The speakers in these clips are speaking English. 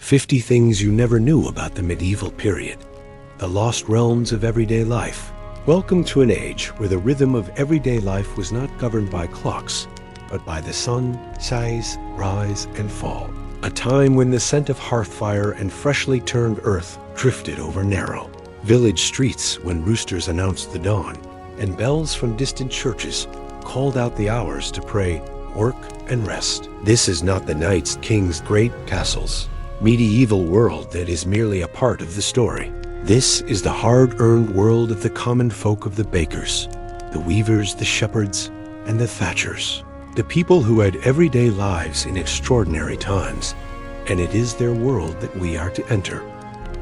50 things you never knew about the medieval period. The lost realms of everyday life. Welcome to an age where the rhythm of everyday life was not governed by clocks, but by the sun, size, rise, and fall. A time when the scent of hearth fire and freshly turned earth drifted over narrow village streets when roosters announced the dawn, and bells from distant churches called out the hours to pray, work, and rest. This is not the knights, kings, great castles, medieval world that is merely a part of the story. This is the hard-earned world of the common folk of the bakers, the weavers, the shepherds, and the thatchers. The people who had everyday lives in extraordinary times, and it is their world that we are to enter.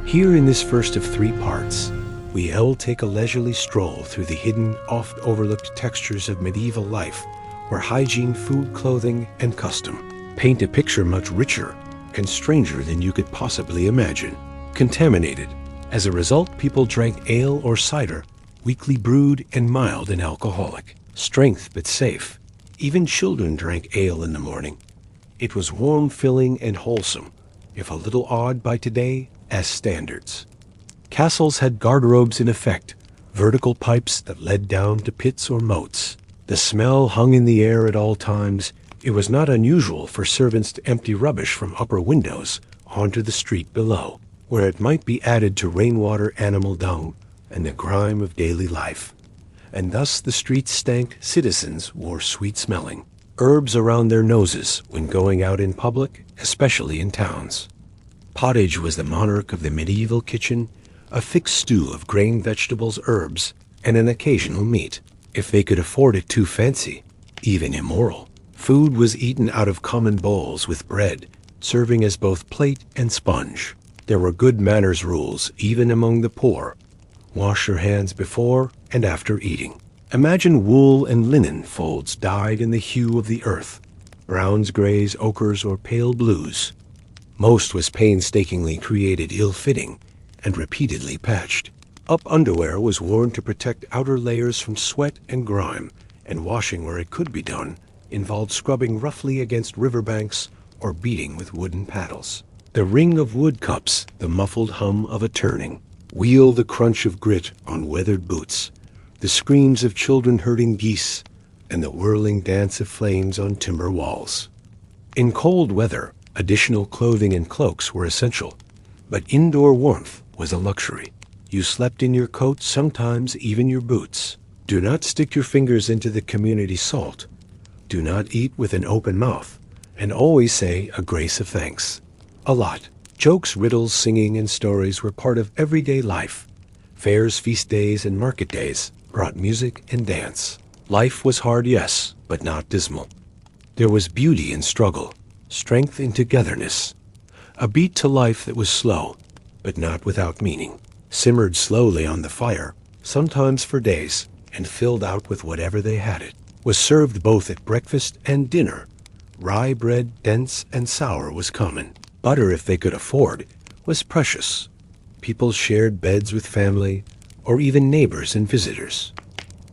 Here in this first of 3 parts, we'll take a leisurely stroll through the hidden, oft-overlooked textures of medieval life, where hygiene, food, clothing, and custom paint a picture much richer and stranger than you could possibly imagine. Contaminated. As a result, people drank ale or cider, weakly brewed and mild and alcoholic. Strength but safe. Even children drank ale in the morning. It was warm, filling, and wholesome, if a little odd by today as standards. Castles had garderobes in effect, vertical pipes that led down to pits or moats. The smell hung in the air at all times. It was not unusual for servants to empty rubbish from upper windows onto the street below, where it might be added to rainwater, animal dung, and the grime of daily life. And thus the streets stank. Citizens wore sweet-smelling herbs around their noses when going out in public, especially in towns. Pottage was the monarch of the medieval kitchen, a thick stew of grain, vegetables, herbs, and an occasional meat. If they could afford it too fancy, even immoral. Food was eaten out of common bowls with bread, serving as both plate and sponge. There were good manners rules even among the poor. Wash your hands before and after eating. Imagine wool and linen folds dyed in the hue of the earth, browns, grays, ochres, or pale blues. Most was painstakingly created ill-fitting and repeatedly patched. Up underwear was worn to protect outer layers from sweat and grime, and washing where it could be done involved scrubbing roughly against riverbanks or beating with wooden paddles. The ring of wood cups, the muffled hum of a turning wheel, the crunch of grit on weathered boots, the screams of children herding geese, and the whirling dance of flames on timber walls. In cold weather, additional clothing and cloaks were essential, but indoor warmth was a luxury. You slept in your coat, sometimes even your boots. Do not stick your fingers into the community salt. Do not eat with an open mouth, and always say a grace of thanks. A lot. Jokes, riddles, singing, and stories were part of everyday life. Fairs, feast days, and market days brought music and dance. Life was hard, yes, but not dismal. There was beauty in struggle, strength in togetherness. A beat to life that was slow, but not without meaning. Simmered slowly on the fire, sometimes for days, and filled out with whatever they had it. Was served both at breakfast and dinner. Rye bread, dense and sour, was common. Butter, if they could afford, was precious. People shared beds with family, or even neighbors and visitors.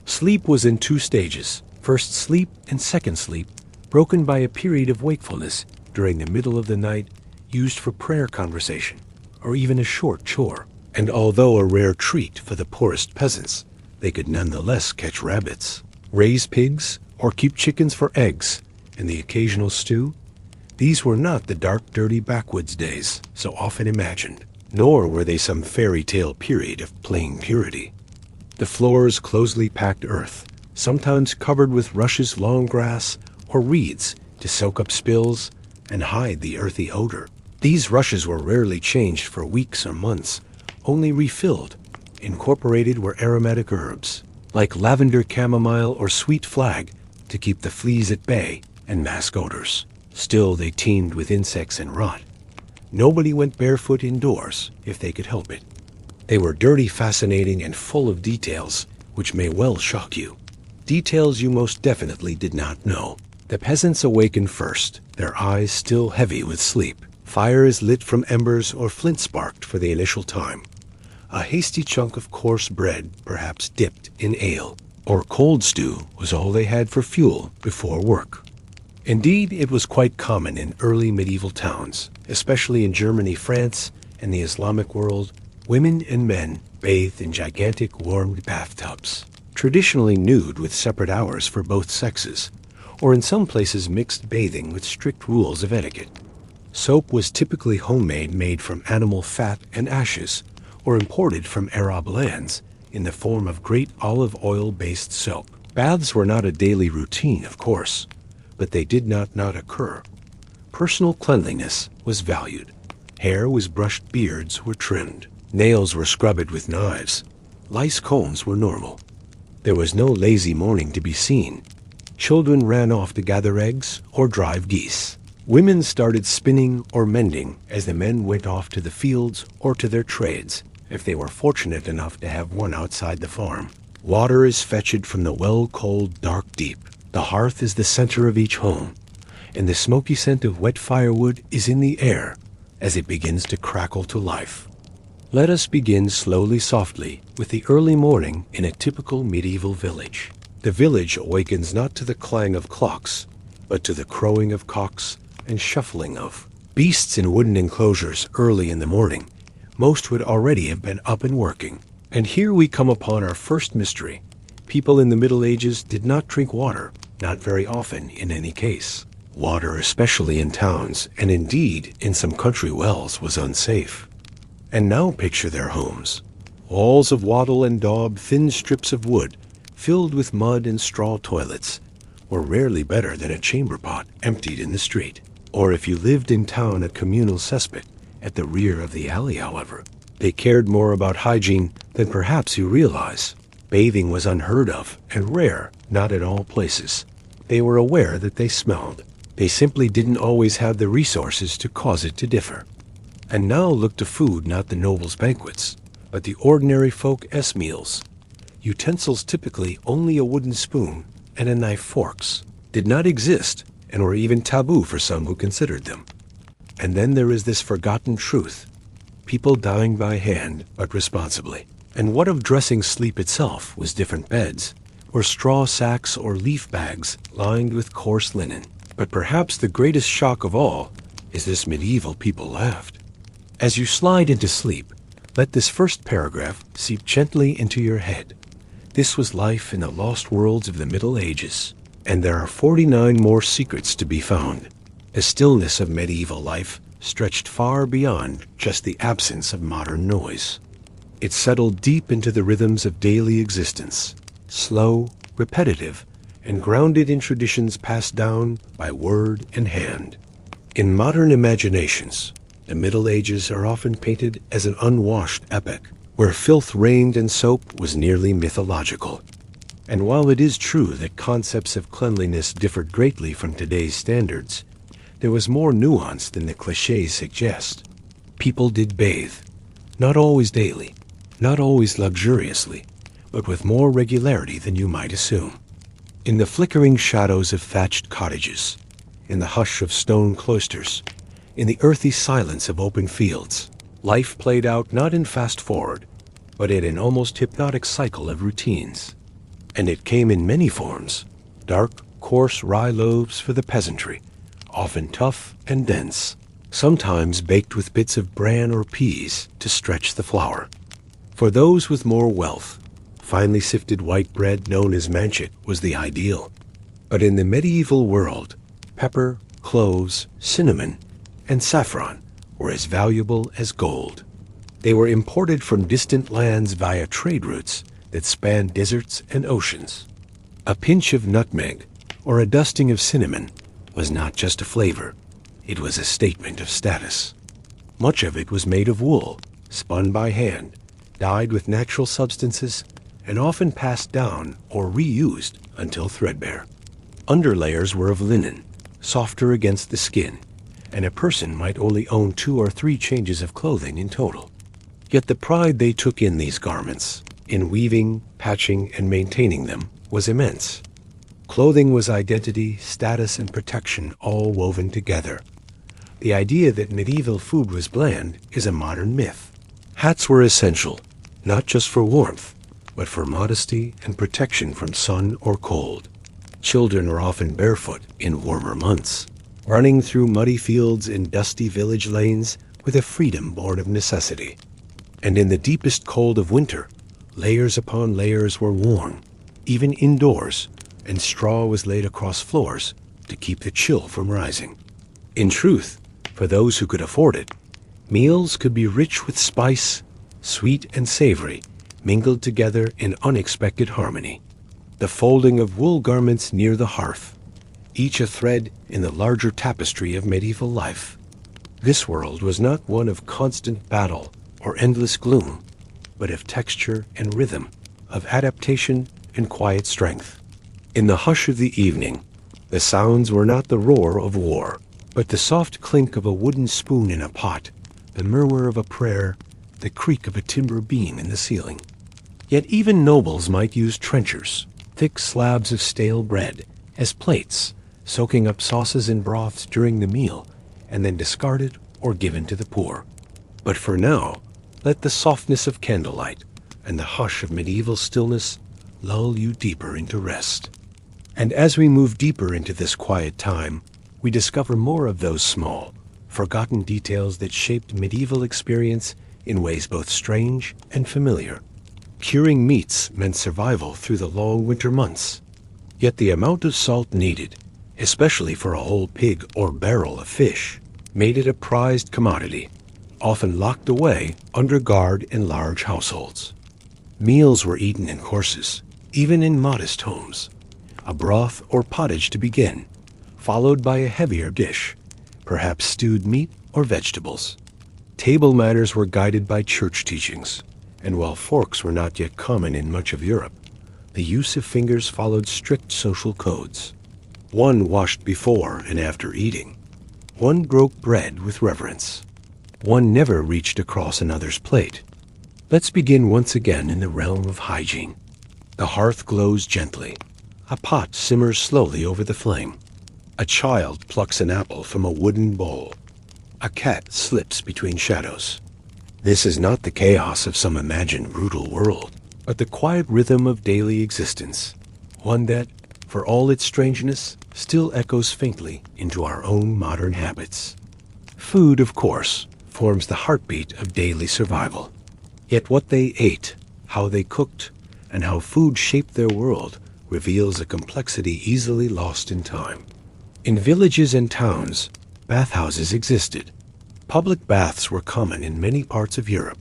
Sleep was in 2 stages, first sleep and second sleep, broken by a period of wakefulness during the middle of the night, used for prayer, conversation, or even a short chore. And although a rare treat for the poorest peasants, they could nonetheless catch rabbits, raise pigs, or keep chickens for eggs, and the occasional stew. These were not the dark, dirty backwoods days so often imagined, nor were they some fairy tale period of plain purity. The floors closely packed earth, sometimes covered with rushes, long grass, or reeds to soak up spills and hide the earthy odor. These rushes were rarely changed for weeks or months, only refilled. Incorporated were aromatic herbs, like lavender, chamomile, or sweet flag, to keep the fleas at bay and mask odors. Still, they teemed with insects and rot. Nobody went barefoot indoors if they could help it. They were dirty, fascinating, and full of details which may well shock you. Details you most definitely did not know. The peasants awakened first, their eyes still heavy with sleep. Fires lit from embers or flint sparked for the initial time. A hasty chunk of coarse bread, perhaps dipped in ale, or cold stew, was all they had for fuel before work. Indeed, it was quite common in early medieval towns, especially in Germany, France, and the Islamic world. Women and men bathed in gigantic warmed bathtubs, traditionally nude with separate hours for both sexes, or in some places mixed bathing with strict rules of etiquette. Soap was typically homemade, made from animal fat and ashes, or imported from Arab lands in the form of great olive oil-based soap. Baths were not a daily routine, of course, but they did not occur. Personal cleanliness was valued. Hair was brushed, beards were trimmed, nails were scrubbed with knives, lice combs were normal. There was no lazy morning to be seen. Children ran off to gather eggs or drive geese. Women started spinning or mending as the men went off to the fields or to their trades, if they were fortunate enough to have one outside the farm. Water is fetched from the well cold dark deep. The hearth is the center of each home, and the smoky scent of wet firewood is in the air as it begins to crackle to life. Let us begin slowly, softly, with the early morning in a typical medieval village. The village awakens not to the clang of clocks, but to the crowing of cocks and shuffling of beasts in wooden enclosures early in the morning. Most would already have been up and working. And here we come upon our first mystery. People in the Middle Ages did not drink water, not very often in any case. Water, especially in towns, and indeed in some country wells, was unsafe. And now picture their homes. Walls of wattle and daub, thin strips of wood, filled with mud and straw toilets, were rarely better than a chamber pot emptied in the street. Or if you lived in town, a communal cesspit at the rear of the alley, however. They cared more about hygiene than perhaps you realize. Bathing was unheard of and rare, not at all places. They were aware that they smelled. They simply didn't always have the resources to cause it to differ. And now look to food, not the nobles' banquets, but the ordinary folk meals. Utensils, typically only a wooden spoon and a knife, forks, did not exist and were even taboo for some who considered them. And then there is this forgotten truth. People dying by hand, but responsibly. And what of dressing sleep itself? Was different beds, or straw sacks or leaf bags lined with coarse linen. But perhaps the greatest shock of all is this medieval people laughed. As you slide into sleep, let this first paragraph seep gently into your head. This was life in the lost worlds of the Middle Ages, and there are 49 more secrets to be found. The stillness of medieval life stretched far beyond just the absence of modern noise. It settled deep into the rhythms of daily existence, slow, repetitive, and grounded in traditions passed down by word and hand. In modern imaginations, the Middle Ages are often painted as an unwashed epoch, where filth reigned and soap was nearly mythological. And while it is true that concepts of cleanliness differed greatly from today's standards, there was more nuance than the clichés suggest. People did bathe, not always daily, not always luxuriously, but with more regularity than you might assume. In the flickering shadows of thatched cottages, in the hush of stone cloisters, in the earthy silence of open fields, life played out not in fast forward, but in an almost hypnotic cycle of routines. And it came in many forms: dark, coarse rye loaves for the peasantry, often tough and dense, sometimes baked with bits of bran or peas to stretch the flour. For those with more wealth, finely sifted white bread known as manchet was the ideal. But in the medieval world, pepper, cloves, cinnamon, and saffron were as valuable as gold. They were imported from distant lands via trade routes that spanned deserts and oceans. A pinch of nutmeg or a dusting of cinnamon was not just a flavor, it was a statement of status. Much of it was made of wool, spun by hand, dyed with natural substances, and often passed down or reused until threadbare. Underlayers were of linen, softer against the skin, and a person might only own 2 or 3 changes of clothing in total. Yet the pride they took in these garments, in weaving, patching, and maintaining them, was immense. Clothing was identity, status, and protection all woven together. The idea that medieval food was bland is a modern myth. Hats were essential, not just for warmth, but for modesty and protection from sun or cold. Children were often barefoot in warmer months, running through muddy fields and dusty village lanes with a freedom born of necessity. And in the deepest cold of winter, layers upon layers were worn, even indoors, and straw was laid across floors to keep the chill from rising. In truth, for those who could afford it, meals could be rich with spice, sweet and savory, mingled together in unexpected harmony. The folding of wool garments near the hearth, each a thread in the larger tapestry of medieval life. This world was not one of constant battle or endless gloom, but of texture and rhythm, of adaptation and quiet strength. In the hush of the evening, the sounds were not the roar of war, but the soft clink of a wooden spoon in a pot, the murmur of a prayer, the creak of a timber beam in the ceiling. Yet even nobles might use trenchers, thick slabs of stale bread, as plates, soaking up sauces and broths during the meal, and then discarded or given to the poor. But for now, let the softness of candlelight and the hush of medieval stillness lull you deeper into rest. And as we move deeper into this quiet time, we discover more of those small, forgotten details that shaped medieval experience in ways both strange and familiar. Curing meats meant survival through the long winter months. Yet the amount of salt needed, especially for a whole pig or barrel of fish, made it a prized commodity, often locked away under guard in large households. Meals were eaten in courses, even in modest homes. A broth or pottage to begin, followed by a heavier dish, perhaps stewed meat or vegetables. Table manners were guided by church teachings, and while forks were not yet common in much of Europe, the use of fingers followed strict social codes. One washed before and after eating. One broke bread with reverence. One never reached across another's plate. Let's begin once again in the realm of hygiene. The hearth glows gently. A pot simmers slowly over the flame. A child plucks an apple from a wooden bowl. A cat slips between shadows. This is not the chaos of some imagined brutal world, but the quiet rhythm of daily existence, one that, for all its strangeness, still echoes faintly into our own modern habits. Food, of course, forms the heartbeat of daily survival. Yet what they ate, how they cooked, and how food shaped their world reveals a complexity easily lost in time. In villages and towns, bathhouses existed. Public baths were common in many parts of Europe,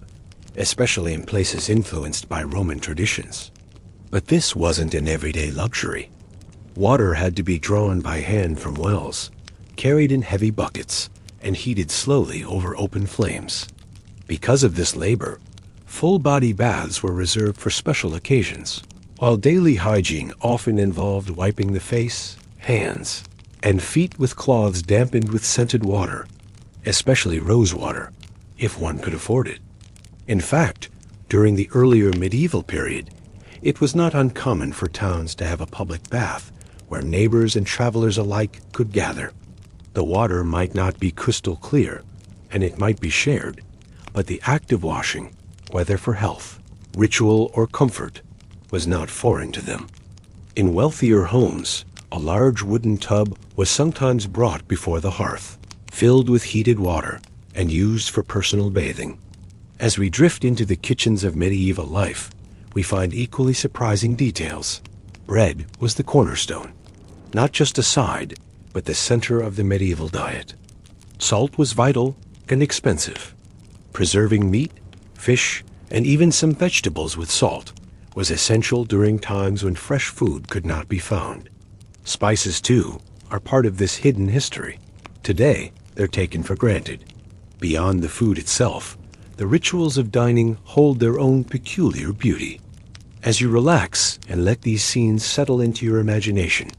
especially in places influenced by Roman traditions. But this wasn't an everyday luxury. Water had to be drawn by hand from wells, carried in heavy buckets, and heated slowly over open flames. Because of this labor, full-body baths were reserved for special occasions, while daily hygiene often involved wiping the face, hands, and feet with cloths dampened with scented water, especially rose water, if one could afford it. In fact, during the earlier medieval period, it was not uncommon for towns to have a public bath where neighbors and travelers alike could gather. The water might not be crystal clear, and it might be shared, but the act of washing, whether for health, ritual, or comfort, was not foreign to them. In wealthier homes, a large wooden tub was sometimes brought before the hearth, filled with heated water and used for personal bathing. As we drift into the kitchens of medieval life, we find equally surprising details. Bread was the cornerstone, not just a side, but the center of the medieval diet. Salt was vital and expensive. Preserving meat, fish, and even some vegetables with salt was essential during times when fresh food could not be found. Spices, too, are part of this hidden history. Today, they're taken for granted. Beyond the food itself, the rituals of dining hold their own peculiar beauty. As you relax and let these scenes settle into your imagination,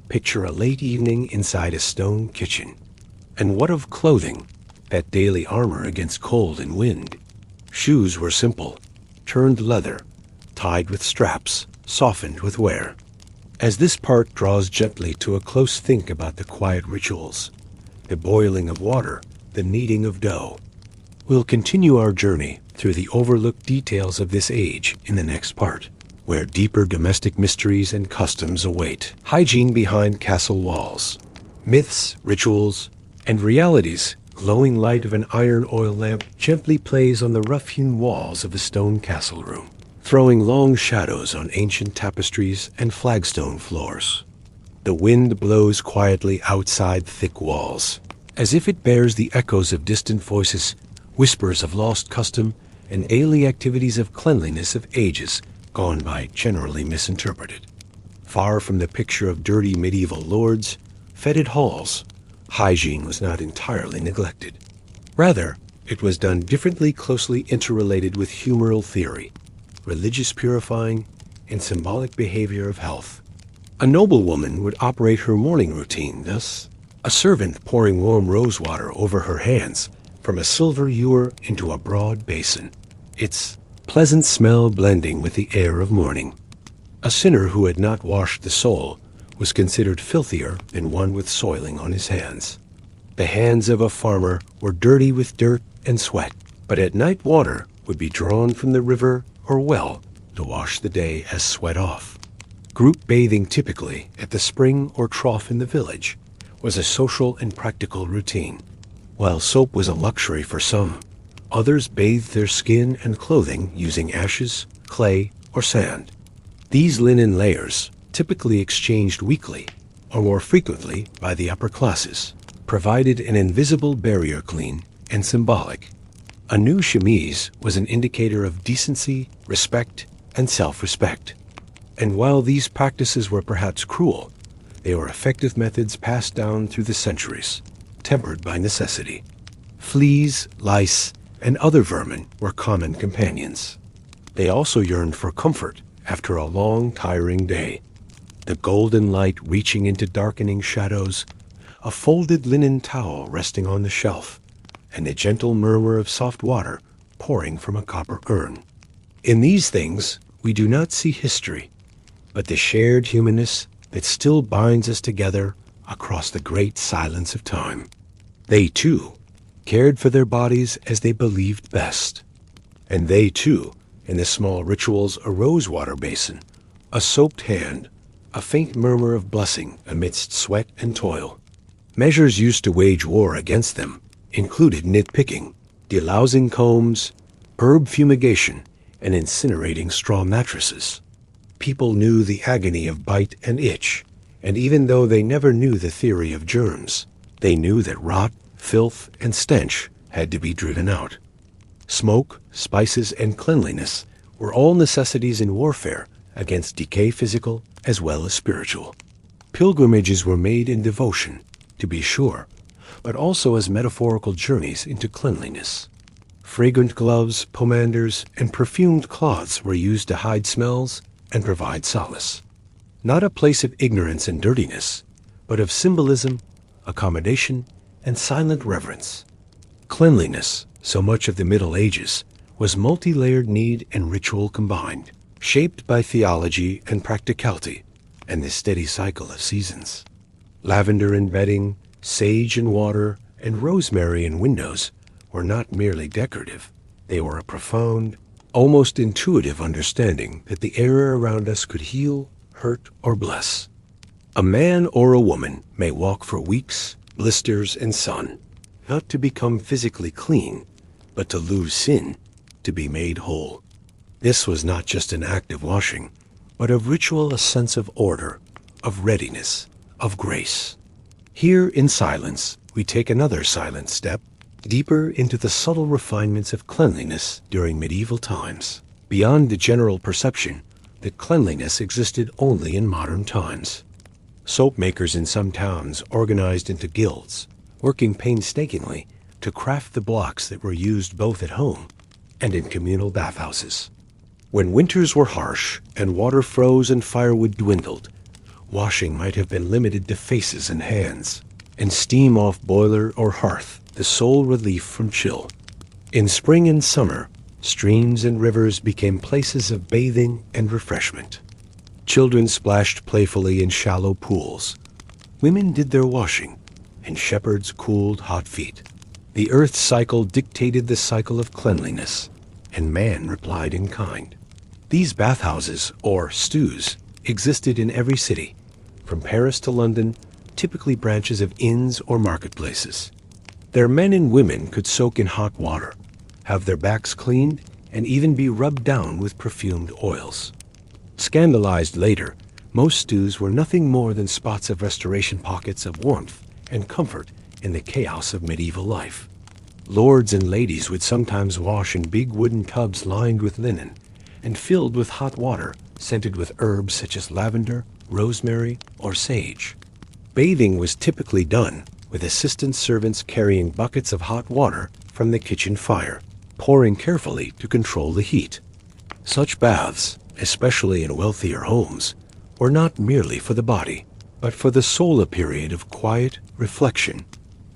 picture a late evening inside a stone kitchen. And what of clothing, that daily armor against cold and wind? Shoes were simple, turned leather, tied with straps, softened with wear. As this part draws gently to a close think about the quiet rituals, the boiling of water, the kneading of dough, we'll continue our journey through the overlooked details of this age in the next part. where deeper domestic mysteries and customs await. Hygiene behind castle walls. Myths, rituals, and realities. Glowing light of an iron oil lamp gently plays on the rough-hewn walls of a stone castle room, throwing long shadows on ancient tapestries and flagstone floors. The wind blows quietly outside thick walls, as if it bears the echoes of distant voices, whispers of lost custom, and airy activities of cleanliness of ages gone by, generally misinterpreted. Far from the picture of dirty medieval lords, fetid halls, hygiene was not entirely neglected. Rather, it was done differently, closely interrelated with humoral theory, religious purifying, and symbolic behavior of health. A noblewoman would operate her morning routine thus: a servant pouring warm rose water over her hands from a silver ewer into a broad basin, its pleasant smell blending with the air of morning. A sinner who had not washed the soul was considered filthier than one with soiling on his hands. The hands of a farmer were dirty with dirt and sweat, but at night water would be drawn from the river or well to wash the day as sweat off. Group bathing, typically at the spring or trough in the village, was a social and practical routine. While soap was a luxury for some, others bathed their skin and clothing using ashes, clay, or sand. These linen layers, typically exchanged weekly, or more frequently by the upper classes, provided an invisible barrier, clean and symbolic. A new chemise was an indicator of decency, respect, and self-respect. And while these practices were perhaps cruel, they were effective methods passed down through the centuries, tempered by necessity. Fleas, lice, and other vermin were common companions. They also yearned for comfort after a long, tiring day. The golden light reaching into darkening shadows, a folded linen towel resting on the shelf, and the gentle murmur of soft water pouring from a copper urn. In these things, we do not see history, but the shared humanness that still binds us together across the great silence of time. They, too, cared for their bodies as they believed best. And they, too, in the small rituals, a rose water basin, a soaped hand, a faint murmur of blessing amidst sweat and toil. Measures used to wage war against them included nitpicking, delousing combs, herb fumigation, and incinerating straw mattresses. People knew the agony of bite and itch, and even though they never knew the theory of germs, they knew that rot, filth, and stench had to be driven out. Smoke, spices, and cleanliness were all necessities in warfare against decay, physical as well as spiritual. Pilgrimages were made in devotion, to be sure, but also as metaphorical journeys into cleanliness. Fragrant gloves, pomanders, and perfumed cloths were used to hide smells and provide solace. Not a place of ignorance and dirtiness, but of symbolism, accommodation, and silent reverence. Cleanliness, so much of the Middle Ages, was multi-layered need and ritual combined, shaped by theology and practicality, and the steady cycle of seasons. Lavender in bedding, sage in water, and rosemary in windows were not merely decorative. They were a profound, almost intuitive understanding that the air around us could heal, hurt, or bless. A man or a woman may walk for weeks, blisters, and sun, not to become physically clean, but to lose sin, to be made whole. This was not just an act of washing, but of ritual, a sense of order, of readiness, of grace. Here in silence, we take another silent step, deeper into the subtle refinements of cleanliness during medieval times, beyond the general perception that cleanliness existed only in modern times. Soap makers in some towns organized into guilds, working painstakingly to craft the blocks that were used both at home and in communal bathhouses. When winters were harsh and water froze and firewood dwindled, washing might have been limited to faces and hands, and steam off boiler or hearth, the sole relief from chill. In spring and summer, streams and rivers became places of bathing and refreshment. Children splashed playfully in shallow pools. Women did their washing, and shepherds cooled hot feet. The earth's cycle dictated the cycle of cleanliness, and man replied in kind. These bathhouses, or stews, existed in every city, from Paris to London, typically branches of inns or marketplaces. Their men and women could soak in hot water, have their backs cleaned, and even be rubbed down with perfumed oils. Scandalized later, most stews were nothing more than spots of restoration, pockets of warmth and comfort in the chaos of medieval life. Lords and ladies would sometimes wash in big wooden tubs lined with linen and filled with hot water scented with herbs such as lavender, rosemary, or sage. Bathing was typically done with assistant servants carrying buckets of hot water from the kitchen fire, pouring carefully to control the heat. Such baths, especially in wealthier homes, were not merely for the body, but for the soul, a period of quiet reflection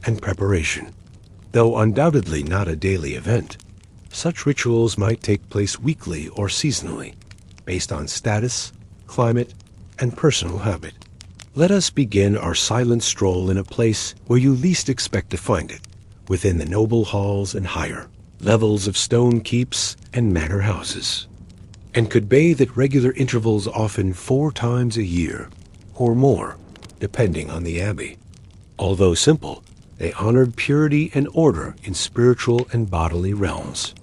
and preparation. Though undoubtedly not a daily event, such rituals might take place weekly or seasonally, based on status, climate, and personal habit. Let us begin our silent stroll in a place where you least expect to find it, within the noble halls and higher levels of stone keeps and manor houses, and could bathe at regular intervals, often 4 times a year, or more, depending on the abbey. Although simple, they honored purity and order in spiritual and bodily realms.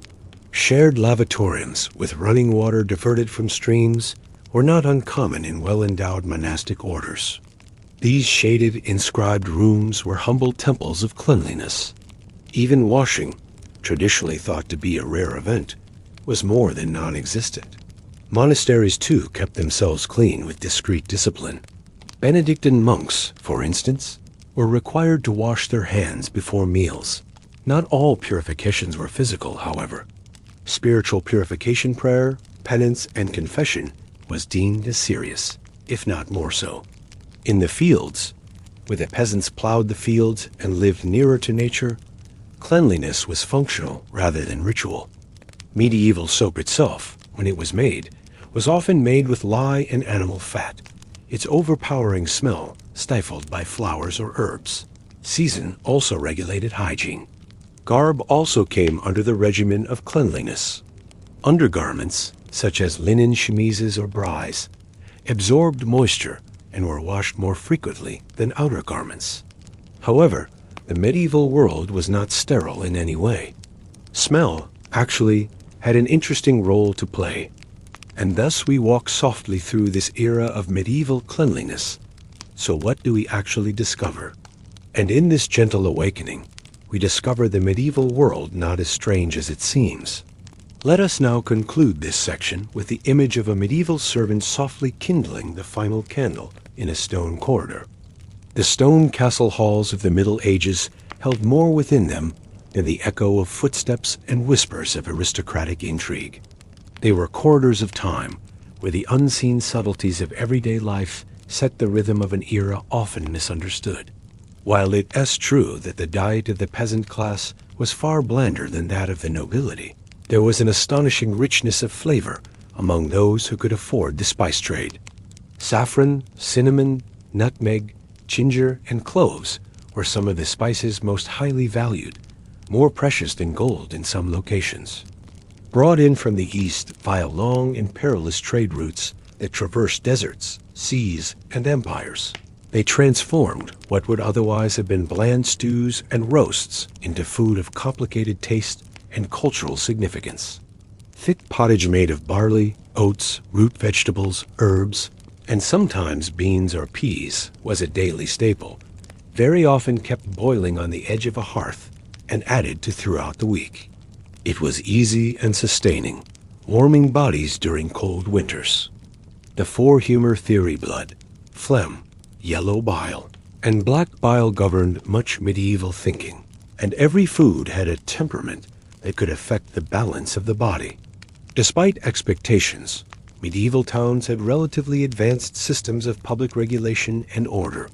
Shared lavatoriums with running water diverted from streams were not uncommon in well-endowed monastic orders. These shaded, inscribed rooms were humble temples of cleanliness. Even washing, traditionally thought to be a rare event, was more than non-existent. Monasteries, too, kept themselves clean with discreet discipline. Benedictine monks, for instance, were required to wash their hands before meals. Not all purifications were physical, however. Spiritual purification, prayer, penance, and confession was deemed as serious, if not more so. In the fields, where the peasants plowed the fields and lived nearer to nature, cleanliness was functional rather than ritual. Medieval soap itself, when it was made, was often made with lye and animal fat, its overpowering smell stifled by flowers or herbs. Season also regulated hygiene. Garb also came under the regimen of cleanliness. Undergarments, such as linen chemises or brais, absorbed moisture and were washed more frequently than outer garments. However, the medieval world was not sterile in any way. Smell, actually, had an interesting role to play, and thus we walk softly through this era of medieval cleanliness. So what do we actually discover? And in this gentle awakening, we discover the medieval world not as strange as it seems. Let us now conclude this section with the image of a medieval servant softly kindling the final candle in a stone corridor. The stone castle halls of the Middle Ages held more within them than the echo of footsteps and whispers of aristocratic intrigue. They were corridors of time, where the unseen subtleties of everyday life set the rhythm of an era often misunderstood. While it is true that the diet of the peasant class was far blander than that of the nobility, there was an astonishing richness of flavor among those who could afford the spice trade. Saffron, cinnamon, nutmeg, ginger, and cloves were some of the spices most highly valued, more precious than gold in some locations. Brought in from the east via long and perilous trade routes that traversed deserts, seas, and empires, they transformed what would otherwise have been bland stews and roasts into food of complicated taste and cultural significance. Thick pottage made of barley, oats, root vegetables, herbs, and sometimes beans or peas was a daily staple, very often kept boiling on the edge of a hearth and added to throughout the week. It was easy and sustaining, warming bodies during cold winters. The 4 humor theory: blood, phlegm, yellow bile, and black bile governed much medieval thinking, and every food had a temperament that could affect the balance of the body. Despite expectations, medieval towns had relatively advanced systems of public regulation and order.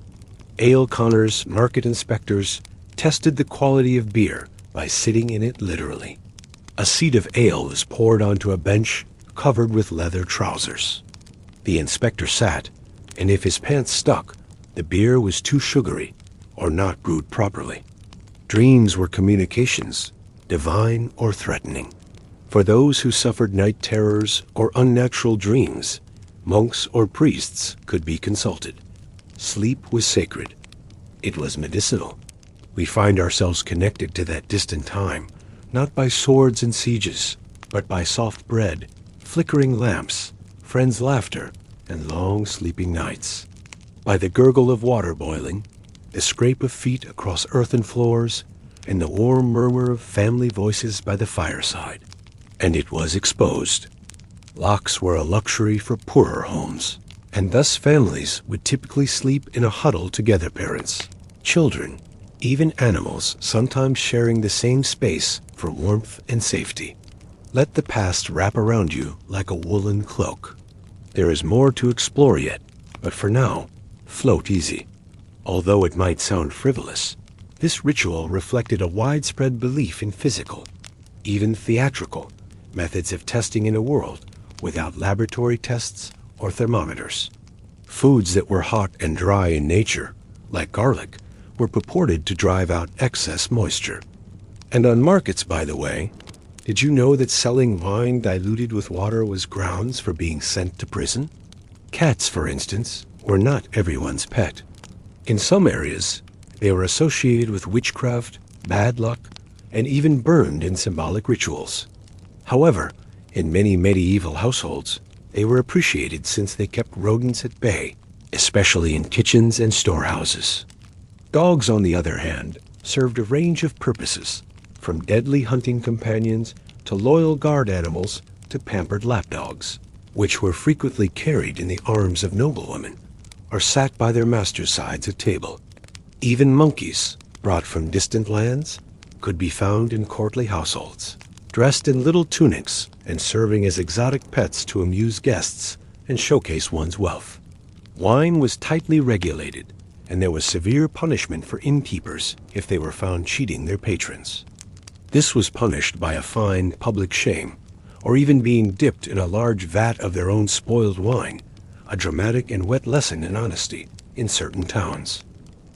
Ale conners, market inspectors, tested the quality of beer by sitting in it literally. A seat of ale was poured onto a bench covered with leather trousers. The inspector sat, and if his pants stuck, the beer was too sugary or not brewed properly. Dreams were communications, divine or threatening. For those who suffered night terrors or unnatural dreams, monks or priests could be consulted. Sleep was sacred. It was medicinal. We find ourselves connected to that distant time, not by swords and sieges, but by soft bread, flickering lamps, friends' laughter, and long sleeping nights. By the gurgle of water boiling, the scrape of feet across earthen floors, and the warm murmur of family voices by the fireside. And it was exposed. Locks were a luxury for poorer homes, and thus families would typically sleep in a huddle together, parents, children, even animals, sometimes sharing the same space for warmth and safety. Let the past wrap around you like a woolen cloak. There is more to explore yet, but for now, float easy. Although it might sound frivolous, this ritual reflected a widespread belief in physical, even theatrical, methods of testing in a world without laboratory tests or thermometers. Foods that were hot and dry in nature, like garlic, were purported to drive out excess moisture. And on markets, by the way, did you know that selling wine diluted with water was grounds for being sent to prison? Cats, for instance, were not everyone's pet. In some areas, they were associated with witchcraft, bad luck, and even burned in symbolic rituals. However, in many medieval households, they were appreciated since they kept rodents at bay, especially in kitchens and storehouses. Dogs, on the other hand, served a range of purposes, from deadly hunting companions to loyal guard animals to pampered lapdogs, which were frequently carried in the arms of noblewomen or sat by their masters' sides at table. Even monkeys, brought from distant lands, could be found in courtly households, dressed in little tunics and serving as exotic pets to amuse guests and showcase one's wealth. Wine was tightly regulated, and there was severe punishment for innkeepers if they were found cheating their patrons. This was punished by a fine, public shame, or even being dipped in a large vat of their own spoiled wine, a dramatic and wet lesson in honesty in certain towns.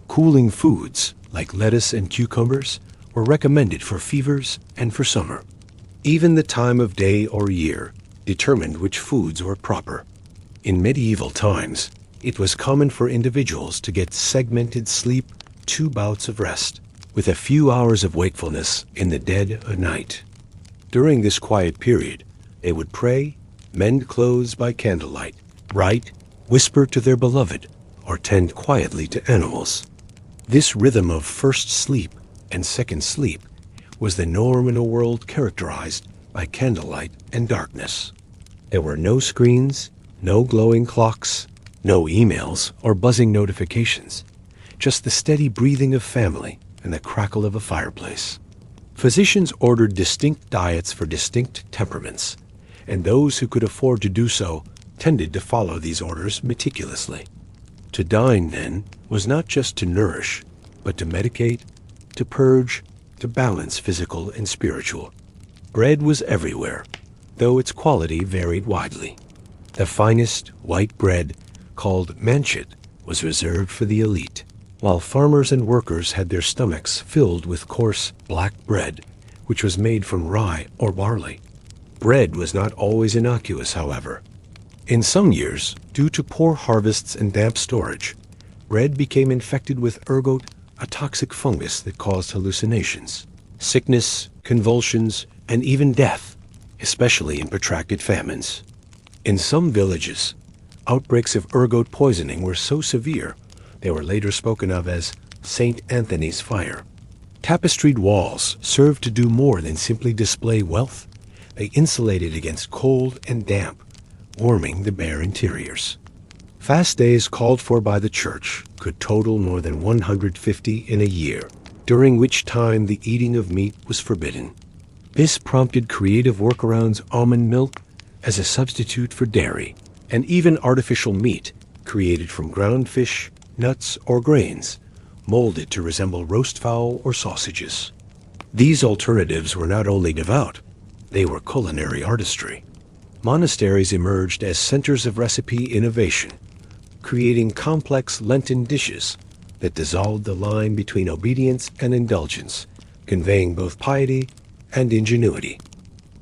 Cooling foods, like lettuce and cucumbers, were recommended for fevers and for summer. Even the time of day or year determined which foods were proper. In medieval times, it was common for individuals to get segmented sleep, 2 bouts of rest, with a few hours of wakefulness in the dead of night. During this quiet period, they would pray, mend clothes by candlelight, write, whisper to their beloved, or tend quietly to animals. This rhythm of first sleep and second sleep was the norm in a world characterized by candlelight and darkness. There were no screens, no glowing clocks, no emails or buzzing notifications, just the steady breathing of family and the crackle of a fireplace. Physicians ordered distinct diets for distinct temperaments, and those who could afford to do so tended to follow these orders meticulously. To dine, then, was not just to nourish, but to medicate, to purge, to balance physical and spiritual. Bread was everywhere, though its quality varied widely. The finest white bread, called manchet, was reserved for the elite, while farmers and workers had their stomachs filled with coarse black bread, which was made from rye or barley. Bread was not always innocuous, however. In some years, due to poor harvests and damp storage, bread became infected with ergot, a toxic fungus that caused hallucinations, sickness, convulsions, and even death, especially in protracted famines. In some villages, outbreaks of ergot poisoning were so severe they were later spoken of as St. Anthony's fire. Tapestried walls served to do more than simply display wealth. They insulated against cold and damp, warming the bare interiors. Fast days called for by the church could total more than 150 in a year, during which time the eating of meat was forbidden. This prompted creative workarounds: almond milk as a substitute for dairy, and even artificial meat created from ground fish, nuts, or grains, molded to resemble roast fowl or sausages. These alternatives were not only devout, they were culinary artistry. Monasteries emerged as centers of recipe innovation, creating complex Lenten dishes that dissolved the line between obedience and indulgence, conveying both piety and ingenuity.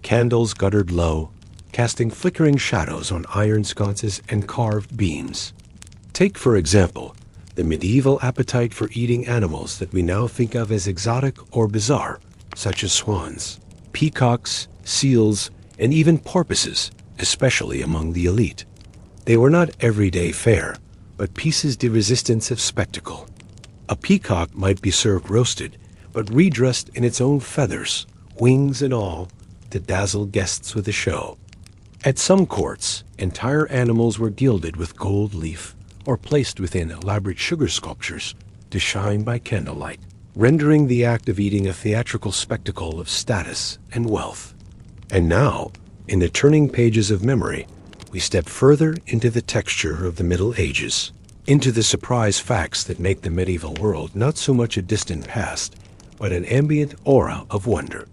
Candles guttered low, casting flickering shadows on iron sconces and carved beams. Take, for example, the medieval appetite for eating animals that we now think of as exotic or bizarre, such as swans, peacocks, seals, and even porpoises, especially among the elite. They were not everyday fare, but pieces de resistance of spectacle. A peacock might be served roasted, but redressed in its own feathers, wings and all, to dazzle guests with a show. At some courts, entire animals were gilded with gold leaf or placed within elaborate sugar sculptures to shine by candlelight, rendering the act of eating a theatrical spectacle of status and wealth. And now, in the turning pages of memory, we step further into the texture of the Middle Ages, into the surprise facts that make the medieval world not so much a distant past, but an ambient aura of wonder.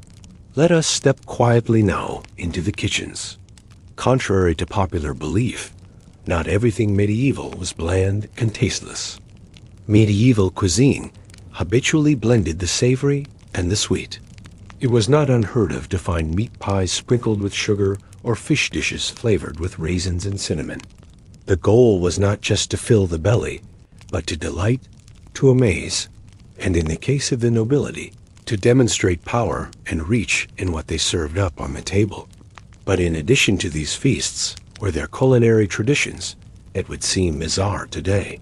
Let us step quietly now into the kitchens. Contrary to popular belief, not everything medieval was bland and tasteless. Medieval cuisine habitually blended the savory and the sweet. It was not unheard of to find meat pies sprinkled with sugar or fish dishes flavored with raisins and cinnamon. The goal was not just to fill the belly, but to delight, to amaze, and in the case of the nobility, to demonstrate power and reach in what they served up on the table. But in addition to these feasts were their culinary traditions that would seem bizarre today.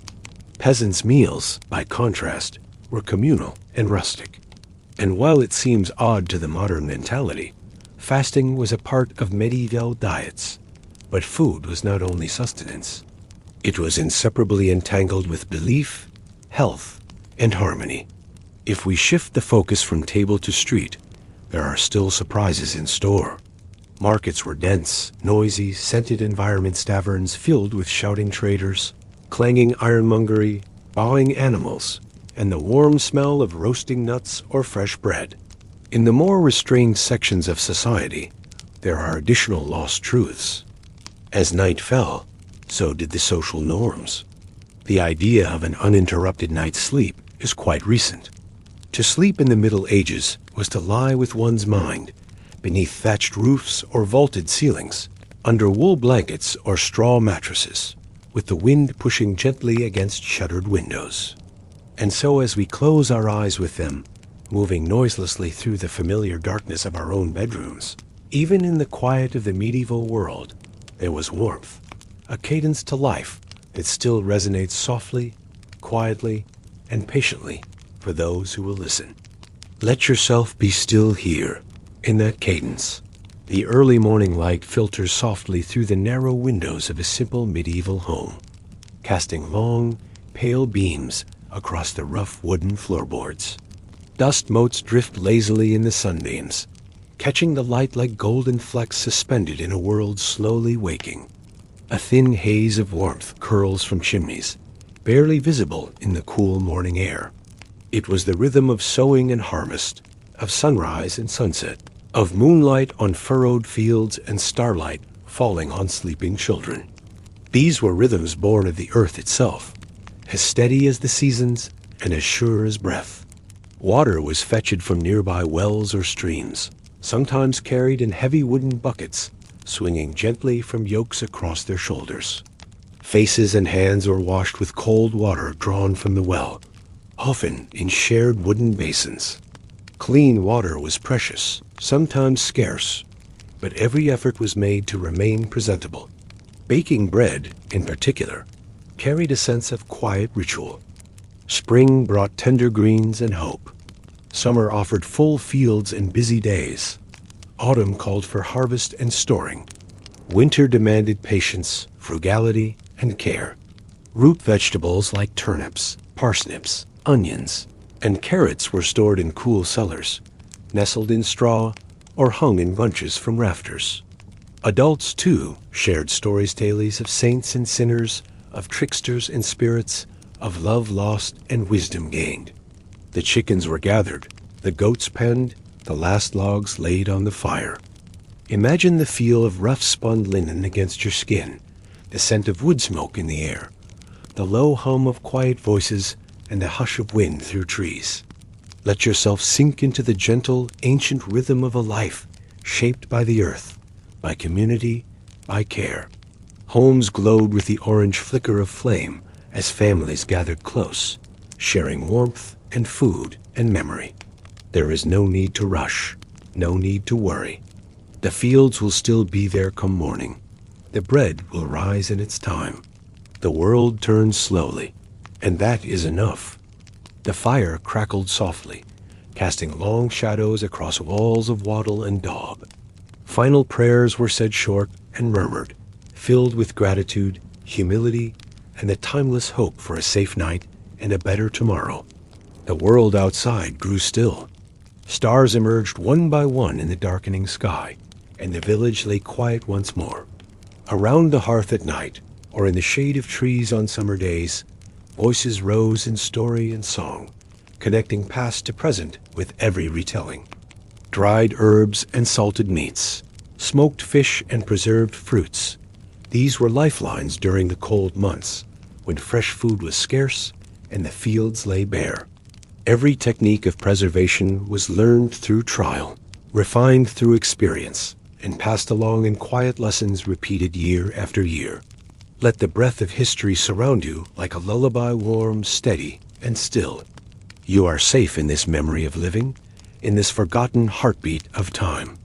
Peasants' meals, by contrast, were communal and rustic. And while it seems odd to the modern mentality, fasting was a part of medieval diets. But food was not only sustenance. It was inseparably entangled with belief, health, and harmony. If we shift the focus from table to street, there are still surprises in store. Markets were dense, noisy, scented environments, taverns filled with shouting traders, clanging ironmongery, bawing animals, and the warm smell of roasting nuts or fresh bread. In the more restrained sections of society, there are additional lost truths. As night fell, so did the social norms. The idea of an uninterrupted night's sleep is quite recent. To sleep in the Middle Ages was to lie with one's mind, beneath thatched roofs or vaulted ceilings, under wool blankets or straw mattresses, with the wind pushing gently against shuttered windows. And so as we close our eyes with them, moving noiselessly through the familiar darkness of our own bedrooms, even in the quiet of the medieval world, there was warmth, a cadence to life that still resonates softly, quietly, and patiently for those who will listen. Let yourself be still here, in that cadence. The early morning light filters softly through the narrow windows of a simple medieval home, casting long, pale beams across the rough wooden floorboards. Dust motes drift lazily in the sunbeams, catching the light like golden flecks suspended in a world slowly waking. A thin haze of warmth curls from chimneys, barely visible in the cool morning air. It was the rhythm of sowing and harvest, of sunrise and sunset, of moonlight on furrowed fields and starlight falling on sleeping children. These were rhythms born of the earth itself, as steady as the seasons and as sure as breath. Water was fetched from nearby wells or streams, sometimes carried in heavy wooden buckets, swinging gently from yokes across their shoulders. Faces and hands were washed with cold water drawn from the well, often in shared wooden basins. Clean water was precious, sometimes scarce, but every effort was made to remain presentable. Baking bread, in particular, carried a sense of quiet ritual. Spring brought tender greens and hope. Summer offered full fields and busy days. Autumn called for harvest and storing. Winter demanded patience, frugality, and care. Root vegetables like turnips, parsnips, onions, and carrots were stored in cool cellars, nestled in straw, or hung in bunches from rafters. Adults, too, shared stories, tales of saints and sinners, of tricksters and spirits, of love lost and wisdom gained. The chickens were gathered, the goats penned, the last logs laid on the fire. Imagine the feel of rough-spun linen against your skin, the scent of wood smoke in the air, the low hum of quiet voices, and the hush of wind through trees. Let yourself sink into the gentle, ancient rhythm of a life shaped by the earth, by community, by care. Homes glowed with the orange flicker of flame as families gathered close, sharing warmth and food and memory. There is no need to rush, no need to worry. The fields will still be there come morning. The bread will rise in its time. The world turns slowly, and that is enough. The fire crackled softly, casting long shadows across walls of wattle and daub. Final prayers were said short and murmured, filled with gratitude, humility, and the timeless hope for a safe night and a better tomorrow. The world outside grew still. Stars emerged one by one in the darkening sky, and the village lay quiet once more. Around the hearth at night, or in the shade of trees on summer days, voices rose in story and song, connecting past to present with every retelling. Dried herbs and salted meats, smoked fish and preserved fruits. These were lifelines during the cold months, when fresh food was scarce and the fields lay bare. Every technique of preservation was learned through trial, refined through experience, and passed along in quiet lessons repeated year after year. Let the breath of history surround you like a lullaby, warm, steady, and still. You are safe in this memory of living, in this forgotten heartbeat of time.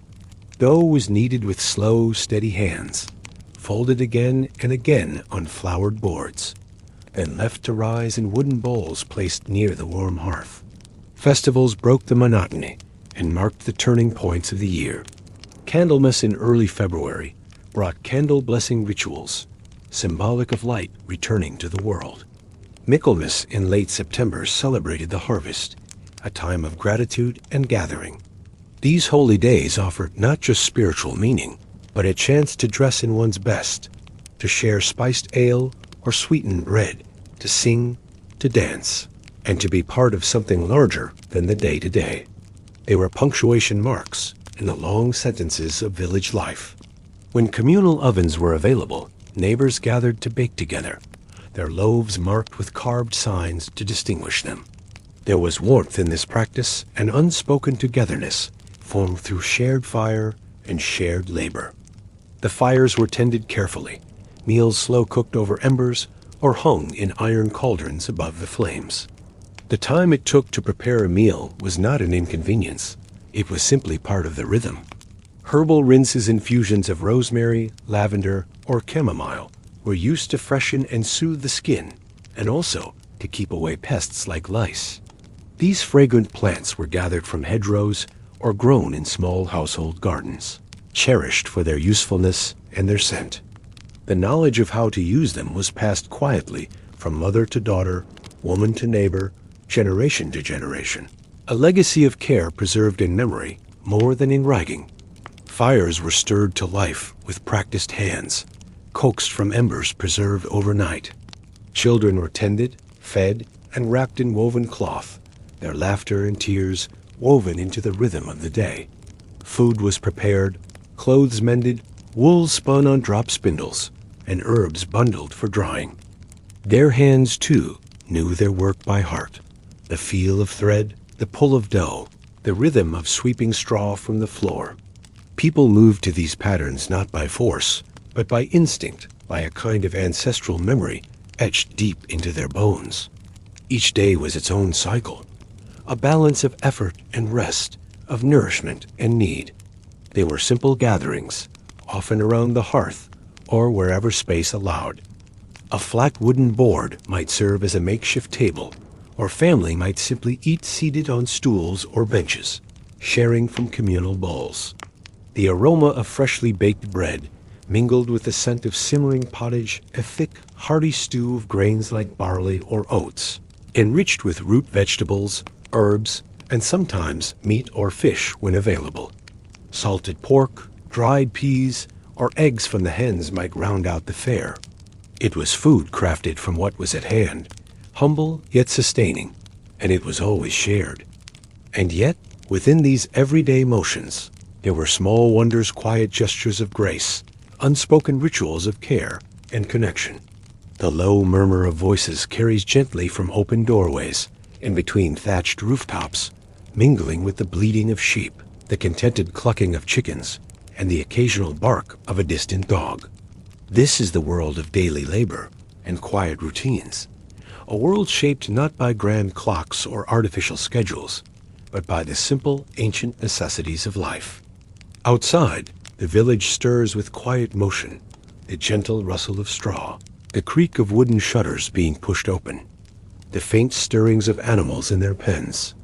Dough was kneaded with slow, steady hands, folded again and again on floured boards, then left to rise in wooden bowls placed near the warm hearth. Festivals broke the monotony and marked the turning points of the year. Candlemas in early February brought candle-blessing rituals, symbolic of light returning to the world. Michaelmas in late September celebrated the harvest, a time of gratitude and gathering. These holy days offered not just spiritual meaning, but a chance to dress in one's best, to share spiced ale or sweetened bread, to sing, to dance, and to be part of something larger than the day-to-day. They were punctuation marks in the long sentences of village life. When communal ovens were available, neighbors gathered to bake together, their loaves marked with carved signs to distinguish them. There was warmth in this practice and unspoken togetherness formed through shared fire and shared labor. The fires were tended carefully, meals slow-cooked over embers or hung in iron cauldrons above the flames. The time it took to prepare a meal was not an inconvenience. It was simply part of the rhythm. Herbal rinses and infusions of rosemary, lavender, or chamomile were used to freshen and soothe the skin, and also to keep away pests like lice. These fragrant plants were gathered from hedgerows or grown in small household gardens, cherished for their usefulness and their scent. The knowledge of how to use them was passed quietly from mother to daughter, woman to neighbor, generation to generation. A legacy of care preserved in memory more than in writing. Fires were stirred to life with practiced hands, coaxed from embers preserved overnight. Children were tended, fed, and wrapped in woven cloth, their laughter and tears woven into the rhythm of the day. Food was prepared, clothes mended, wool spun on drop spindles, and herbs bundled for drying. Their hands, too, knew their work by heart. The feel of thread, the pull of dough, the rhythm of sweeping straw from the floor. People moved to these patterns not by force, but by instinct, by a kind of ancestral memory etched deep into their bones. Each day was its own cycle, a balance of effort and rest, of nourishment and need. They were simple gatherings, often around the hearth or wherever space allowed. A flat wooden board might serve as a makeshift table, or family might simply eat seated on stools or benches, sharing from communal bowls. The aroma of freshly baked bread mingled with the scent of simmering pottage, a thick, hearty stew of grains like barley or oats, enriched with root vegetables, herbs, and sometimes meat or fish when available. Salted pork, dried peas, or eggs from the hens might round out the fare. It was food crafted from what was at hand, humble yet sustaining, and it was always shared. And yet, within these everyday motions, there were small wonders, quiet gestures of grace, unspoken rituals of care and connection. The low murmur of voices carries gently from open doorways and between thatched rooftops, mingling with the bleating of sheep. the contented clucking of chickens, and the occasional bark of a distant dog. This is the world of daily labor and quiet routines, a world shaped not by grand clocks or artificial schedules, but by the simple, ancient necessities of life. Outside, the village stirs with quiet motion, the gentle rustle of straw, the creak of wooden shutters being pushed open, the faint stirrings of animals in their pens.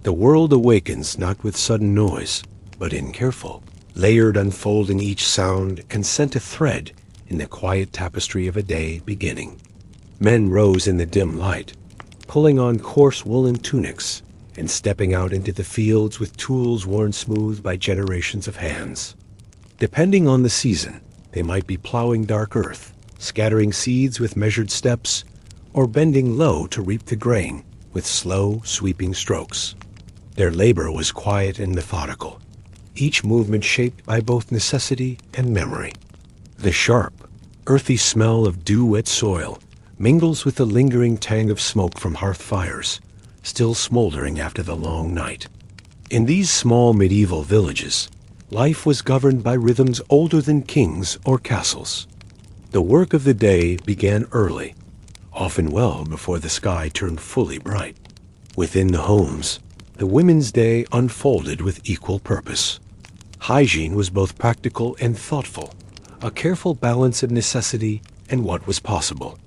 The world awakens not with sudden noise, but in careful, layered unfolding. Each sound can scent a thread in the quiet tapestry of a day beginning. Men rose in the dim light, pulling on coarse woolen tunics and stepping out into the fields with tools worn smooth by generations of hands. Depending on the season, they might be plowing dark earth, scattering seeds with measured steps, or bending low to reap the grain with slow, sweeping strokes. Their labor was quiet and methodical, each movement shaped by both necessity and memory. The sharp, earthy smell of dew-wet soil mingles with the lingering tang of smoke from hearth fires, still smoldering after the long night. In these small medieval villages, life was governed by rhythms older than kings or castles. The work of the day began early, often well before the sky turned fully bright. Within the homes, the women's day unfolded with equal purpose. Hygiene was both practical and thoughtful, a careful balance of necessity and what was possible.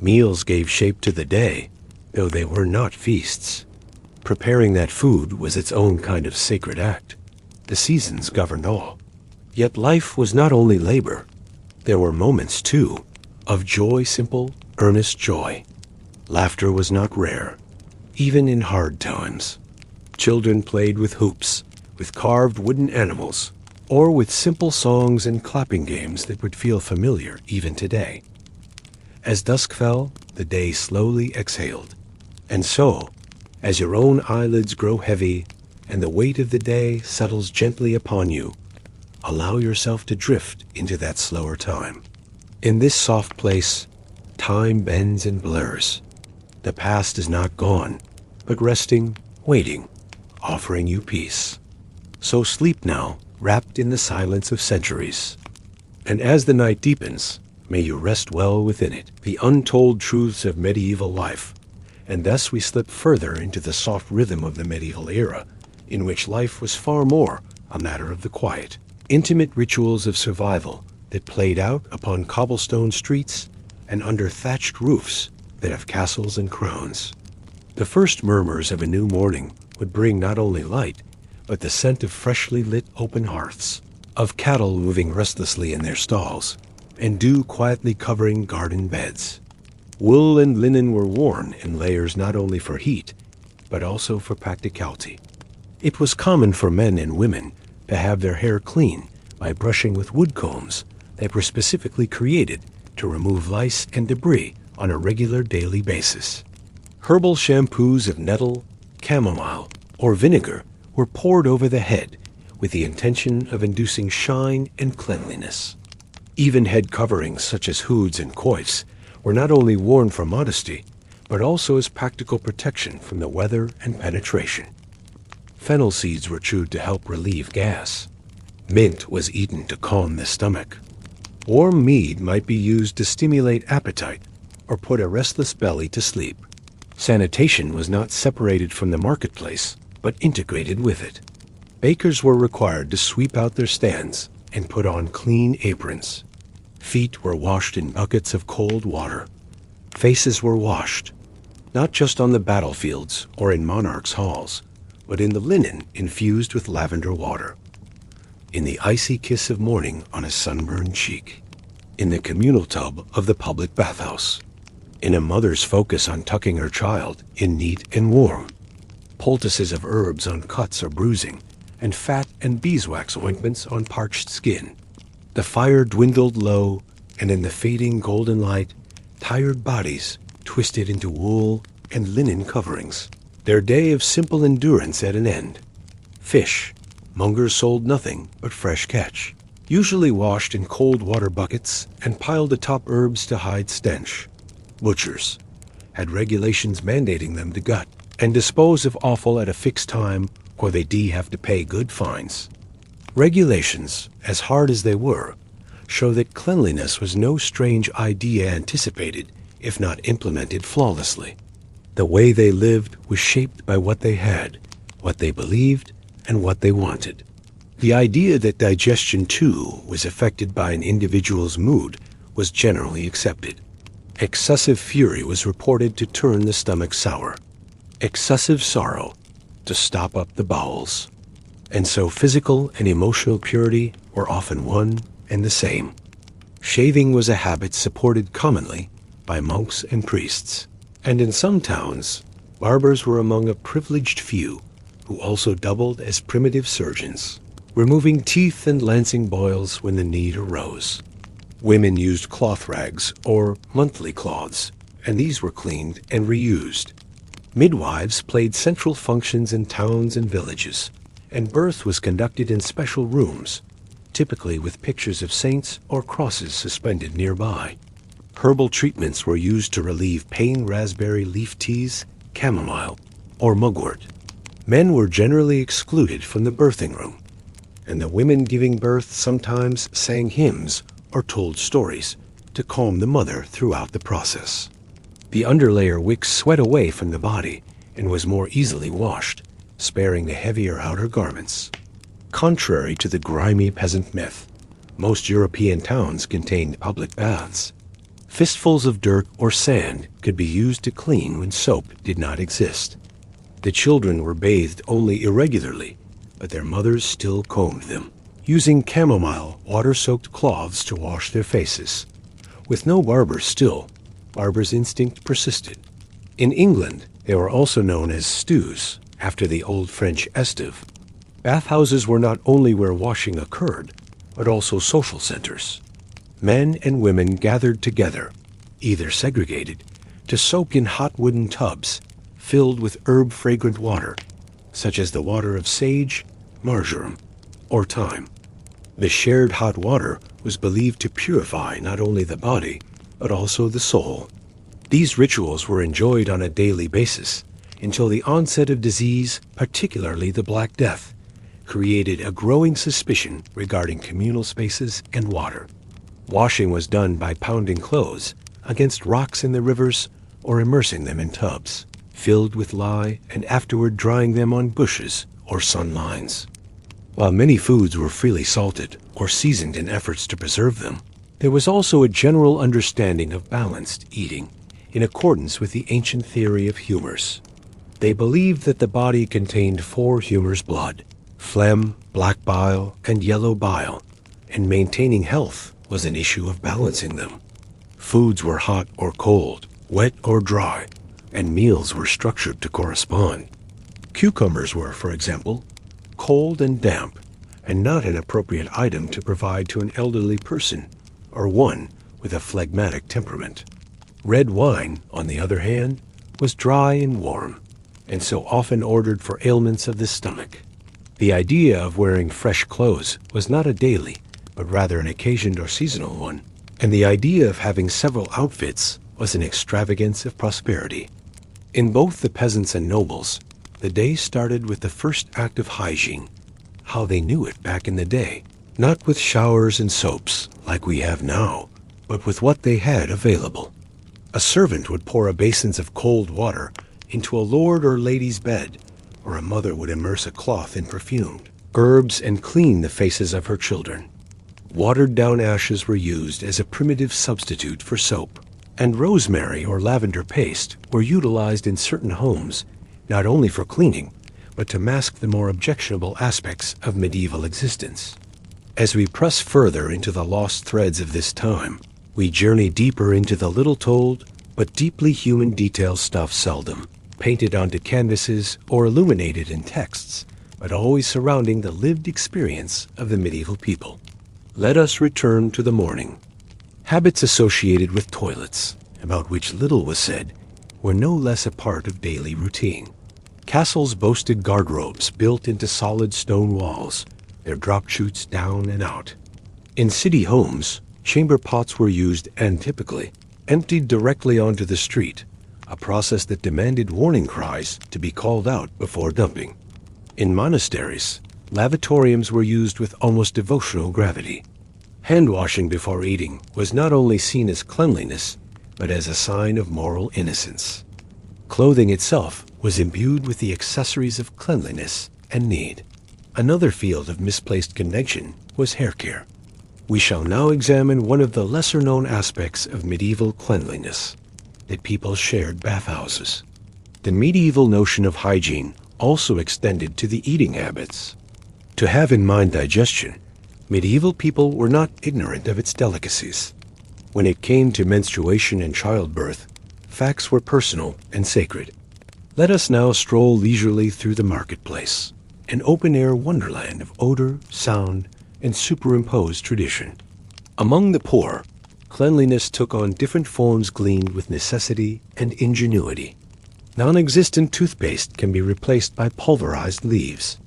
Meals gave shape to the day, though they were not feasts. Preparing that food was its own kind of sacred act. The seasons governed all. Yet life was not only labor. There were moments, too, of joy, simple, earnest joy. Laughter was not rare, even in hard times. Children played with hoops, with carved wooden animals, or with simple songs and clapping games that would feel familiar even today. As dusk fell, the day slowly exhaled. And so, as your own eyelids grow heavy and the weight of the day settles gently upon you, allow yourself to drift into that slower time. In this soft place, time bends and blurs. The past is not gone, but resting, waiting, offering you peace. So sleep now, wrapped in the silence of centuries. And as the night deepens, may you rest well within it, the untold truths of medieval life. And thus we slip further into the soft rhythm of the medieval era, in which life was far more a matter of the quiet, intimate rituals of survival that played out upon cobblestone streets and under thatched roofs that have castles and crowns. The first murmurs of a new morning would bring not only light, but the scent of freshly lit open hearths, of cattle moving restlessly in their stalls, and dew quietly covering garden beds. Wool and linen were worn in layers not only for heat, but also for practicality. It was common for men and women to have their hair clean by brushing with wood combs that were specifically created to remove lice and debris on a regular daily basis. Herbal shampoos of nettle, chamomile, or vinegar were poured over the head with the intention of inducing shine and cleanliness. Even head coverings such as hoods and coifs were not only worn for modesty, but also as practical protection from the weather and penetration. Fennel seeds were chewed to help relieve gas. Mint was eaten to calm the stomach. Warm mead might be used to stimulate appetite or put a restless belly to sleep. Sanitation was not separated from the marketplace, but integrated with it. Bakers were required to sweep out their stands and put on clean aprons. Feet were washed in buckets of cold water. Faces were washed, not just on the battlefields or in monarchs' halls, but in the linen infused with lavender water, in the icy kiss of morning on a sunburned cheek, in the communal tub of the public bathhouse, in a mother's focus on tucking her child in neat and warm, poultices of herbs on cuts or bruising, and fat and beeswax ointments on parched skin. The fire dwindled low, and in the fading golden light, tired bodies twisted into wool and linen coverings, their day of simple endurance at an end. Fish, mongers sold nothing but fresh catch, usually washed in cold water buckets and piled atop herbs to hide stench. Butchers had regulations mandating them to gut and dispose of offal at a fixed time or they have to pay good fines. Regulations, as hard as they were, show that cleanliness was no strange idea anticipated, if not implemented flawlessly. The way they lived was shaped by what they had, what they believed, and what they wanted. The idea that digestion, too, was affected by an individual's mood was generally accepted. Excessive fury was reported to turn the stomach sour. Excessive sorrow to stop up the bowels. And so physical and emotional purity were often one and the same. Shaving was a habit supported commonly by monks and priests. And in some towns, barbers were among a privileged few who also doubled as primitive surgeons, removing teeth and lancing boils when the need arose. Women used cloth rags or monthly cloths, and these were cleaned and reused. Midwives played central functions in towns and villages, and birth was conducted in special rooms, typically with pictures of saints or crosses suspended nearby. Herbal treatments were used to relieve pain: raspberry leaf teas, chamomile, or mugwort. Men were generally excluded from the birthing room, and the women giving birth sometimes sang hymns or told stories to calm the mother throughout the process. The underlayer wicks sweat away from the body and was more easily washed, sparing the heavier outer garments. Contrary to the grimy peasant myth, most European towns contained public baths. Fistfuls of dirt or sand could be used to clean when soap did not exist. The children were bathed only irregularly, but their mothers still combed them, using chamomile water-soaked cloths to wash their faces. With no barbers still, barbers' instinct persisted. In England, they were also known as stews, after the Old French estive. Bathhouses were not only where washing occurred, but also social centers. Men and women gathered together, either segregated, to soak in hot wooden tubs filled with herb-fragrant water, such as the water of sage, marjoram, or thyme. The shared hot water was believed to purify not only the body, but also the soul. These rituals were enjoyed on a daily basis until the onset of disease, particularly the Black Death, created a growing suspicion regarding communal spaces and water. Washing was done by pounding clothes against rocks in the rivers or immersing them in tubs filled with lye and afterward drying them on bushes or sun lines. While many foods were freely salted or seasoned in efforts to preserve them, there was also a general understanding of balanced eating in accordance with the ancient theory of humors. They believed that the body contained 4 humors: blood, phlegm, black bile, and yellow bile, and maintaining health was an issue of balancing them. Foods were hot or cold, wet or dry, and meals were structured to correspond. Cucumbers were, for example, cold and damp, and not an appropriate item to provide to an elderly person or one with a phlegmatic temperament. Red wine, on the other hand, was dry and warm, and so often ordered for ailments of the stomach. The idea of wearing fresh clothes was not a daily, but rather an occasioned or seasonal one, and the idea of having several outfits was an extravagance of prosperity. In both the peasants and nobles, the day started with the first act of hygiene, how they knew it back in the day, not with showers and soaps like we have now, but with what they had available. A servant would pour a basins of cold water into a lord or lady's bed, or a mother would immerse a cloth in perfumed herbs and clean the faces of her children. Watered-down ashes were used as a primitive substitute for soap, and rosemary or lavender paste were utilized in certain homes, not only for cleaning, but to mask the more objectionable aspects of medieval existence. As we press further into the lost threads of this time, we journey deeper into the little-told but deeply human detail stuff seldom painted onto canvases or illuminated in texts, but always surrounding the lived experience of the medieval people. Let us return to the morning. Habits associated with toilets, about which little was said, were no less a part of daily routine. Castles boasted guard-robes built into solid stone walls, their drop chutes down and out. In city homes, chamber pots were used and typically emptied directly onto the street, a process that demanded warning cries to be called out before dumping. In monasteries, lavatoriums were used with almost devotional gravity. Hand-washing before eating was not only seen as cleanliness, but as a sign of moral innocence. Clothing itself was imbued with the accessories of cleanliness and need. Another field of misplaced connection was hair care. We shall now examine one of the lesser-known aspects of medieval cleanliness, that people shared bathhouses. The medieval notion of hygiene also extended to the eating habits. To have in mind digestion, medieval people were not ignorant of its delicacies. When it came to menstruation and childbirth, facts were personal and sacred. Let us now stroll leisurely through the marketplace, an open-air wonderland of odor, sound, and superimposed tradition. Among the poor, cleanliness took on different forms gleaned with necessity and ingenuity. Non-existent toothpaste can be replaced by pulverized leaves.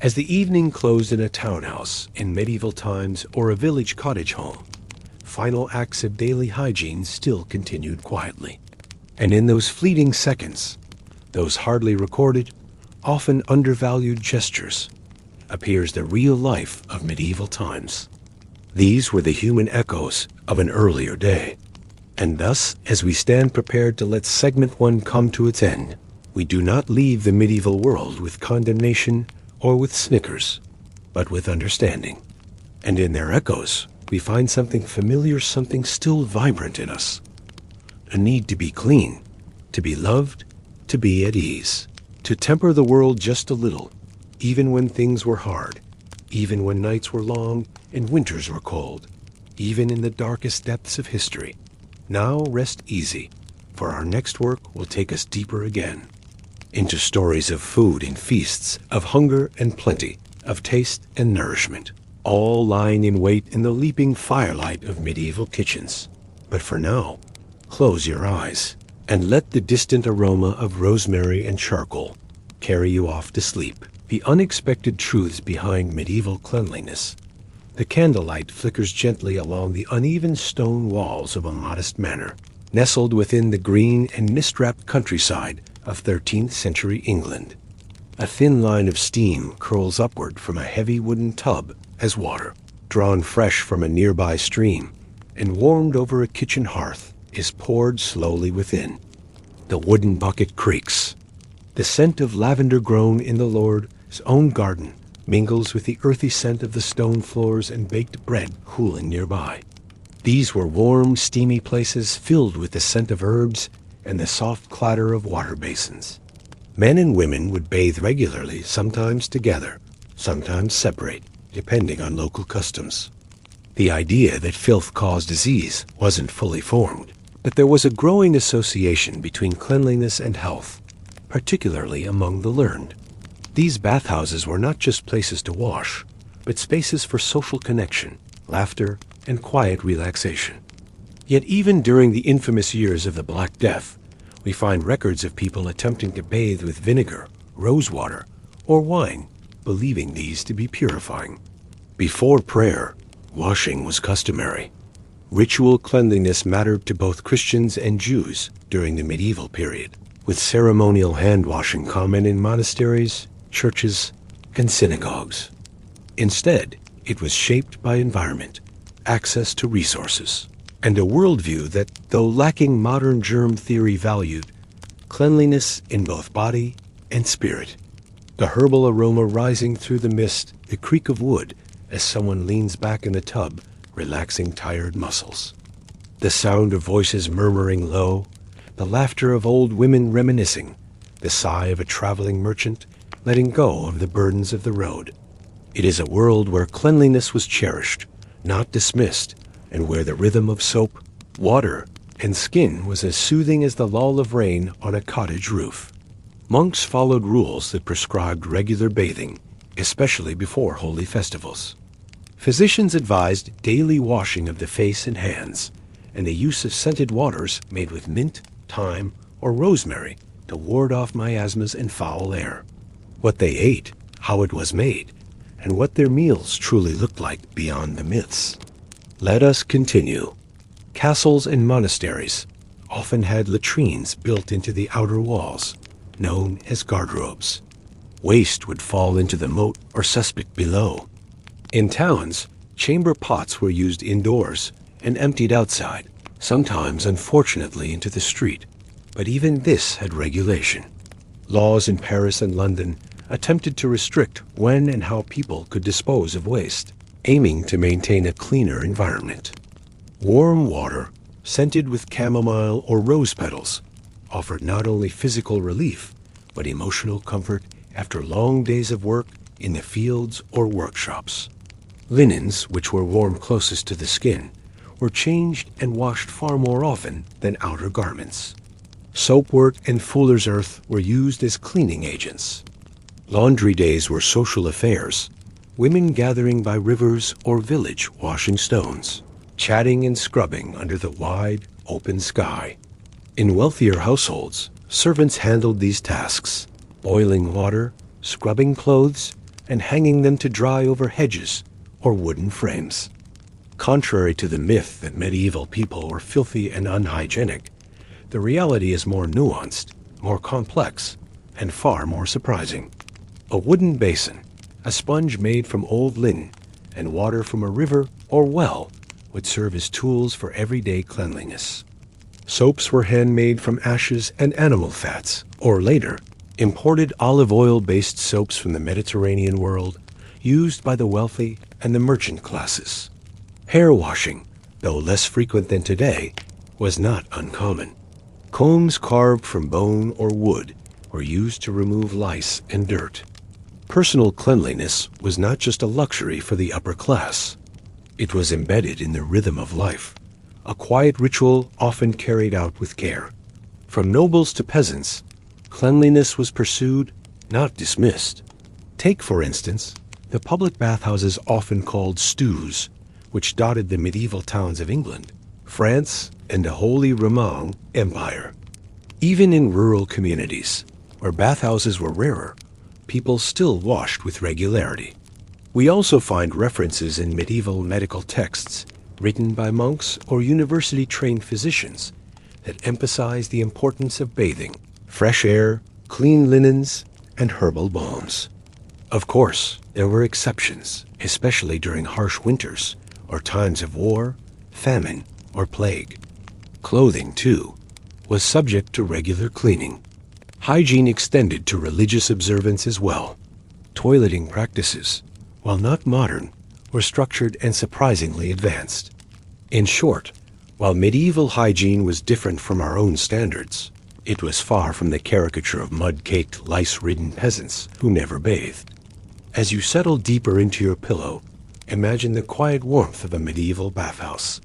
As the evening closed in a townhouse in medieval times or a village cottage home, final acts of daily hygiene still continued quietly. And in those fleeting seconds, those hardly recorded, often undervalued gestures, appears the real life of medieval times. These were the human echoes of an earlier day. And thus, as we stand prepared to let segment 1 come to its end, we do not leave the medieval world with condemnation or with snickers, but with understanding. And in their echoes, we find something familiar, something still vibrant in us. A need to be clean, to be loved, to be at ease, to temper the world just a little, even when things were hard, even when nights were long and winters were cold, even in the darkest depths of history. Now rest easy, for our next work will take us deeper again, into stories of food and feasts, of hunger and plenty, of taste and nourishment, all lying in wait in the leaping firelight of medieval kitchens. But for now, close your eyes and let the distant aroma of rosemary and charcoal carry you off to sleep. The unexpected truths behind medieval cleanliness. The candlelight flickers gently along the uneven stone walls of a modest manor, nestled within the green and mist-wrapped countryside of 13th century England. A thin line of steam curls upward from a heavy wooden tub as water, drawn fresh from a nearby stream and warmed over a kitchen hearth, is poured slowly within. The wooden bucket creaks. The scent of lavender grown in the Lord's own garden mingles with the earthy scent of the stone floors and baked bread cooling nearby. These were warm, steamy places filled with the scent of herbs and the soft clatter of water basins. Men and women would bathe regularly, sometimes together, sometimes separate, depending on local customs. The idea that filth caused disease wasn't fully formed, but there was a growing association between cleanliness and health, particularly among the learned. These bathhouses were not just places to wash, but spaces for social connection, laughter, and quiet relaxation. Yet even during the infamous years of the Black Death, we find records of people attempting to bathe with vinegar, rosewater, or wine, believing these to be purifying. Before prayer, washing was customary. Ritual cleanliness mattered to both Christians and Jews during the medieval period, with ceremonial hand-washing common in monasteries, churches, and synagogues. Instead, it was shaped by environment, access to resources, and a worldview that, though lacking modern germ theory, valued cleanliness in both body and spirit. The herbal aroma rising through the mist, the creak of wood as someone leans back in the tub, relaxing tired muscles. The sound of voices murmuring low, the laughter of old women reminiscing, the sigh of a traveling merchant letting go of the burdens of the road. It is a world where cleanliness was cherished, not dismissed, and where the rhythm of soap, water, and skin was as soothing as the lull of rain on a cottage roof. Monks followed rules that prescribed regular bathing, especially before holy festivals. Physicians advised daily washing of the face and hands, and the use of scented waters made with mint, thyme, or rosemary to ward off miasmas and foul air. What they ate, how it was made, and what their meals truly looked like beyond the myths. Let us continue. Castles and monasteries often had latrines built into the outer walls, known as guardrobes. Waste would fall into the moat or cesspit below. In towns, chamber pots were used indoors and emptied outside, sometimes unfortunately into the street. But even this had regulation. Laws in Paris and London attempted to restrict when and how people could dispose of waste, aiming to maintain a cleaner environment. Warm water, scented with chamomile or rose petals, offered not only physical relief, but emotional comfort after long days of work in the fields or workshops. Linens, which were worn closest to the skin, were changed and washed far more often than outer garments. Soapwort and fuller's earth were used as cleaning agents. Laundry days were social affairs, women gathering by rivers or village washing stones, chatting and scrubbing under the wide, open sky. In wealthier households, servants handled these tasks, boiling water, scrubbing clothes, and hanging them to dry over hedges or wooden frames. Contrary to the myth that medieval people were filthy and unhygienic, the reality is more nuanced, more complex, and far more surprising. A wooden basin, a sponge made from old linen, and water from a river or well would serve as tools for everyday cleanliness. Soaps were handmade from ashes and animal fats, or later, imported olive oil-based soaps from the Mediterranean world, used by the wealthy and the merchant classes. Hair washing, though less frequent than today, was not uncommon. Combs carved from bone or wood were used to remove lice and dirt. Personal cleanliness was not just a luxury for the upper class. It was embedded in the rhythm of life, a quiet ritual often carried out with care. From nobles to peasants, cleanliness was pursued, not dismissed. Take, for instance, the public bathhouses often called stews, which dotted the medieval towns of England, France, and the Holy Roman Empire. Even in rural communities, where bathhouses were rarer, people still washed with regularity. We also find references in medieval medical texts written by monks or university-trained physicians that emphasize the importance of bathing, fresh air, clean linens, and herbal balms. Of course, there were exceptions, especially during harsh winters or times of war, famine, or plague. Clothing, too, was subject to regular cleaning. Hygiene extended to religious observance as well. Toileting practices, while not modern, were structured and surprisingly advanced. In short, while medieval hygiene was different from our own standards, it was far from the caricature of mud-caked, lice-ridden peasants who never bathed. As you settle deeper into your pillow, imagine the quiet warmth of a medieval bathhouse.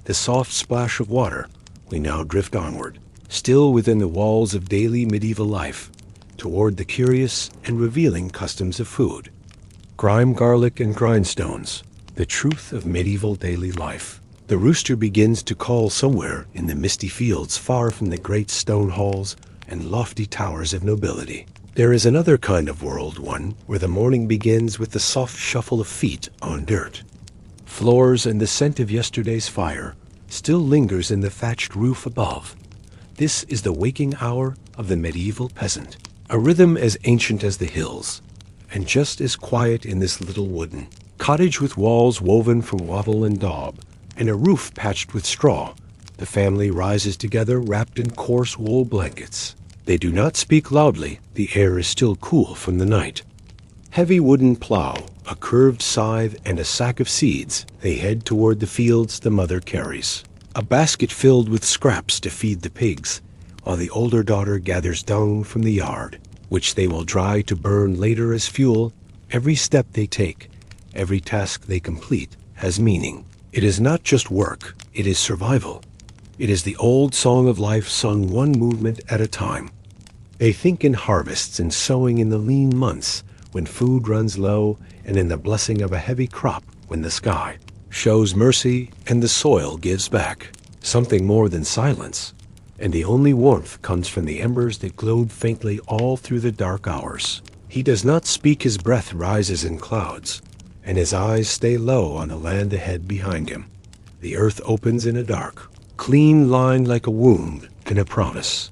The soft splash of water, we now drift onward, still within the walls of daily medieval life, toward the curious and revealing customs of food. Grime, garlic, and grindstones, the truth of medieval daily life. The rooster begins to call somewhere in the misty fields far from the great stone halls and lofty towers of nobility. There is another kind of world, one where the morning begins with the soft shuffle of feet on dirt. Floors and the scent of yesterday's fire still lingers in the thatched roof above. This is the waking hour of the medieval peasant, a rhythm as ancient as the hills, and just as quiet in this little wooden cottage with walls woven from wattle and daub, and a roof patched with straw. The family rises together wrapped in coarse wool blankets. They do not speak loudly, the air is still cool from the night. Heavy wooden plow, a curved scythe, and a sack of seeds, they head toward the fields the mother carries. A basket filled with scraps to feed the pigs, while the older daughter gathers dung from the yard, which they will dry to burn later as fuel. Every step they take, every task they complete, has meaning. It is not just work, it is survival. It is the old song of life sung one movement at a time. They think in harvests and sowing in the lean months when food runs low, and in the blessing of a heavy crop when the sky shows mercy and the soil gives back. Something more than silence, and the only warmth comes from the embers that glowed faintly all through the dark hours. He does not speak, his breath rises in clouds, and his eyes stay low on the land ahead behind him. The earth opens in a dark, clean line like a wound and a promise.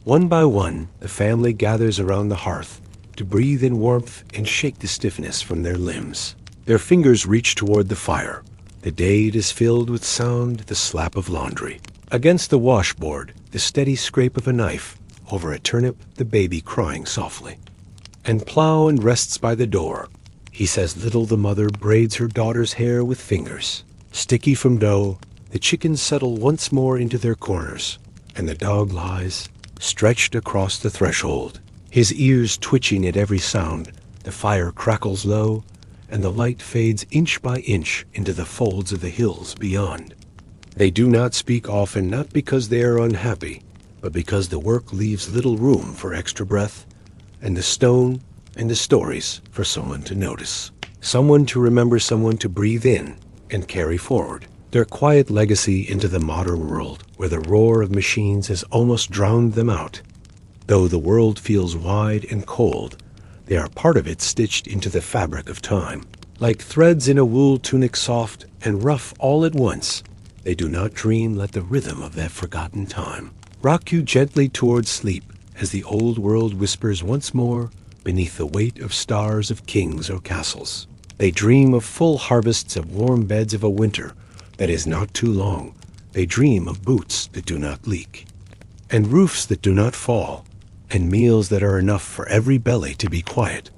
One by one, the family gathers around the hearth to breathe in warmth and shake the stiffness from their limbs. Their fingers reach toward the fire. The day is filled with sound, the slap of laundry. Against the washboard, the steady scrape of a knife. Over a turnip, the baby crying softly. And plow and rests by the door. He says little the mother braids her daughter's hair with fingers. Sticky from dough, the chickens settle once more into their corners, and the dog lies, stretched across the threshold, his ears twitching at every sound. The fire crackles low, and the light fades inch by inch into the folds of the hills beyond. They do not speak often, not because they are unhappy, but because the work leaves little room for extra breath, and the stone and the stories for someone to notice. Someone to remember, someone to breathe in and carry forward. Their quiet legacy into the modern world, where the roar of machines has almost drowned them out. Though the world feels wide and cold, they are part of it, stitched into the fabric of time. Like threads in a wool tunic, soft and rough all at once, they do not dream. Let the rhythm of that forgotten time rock you gently towards sleep, as the old world whispers once more beneath the weight of stars of kings or castles. They dream of full harvests, of warm beds, of a winter that is not too long. They dream of boots that do not leak, and roofs that do not fall, and meals that are enough for every belly to be quiet,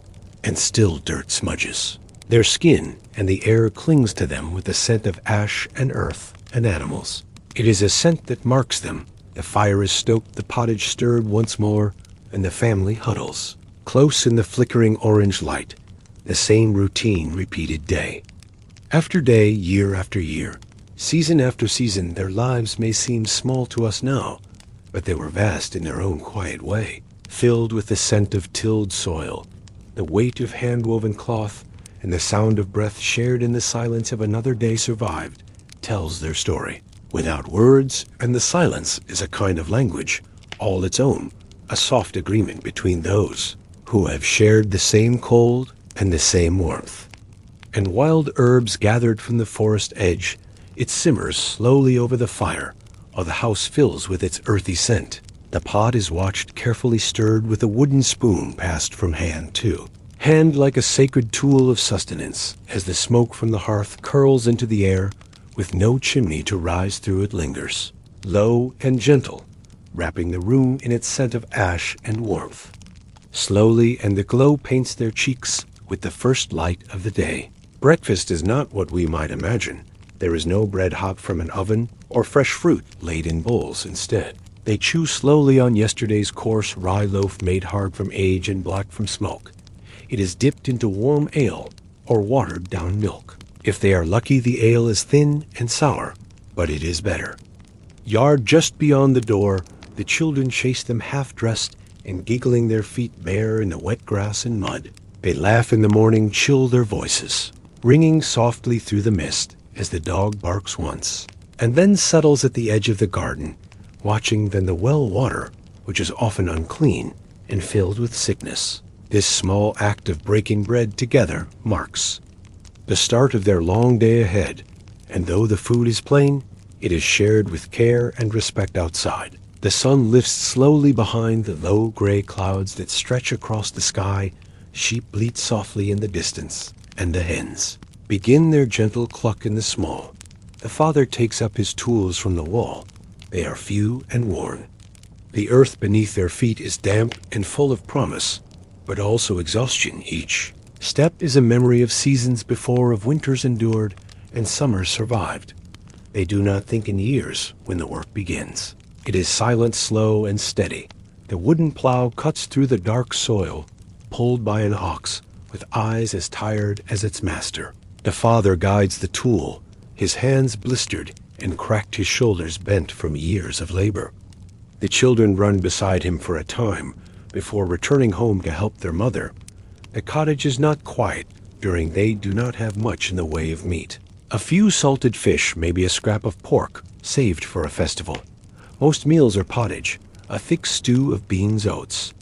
and still dirt smudges. Their skin and the air clings to them with the scent of ash and earth and animals. It is a scent that marks them. The fire is stoked, the pottage stirred once more, and the family huddles, close in the flickering orange light, the same routine repeated day after day, year after year, season after season. Their lives may seem small to us now, but they were vast in their own quiet way, filled with the scent of tilled soil, the weight of hand-woven cloth, and the sound of breath shared in the silence of another day survived, tells their story. Without words, and the silence is a kind of language, all its own, a soft agreement between those who have shared the same cold and the same warmth. And wild herbs gathered from the forest edge, it simmers slowly over the fire, or the house fills with its earthy scent. The pot is watched, carefully stirred, with a wooden spoon passed from hand to hand like a sacred tool of sustenance, as the smoke from the hearth curls into the air, with no chimney to rise through it, lingers, low and gentle, wrapping the room in its scent of ash and warmth. Slowly, and the glow paints their cheeks with the first light of the day. Breakfast is not what we might imagine. There is no bread hot from an oven or fresh fruit laid in bowls. Instead, they chew slowly on yesterday's coarse rye loaf, made hard from age and black from smoke. It is dipped into warm ale or watered down milk. If they are lucky, the ale is thin and sour, but it is better. Yard just beyond the door, the children chase them half-dressed and giggling, their feet bare in the wet grass and mud. They laugh in the morning, chill their voices, ringing softly through the mist as the dog barks once, and then settles at the edge of the garden, watching then the well water, which is often unclean and filled with sickness. This small act of breaking bread together marks the start of their long day ahead, and though the food is plain, it is shared with care and respect outside. The sun lifts slowly behind the low gray clouds that stretch across the sky. Sheep bleat softly in the distance, and the hens begin their gentle cluck in the small. The father takes up his tools from the wall. They are few and worn. The earth beneath their feet is damp and full of promise, but also exhaustion. Each step is a memory of seasons before, of winters endured and summers survived. They do not think in years when the work begins. It is silent, slow, and steady. The wooden plow cuts through the dark soil, pulled by an ox with eyes as tired as its master. The father guides the tool, his hands blistered and cracked, his shoulders bent from years of labor. The children run beside him for a time before returning home to help their mother. The cottage is not quiet during they do not have much in the way of meat. A few salted fish, maybe a scrap of pork, saved for a festival. Most meals are pottage, a thick stew of beans, oats.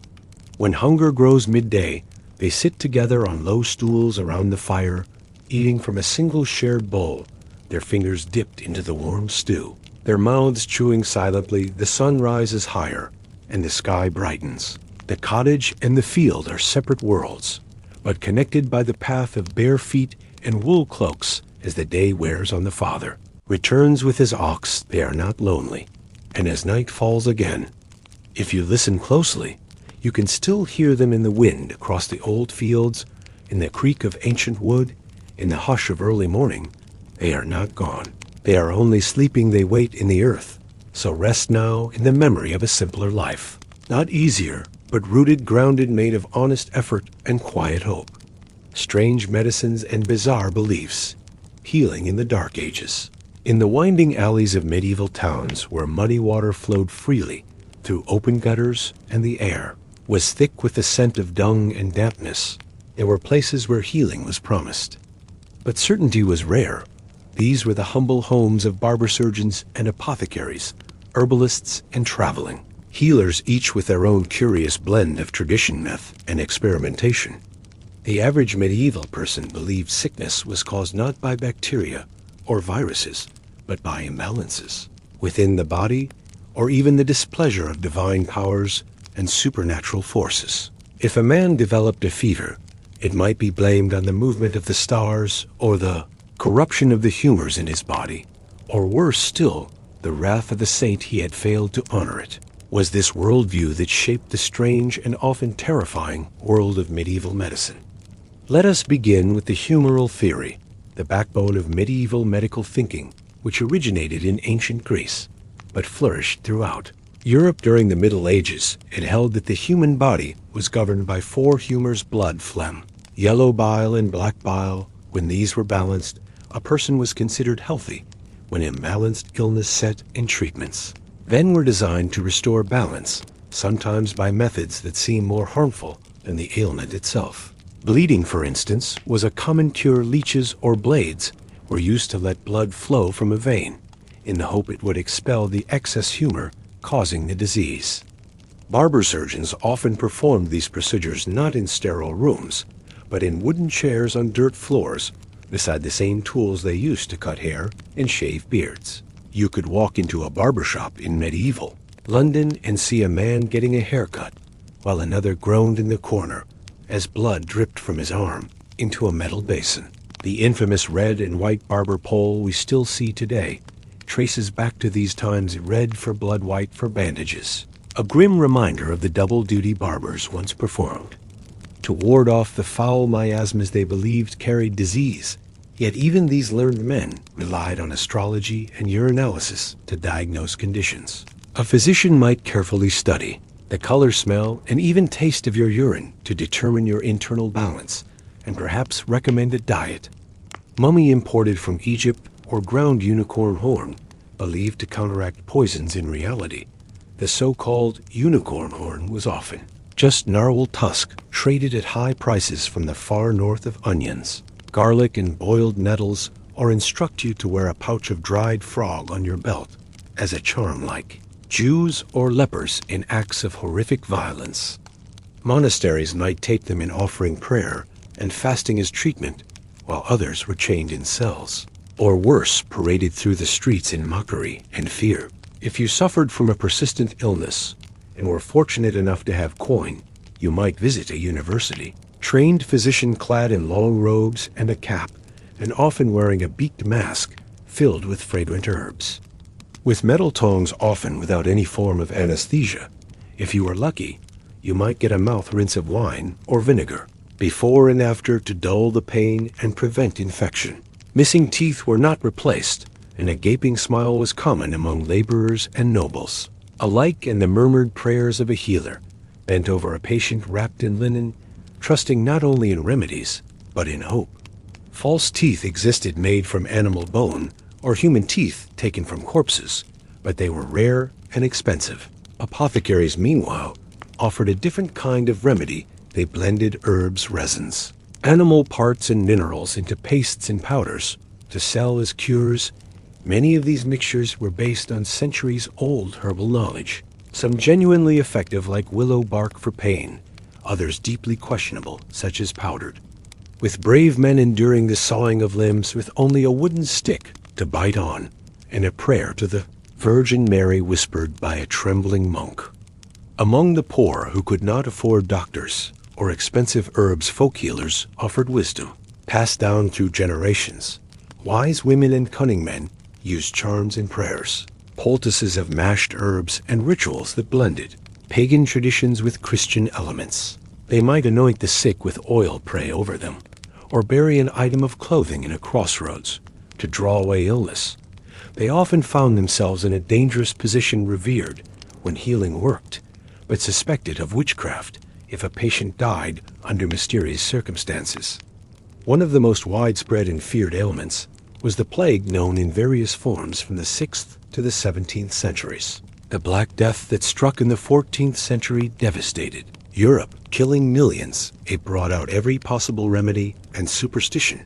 When hunger grows midday, they sit together on low stools around the fire, eating from a single shared bowl, their fingers dipped into the warm stew, their mouths chewing silently. The sun rises higher, and the sky brightens. The cottage and the field are separate worlds, but connected by the path of bare feet and wool cloaks as the day wears on the father. Returns with his ox, they are not lonely, and as night falls again, if you listen closely, you can still hear them in the wind across the old fields, in the creak of ancient wood, in the hush of early morning. They are not gone. They are only sleeping, they wait in the earth. So rest now in the memory of a simpler life. Not easier, but rooted, grounded, made of honest effort and quiet hope. Strange medicines and bizarre beliefs. Healing in the dark ages. In the winding alleys of medieval towns where muddy water flowed freely through open gutters and the air was thick with the scent of dung and dampness, there were places where healing was promised. But certainty was rare. These were the humble homes of barber surgeons and apothecaries, herbalists and traveling. Healers, each with their own curious blend of tradition, myth, and experimentation. The average medieval person believed sickness was caused not by bacteria or viruses, but by imbalances within the body, or even the displeasure of divine powers and supernatural forces. If a man developed a fever, it might be blamed on the movement of the stars or the corruption of the humors in his body, or worse still, the wrath of the saint he had failed to honor it. Was this worldview that shaped the strange and often terrifying world of medieval medicine. Let us begin with the humoral theory, the backbone of medieval medical thinking, which originated in ancient Greece, but flourished throughout Europe during the Middle Ages. It held that the human body was governed by four humors: blood, phlegm, yellow bile, and black bile. When these were balanced, a person was considered healthy. When imbalanced, illness set in treatments then were designed to restore balance, sometimes by methods that seem more harmful than the ailment itself. Bleeding, for instance, was a common cure. Leeches or blades were used to let blood flow from a vein, in the hope it would expel the excess humor causing the disease. Barber surgeons often performed these procedures not in sterile rooms, but in wooden chairs on dirt floors, beside the same tools they used to cut hair and shave beards. You could walk into a barber shop in medieval London and see a man getting a haircut, while another groaned in the corner as blood dripped from his arm into a metal basin. The infamous red and white barber pole we still see today traces back to these times: red for blood, white for bandages. A grim reminder of the double duty barbers once performed to ward off the foul miasmas they believed carried disease. Yet even these learned men relied on astrology and urinalysis to diagnose conditions. A physician might carefully study the color, smell, and even taste of your urine to determine your internal balance, and perhaps recommend a diet. Mummy imported from Egypt or ground unicorn horn, believed to counteract poisons. In reality, the so-called unicorn horn was often just narwhal tusk traded at high prices from the far north of onions, garlic, and boiled nettles, or instruct you to wear a pouch of dried frog on your belt as a charm, like Jews or lepers in acts of horrific violence. Monasteries might take them in offering prayer and fasting as treatment, while others were chained in cells, or worse, paraded through the streets in mockery and fear. If you suffered from a persistent illness and were fortunate enough to have coin, you might visit a university. Trained physician clad in long robes and a cap, and often wearing a beaked mask filled with fragrant herbs. With metal tongs, often without any form of anesthesia. If you were lucky, you might get a mouth rinse of wine or vinegar, before and after, to dull the pain and prevent infection. Missing teeth were not replaced, and a gaping smile was common among laborers and nobles. Alike in the murmured prayers of a healer, bent over a patient wrapped in linen, trusting not only in remedies, but in hope. False teeth existed, made from animal bone or human teeth taken from corpses, but they were rare and expensive. Apothecaries, meanwhile, offered a different kind of remedy. They blended herbs, resins, animal parts, and minerals into pastes and powders to sell as cures. Many of these mixtures were based on centuries-old herbal knowledge, some genuinely effective, like willow bark for pain, others deeply questionable, such as powdered. With brave men enduring the sawing of limbs with only a wooden stick to bite on, and a prayer to the Virgin Mary whispered by a trembling monk. Among the poor who could not afford doctors or expensive herbs, folk healers offered wisdom, passed down through generations. Wise women and cunning men used charms and prayers, poultices of mashed herbs, and rituals that blended pagan traditions with Christian elements. They might anoint the sick with oil, pray over them, or bury an item of clothing in a crossroads to draw away illness. They often found themselves in a dangerous position, revered when healing worked, but suspected of witchcraft if a patient died under mysterious circumstances. One of the most widespread and feared ailments was the plague, known in various forms from the 6th to the 17th centuries. The Black Death that struck in the 14th century devastated Europe, killing millions. It brought out every possible remedy and superstition.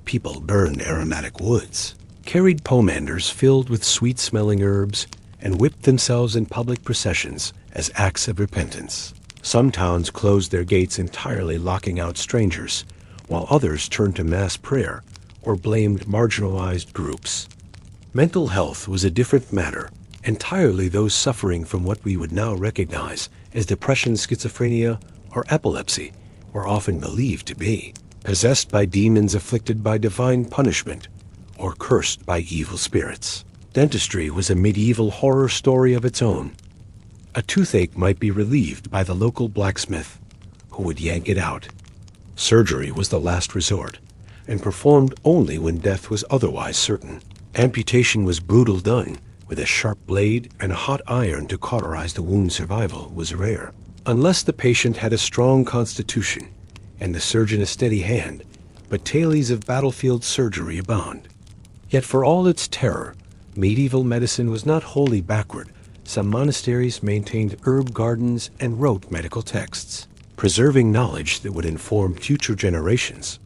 People burned aromatic woods, carried pomanders filled with sweet-smelling herbs, and whipped themselves in public processions as acts of repentance. Some towns closed their gates entirely, locking out strangers, while others turned to mass prayer or blamed marginalized groups. Mental health was a different matter. Entirely those suffering from what we would now recognize as depression, schizophrenia, or epilepsy were often believed to be possessed by demons, afflicted by divine punishment, or cursed by evil spirits. Dentistry was a medieval horror story of its own. A toothache might be relieved by the local blacksmith, who would yank it out. Surgery was the last resort, and performed only when death was otherwise certain. Amputation was brutal, done with a sharp blade and a hot iron to cauterize the wound. Survival was rare. Unless the patient had a strong constitution and the surgeon a steady hand, but tales of battlefield surgery abound. Yet for all its terror, medieval medicine was not wholly backward. Some monasteries maintained herb gardens and wrote medical texts, preserving knowledge that would inform future generations.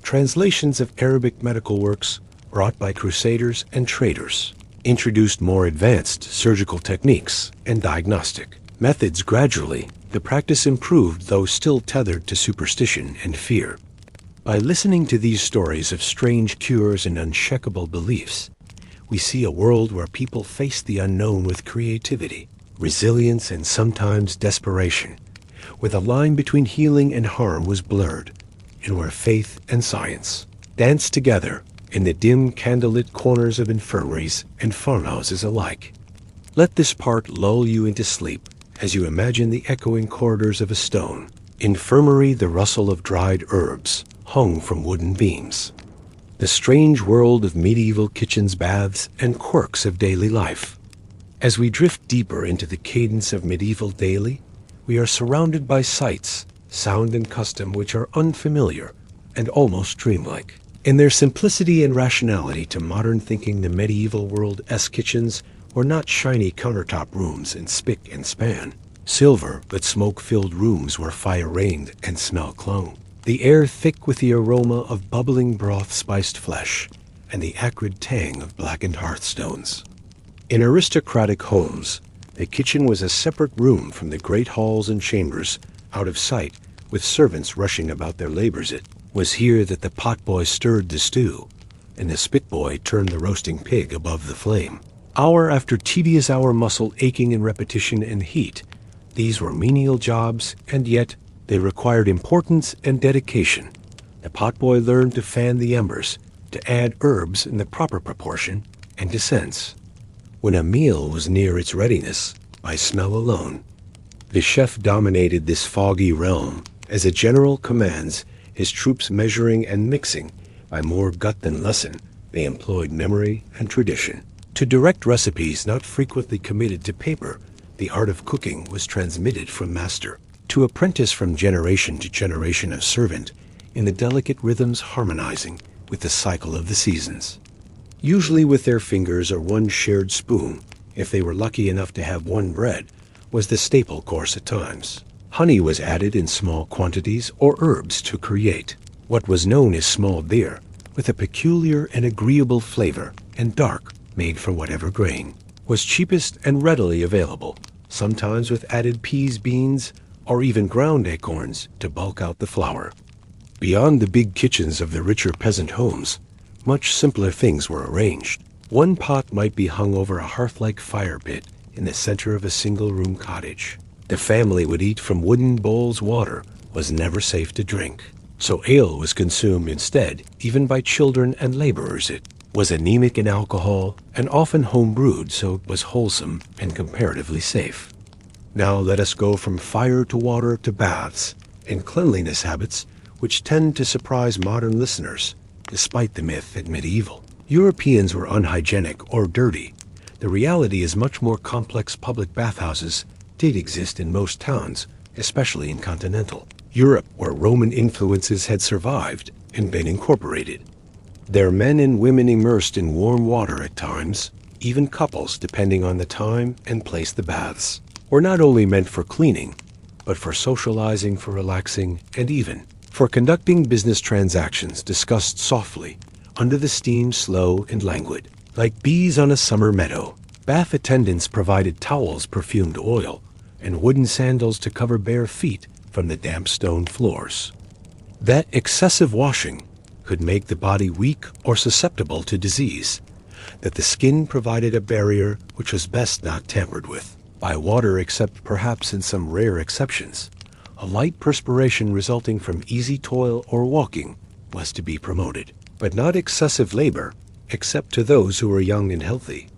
Translations of Arabic medical works, brought by crusaders and traders, introduced more advanced surgical techniques and diagnostic methods. Gradually, the practice improved, though still tethered to superstition and fear. By listening to these stories of strange cures and unshakable beliefs, we see a world where people faced the unknown with creativity, resilience, and sometimes desperation, where the line between healing and harm was blurred, and where faith and science danced together in the dim candlelit corners of infirmaries and farmhouses alike. Let this part lull you into sleep as you imagine the echoing corridors of a stone infirmary, the rustle of dried herbs hung from wooden beams, the strange world of medieval kitchens, baths, and quirks of daily life. As we drift deeper into the cadence of medieval daily, we are surrounded by sights, sound, and custom which are unfamiliar and almost dreamlike. In their simplicity and rationality to modern thinking, the medieval world-esque kitchens were not shiny countertop rooms and spick and span, silver but smoke-filled rooms where fire reigned and smell clung, the air thick with the aroma of bubbling broth, spiced flesh, and the acrid tang of blackened hearthstones. In aristocratic homes, the kitchen was a separate room from the great halls and chambers, out of sight, with servants rushing about their labors. It was here that the potboy stirred the stew, and the spitboy turned the roasting pig above the flame. Hour after tedious hour, muscle aching in repetition and heat, these were menial jobs, and yet they required importance and dedication. The potboy learned to fan the embers, to add herbs in the proper proportion, and to sense when a meal was near its readiness by smell alone. The chef dominated this foggy realm. As a general commands his troops, measuring and mixing by more gut than lesson, they employed memory and tradition. To direct recipes not frequently committed to paper, the art of cooking was transmitted from master to apprentice, from generation to generation of servant, in the delicate rhythms harmonizing with the cycle of the seasons. Usually with their fingers or one shared spoon, if they were lucky enough to have one bread, was the staple course at times. Honey was added in small quantities, or herbs to create what was known as small beer, with a peculiar and agreeable flavor, and dark, made from whatever grain was cheapest and readily available, sometimes with added peas, beans, or even ground acorns to bulk out the flour. Beyond the big kitchens of the richer peasant homes, much simpler things were arranged. One pot might be hung over a hearth-like fire pit in the center of a single-room cottage. The family would eat from wooden bowls. Water was never safe to drink, so ale was consumed instead, even by children and laborers. It was anemic in alcohol and often home-brewed, so it was wholesome and comparatively safe. Now let us go from fire to water to baths and cleanliness habits, which tend to surprise modern listeners, despite the myth that medieval Europeans were unhygienic or dirty. The reality is much more complex. Public bathhouses did exist in most towns, especially in continental Europe, where Roman influences had survived and been incorporated. There are men and women immersed in warm water at times, even couples, depending on the time and place. The baths were not only meant for cleaning, but for socializing, for relaxing, and even for conducting business transactions discussed softly, under the steam, slow and languid, like bees on a summer meadow. Bath attendants provided towels, perfumed oil, and wooden sandals to cover bare feet from the damp stone floors. That excessive washing could make the body weak or susceptible to disease, that the skin provided a barrier which was best not tampered with by water, except perhaps in some rare exceptions. A light perspiration resulting from easy toil or walking was to be promoted, but not excessive labor, except to those who were young and healthy.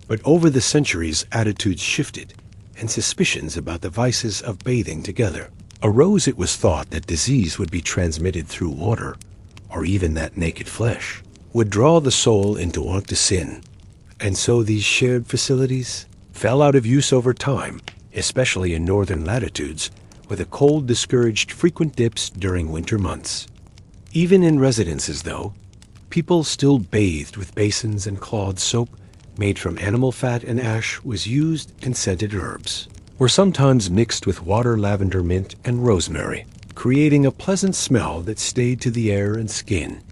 But over the centuries, attitudes shifted, and suspicions about the vices of bathing together arose. It was thought that disease would be transmitted through water, or even that naked flesh would draw the soul into want to sin. And so these shared facilities fell out of use over time, especially in northern latitudes, where the cold discouraged frequent dips during winter months. Even in residences, though, people still bathed with basins, and cloth soap made from animal fat and ash was used, and scented herbs were sometimes mixed with water, lavender, mint, and rosemary, creating a pleasant smell that stayed to the air and skin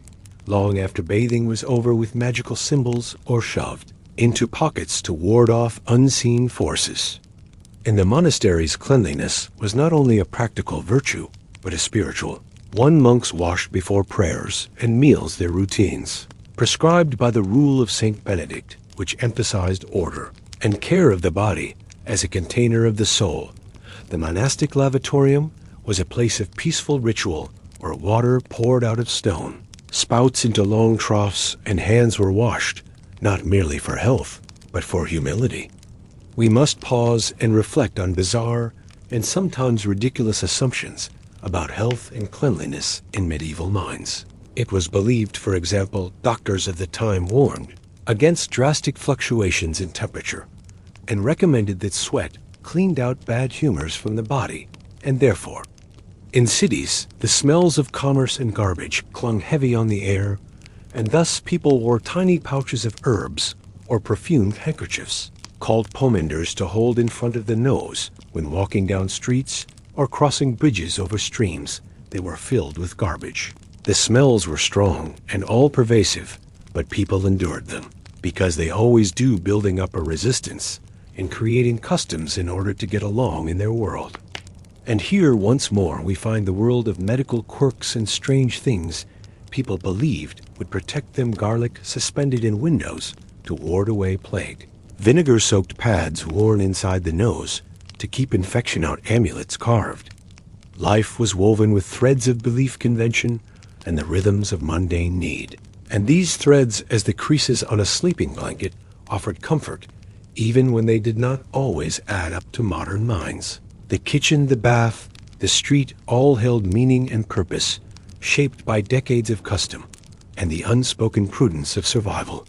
long after bathing was over, with magical symbols or shoved into pockets to ward off unseen forces. In the monasteries, cleanliness was not only a practical virtue, but a spiritual one. Monks washed before prayers and meals, their routines, prescribed by the rule of Saint Benedict, which emphasized order and care of the body as a container of the soul. The monastic lavatorium was a place of peaceful ritual where water poured out of stone spouts into long troughs, and hands were washed, not merely for health, but for humility. We must pause and reflect on bizarre and sometimes ridiculous assumptions about health and cleanliness in medieval minds. It was believed, for example, doctors of the time warned against drastic fluctuations in temperature and recommended that sweat cleaned out bad humors from the body, and therefore, in cities, the smells of commerce and garbage clung heavy on the air, and thus people wore tiny pouches of herbs or perfumed handkerchiefs, called pomanders, to hold in front of the nose when walking down streets or crossing bridges over streams. They were filled with garbage. The smells were strong and all-pervasive, but people endured them, because they always do, building up a resistance and creating customs in order to get along in their world. And here, once more, we find the world of medical quirks and strange things people believed would protect them. Garlic suspended in windows to ward away plague. Vinegar-soaked pads worn inside the nose to keep infection out. Amulets carved. Life was woven with threads of belief, convention, and the rhythms of mundane need. And these threads, as the creases on a sleeping blanket, offered comfort, even when they did not always add up to modern minds. The kitchen, the bath, the street all held meaning and purpose, shaped by decades of custom and the unspoken prudence of survival.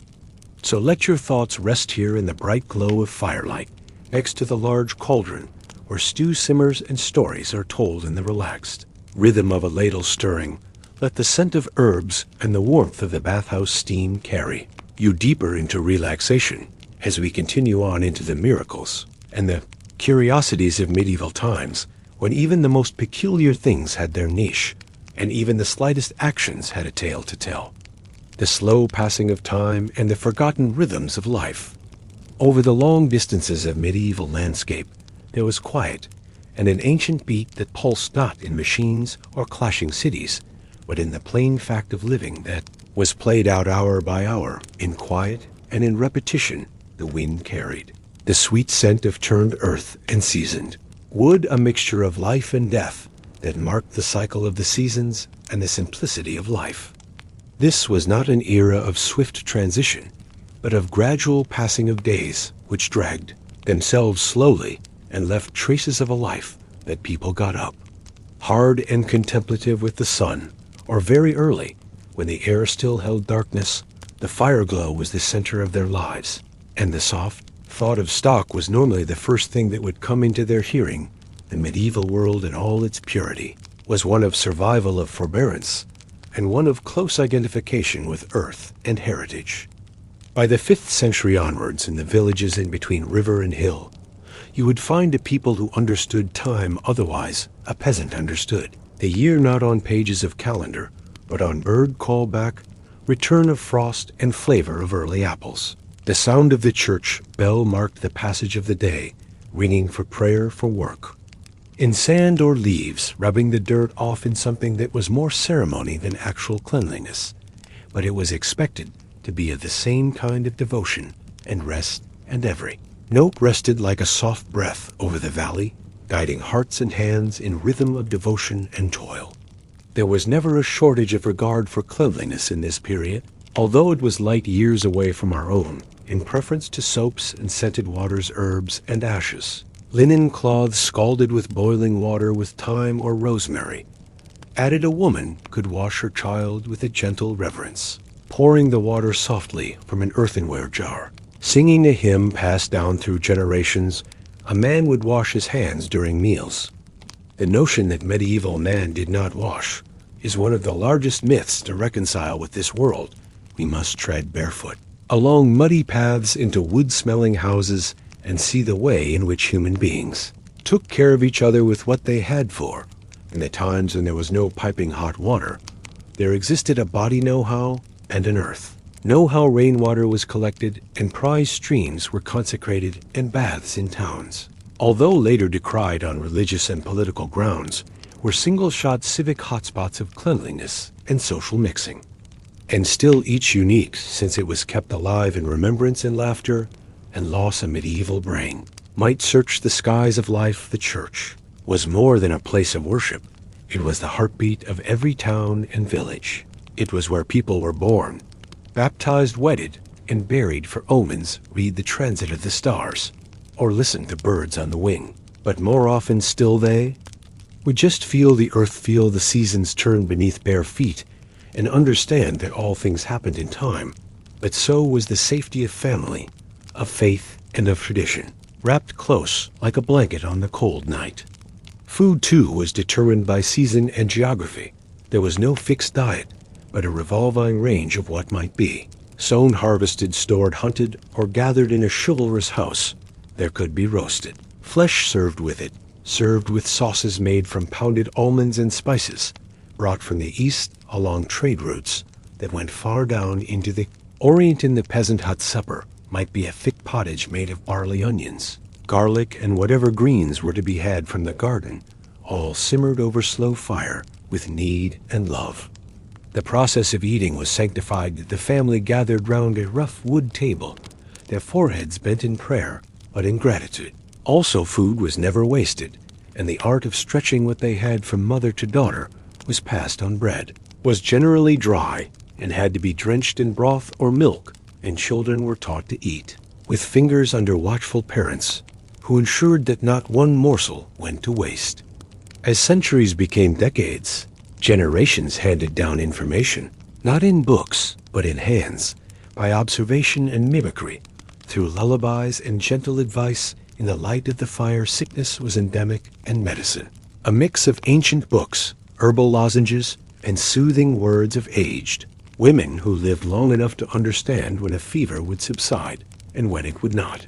So let your thoughts rest here in the bright glow of firelight, next to the large cauldron where stew simmers and stories are told in the relaxed rhythm of a ladle stirring. Let the scent of herbs and the warmth of the bathhouse steam carry you deeper into relaxation as we continue on into the miracles and the curiosities of medieval times, when even the most peculiar things had their niche, and even the slightest actions had a tale to tell. The slow passing of time and the forgotten rhythms of life. Over the long distances of medieval landscape, there was quiet and an ancient beat that pulsed not in machines or clashing cities, but in the plain fact of living that was played out hour by hour in quiet and in repetition the wind carried. The sweet scent of turned earth and seasoned, Wood a mixture of life and death that marked the cycle of the seasons and the simplicity of life. This was not an era of swift transition, but of gradual passing of days which dragged themselves slowly and left traces of a life that people got up, hard and contemplative with the sun, or very early, when the air still held darkness, the fire glow was the center of their lives, and the soft thought of stock was normally the first thing that would come into their hearing. The medieval world in all its purity was one of survival of forbearance, and one of close identification with earth and heritage. By the 5th century onwards, in the villages in between river and hill, you would find a people who understood time otherwise a peasant understood. The year not on pages of calendar, but on bird callback, return of frost, and flavor of early apples. The sound of the church bell marked the passage of the day, ringing for prayer for work. In sand or leaves, rubbing the dirt off in something that was more ceremony than actual cleanliness, but it was expected to be of the same kind of devotion and rest and every. Note rested like a soft breath over the valley, guiding hearts and hands in rhythm of devotion and toil. There was never a shortage of regard for cleanliness in this period, although it was light years away from our own, in preference to soaps and scented waters, herbs, and ashes. Linen cloths scalded with boiling water with thyme or rosemary. Added a woman could wash her child with a gentle reverence, pouring the water softly from an earthenware jar. Singing a hymn passed down through generations, a man would wash his hands during meals. The notion that medieval man did not wash is one of the largest myths to reconcile with this world. We must tread barefoot along muddy paths into wood-smelling houses and see the way in which human beings took care of each other with what they had for. In the times when there was no piping hot water, there existed a body know-how and an earth. Know-how rainwater was collected and prized streams were consecrated and baths in towns, although later decried on religious and political grounds, were single-shot civic hotspots of cleanliness and social mixing. And still each unique, since it was kept alive in remembrance and laughter, and loss a medieval brain. Might search the skies of life, the church was more than a place of worship. It was the heartbeat of every town and village. It was where people were born, baptized, wedded, and buried for omens, read the transit of the stars, or listen to birds on the wing. But more often still they would just feel the earth, feel the seasons turn beneath bare feet, and understand that all things happened in time. But so was the safety of family, of faith, and of tradition, wrapped close like a blanket on the cold night. Food, too, was determined by season and geography. There was no fixed diet, but a revolving range of what might be. Sown, harvested, stored, hunted, or gathered in a chivalrous house, there could be roasted. Flesh served with it, served with sauces made from pounded almonds and spices, brought from the east along trade routes that went far down into the Orient. In the peasant hut supper might be a thick pottage made of barley, onions, garlic, and whatever greens were to be had from the garden, all simmered over slow fire with need and love. The process of eating was sanctified. The family gathered round a rough wood table, their foreheads bent in prayer, but in gratitude. Also, food was never wasted, and the art of stretching what they had from mother to daughter was passed on. Bread was generally dry and had to be drenched in broth or milk, and children were taught to eat with fingers under watchful parents who ensured that not one morsel went to waste. As centuries became decades, generations handed down information, not in books, but in hands, by observation and mimicry. Through lullabies and gentle advice, in the light of the fire, sickness was endemic and medicine. A mix of ancient books, herbal lozenges, and soothing words of aged women who lived long enough to understand when a fever would subside and when it would not.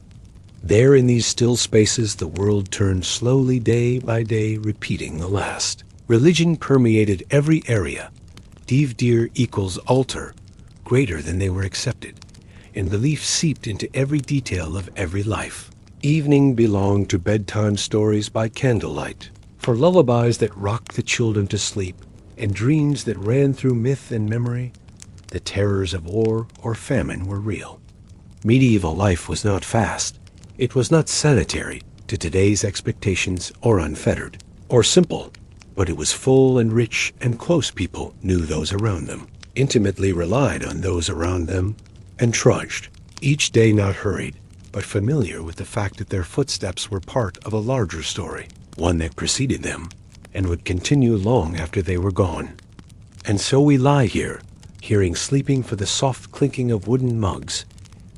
There in these still spaces the world turned slowly day by day, repeating the last. Religion permeated every area. Divdir equals altar, greater than they were accepted, and belief seeped into every detail of every life. Evening belonged to bedtime stories by candlelight, for lullabies that rocked the children to sleep, and dreams that ran through myth and memory. The terrors of war or famine were real. Medieval life was not fast. It was not sanitary. to today's expectations, or unfettered, or simple, but it was full and rich, and close people knew those around them, intimately relied on those around them, and trudged, each day not hurried, but familiar with the fact that their footsteps were part of a larger story, one that preceded them, and would continue long after they were gone. And so we lie here, hearing sleeping for the soft clinking of wooden mugs,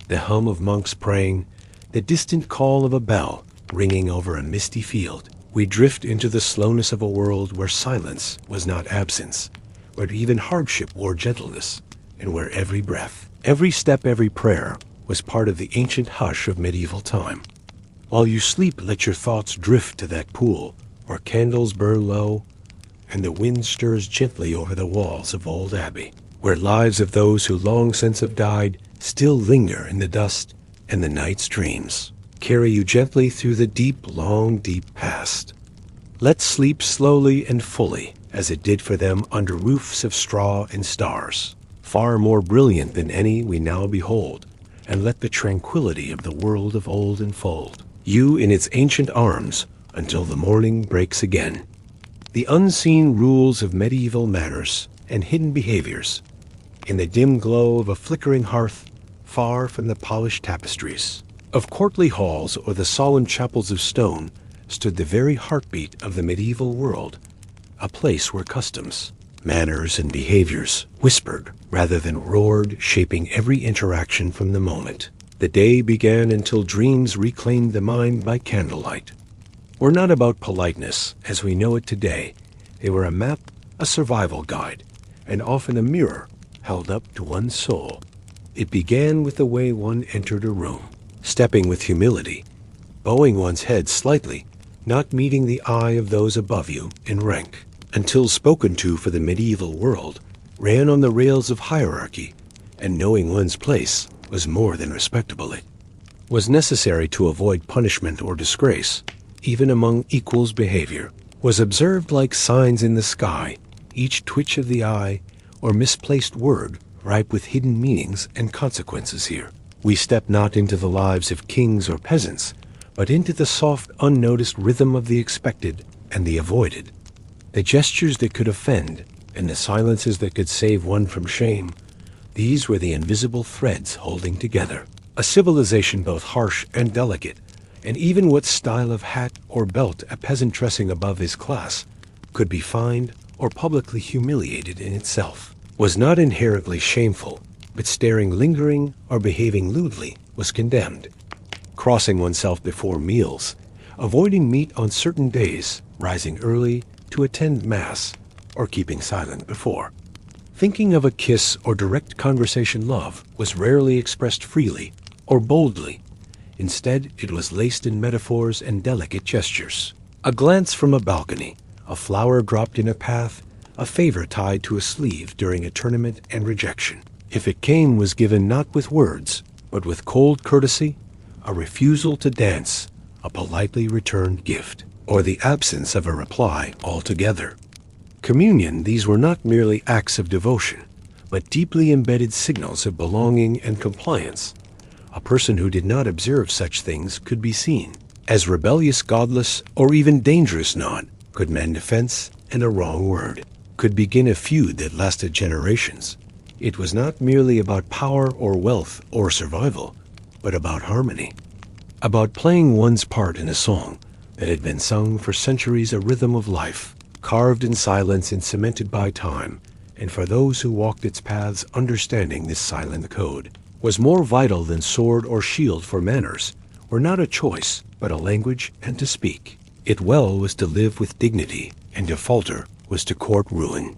the hum of monks praying, the distant call of a bell ringing over a misty field. We drift into the slowness of a world where silence was not absence, where even hardship wore gentleness, and where every breath, every step, every prayer was part of the ancient hush of medieval time. While you sleep, let your thoughts drift to that pool where candles burn low and the wind stirs gently over the walls of old abbey, where lives of those who long since have died still linger in the dust, and the night's dreams carry you gently through the deep, long, deep past. Let sleep slowly and fully, as it did for them under roofs of straw and stars, far more brilliant than any we now behold, and let the tranquility of the world of old enfold you in its ancient arms until the morning breaks again. The unseen rules of medieval manners and hidden behaviors, in the dim glow of a flickering hearth, far from the polished tapestries of courtly halls or the solemn chapels of stone, stood the very heartbeat of the medieval world, a place where customs, manners, and behaviors whispered rather than roared, shaping every interaction from the moment the day began until dreams reclaimed the mind by candlelight. Were not about politeness as we know it today. They were a map, a survival guide, and often a mirror held up to one's soul. It began with the way one entered a room, stepping with humility, bowing one's head slightly, not meeting the eye of those above you in rank, until spoken to for the medieval world ran on the rails of hierarchy, and knowing one's place was more than respectable. It was necessary to avoid punishment or disgrace, even among equals. Behavior was observed like signs in the sky, each twitch of the eye or misplaced word ripe with hidden meanings and consequences. Here we step not into the lives of kings or peasants, but into the soft, unnoticed rhythm of the expected and the avoided, the gestures that could offend and the silences that could save one from shame. These were the invisible threads holding together a civilization both harsh and delicate, and even what style of hat or belt a peasant dressing above his class could be fined or publicly humiliated in itself was not inherently shameful, but staring lingering or behaving lewdly was condemned. Crossing oneself before meals, avoiding meat on certain days, rising early to attend mass, or keeping silent before. Thinking of a kiss or direct conversation love was rarely expressed freely or boldly. Instead, it was laced in metaphors and delicate gestures. A glance from a balcony, a flower dropped in a path, a favor tied to a sleeve during a tournament, and rejection, if it came, was given not with words, but with cold courtesy, a refusal to dance, a politely returned gift, or the absence of a reply altogether. Communion, these were not merely acts of devotion, but deeply embedded signals of belonging and compliance. A person who did not observe such things could be seen as rebellious, godless, or even dangerous. Nod could mend a fence, and a wrong word could begin a feud that lasted generations. It was not merely about power or wealth or survival, but about harmony, about playing one's part in a song that had been sung for centuries, a rhythm of life, carved in silence and cemented by time, and for those who walked its paths, understanding this silent code was more vital than sword or shield, for manners were not a choice, but a language, and to speak it well was to live with dignity, and to falter was to court ruin.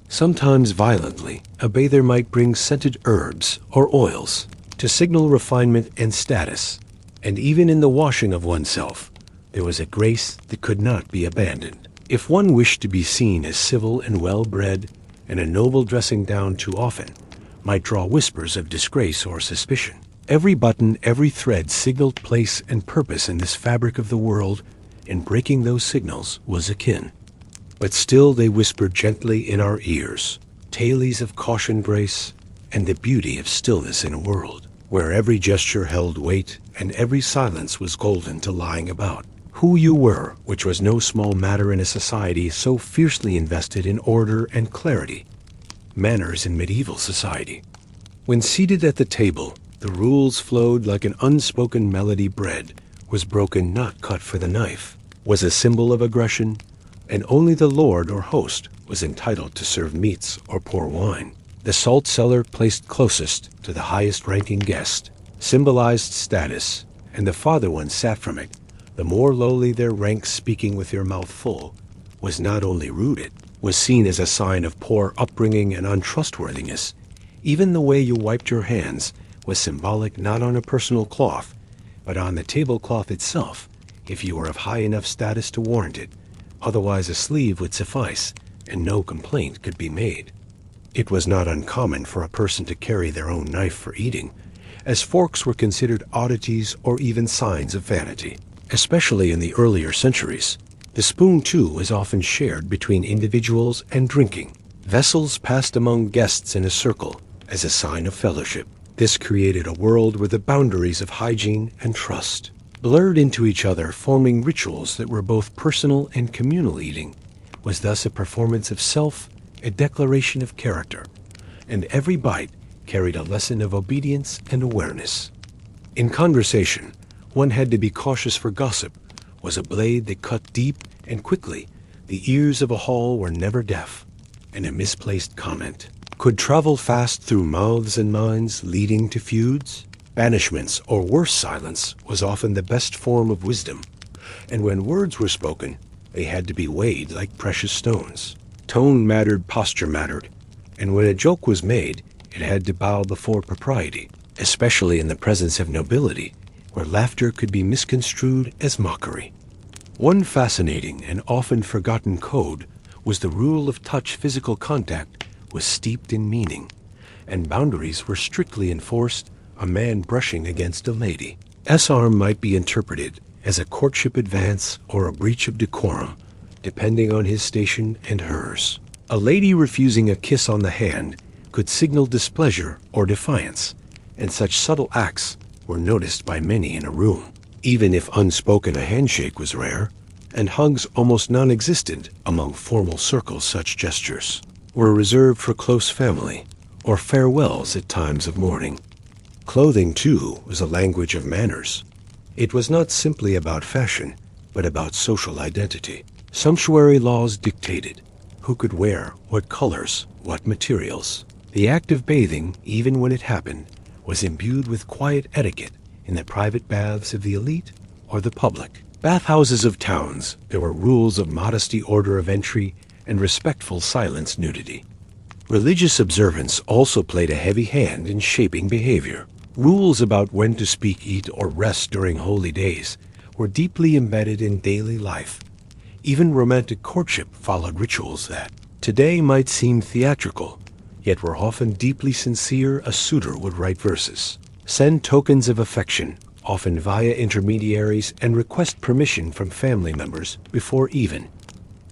Sometimes violently, a bather might bring scented herbs or oils to signal refinement and status, and even in the washing of oneself, there was a grace that could not be abandoned. If one wished to be seen as civil and well-bred, and a noble dressing down too often might draw whispers of disgrace or suspicion. Every button, every thread signaled place and purpose in this fabric of the world, and breaking those signals was akin. But still they whispered gently in our ears, tales of caution, grace, and the beauty of stillness in a world where every gesture held weight and every silence was golden to lying about. Who you were, which was no small matter in a society so fiercely invested in order and clarity. Manners in medieval society. When seated at the table, the rules flowed like an unspoken melody. Bread was broken, not cut for the knife, was a symbol of aggression, and only the lord or host was entitled to serve meats or pour wine. The salt cellar, placed closest to the highest-ranking guest, symbolized status, and the farther one sat from it, the more lowly their rank. Speaking with your mouth full was not only rude, it was seen as a sign of poor upbringing and untrustworthiness. Even the way you wiped your hands was symbolic, not on a personal cloth, but on the tablecloth itself, if you were of high enough status to warrant it. Otherwise a sleeve would suffice, and no complaint could be made. It was not uncommon for a person to carry their own knife for eating, as forks were considered oddities or even signs of vanity. Especially in the earlier centuries, the spoon too was often shared between individuals and drinking. Vessels passed among guests in a circle as a sign of fellowship. This created a world where the boundaries of hygiene and trust blurred into each other, forming rituals that were both personal and communal. Eating was thus a performance of self, a declaration of character, and every bite carried a lesson of obedience and awareness. In conversation, one had to be cautious, for gossip was a blade that cut deep and quickly. The ears of a hall were never deaf, and a misplaced comment could travel fast through mouths and minds, leading to feuds. Banishments, or worse, silence, was often the best form of wisdom, and when words were spoken, they had to be weighed like precious stones. Tone mattered, posture mattered, and when a joke was made, it had to bow before propriety, especially in the presence of nobility, where laughter could be misconstrued as mockery. One fascinating and often forgotten code was the rule of touch. Physical contact was steeped in meaning, and boundaries were strictly enforced. A man brushing against a lady. S-arm might be interpreted as a courtship advance or a breach of decorum, depending on his station and hers. A lady refusing a kiss on the hand could signal displeasure or defiance, and such subtle acts were noticed by many in a room. Even if unspoken, a handshake was rare, and hugs almost non-existent among formal circles. Such gestures were reserved for close family or farewells at times of mourning. Clothing, too, was a language of manners. It was not simply about fashion, but about social identity. Sumptuary laws dictated who could wear what colors, what materials. The act of bathing, even when it happened, was imbued with quiet etiquette in the private baths of the elite or the public. Bathhouses of towns, there were rules of modesty, order of entry, and respectful silence. Nudity. Religious observance also played a heavy hand in shaping behavior. Rules about when to speak, eat, or rest during holy days were deeply embedded in daily life. Even romantic courtship followed rituals that today might seem theatrical, yet were often deeply sincere. A suitor would write verses, send tokens of affection, often via intermediaries, and request permission from family members before even.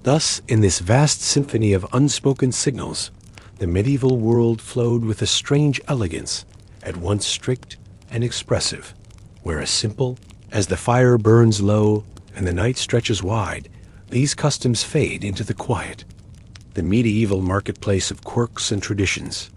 Thus, in this vast symphony of unspoken signals, the medieval world flowed with a strange elegance, at once strict and expressive, where as simple as the fire burns low and the night stretches wide, these customs fade into the quiet. The medieval marketplace of quirks and traditions.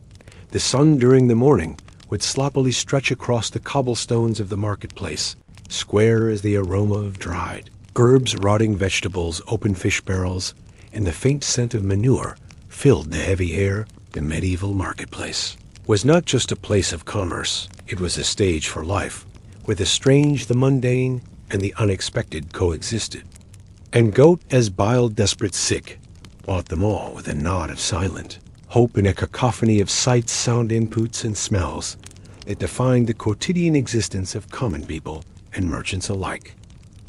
The sun during the morning would sloppily stretch across the cobblestones of the marketplace, square as the aroma of dried herbs, rotting vegetables, open fish barrels, and the faint scent of manure filled the heavy air. The medieval marketplace was not just a place of commerce, it was a stage for life, where the strange, the mundane, and the unexpected coexisted. And goat, as bile desperate sick, bought them all with a nod of silent hope in a cacophony of sights, sound inputs, and smells that defined the quotidian existence of common people and merchants alike.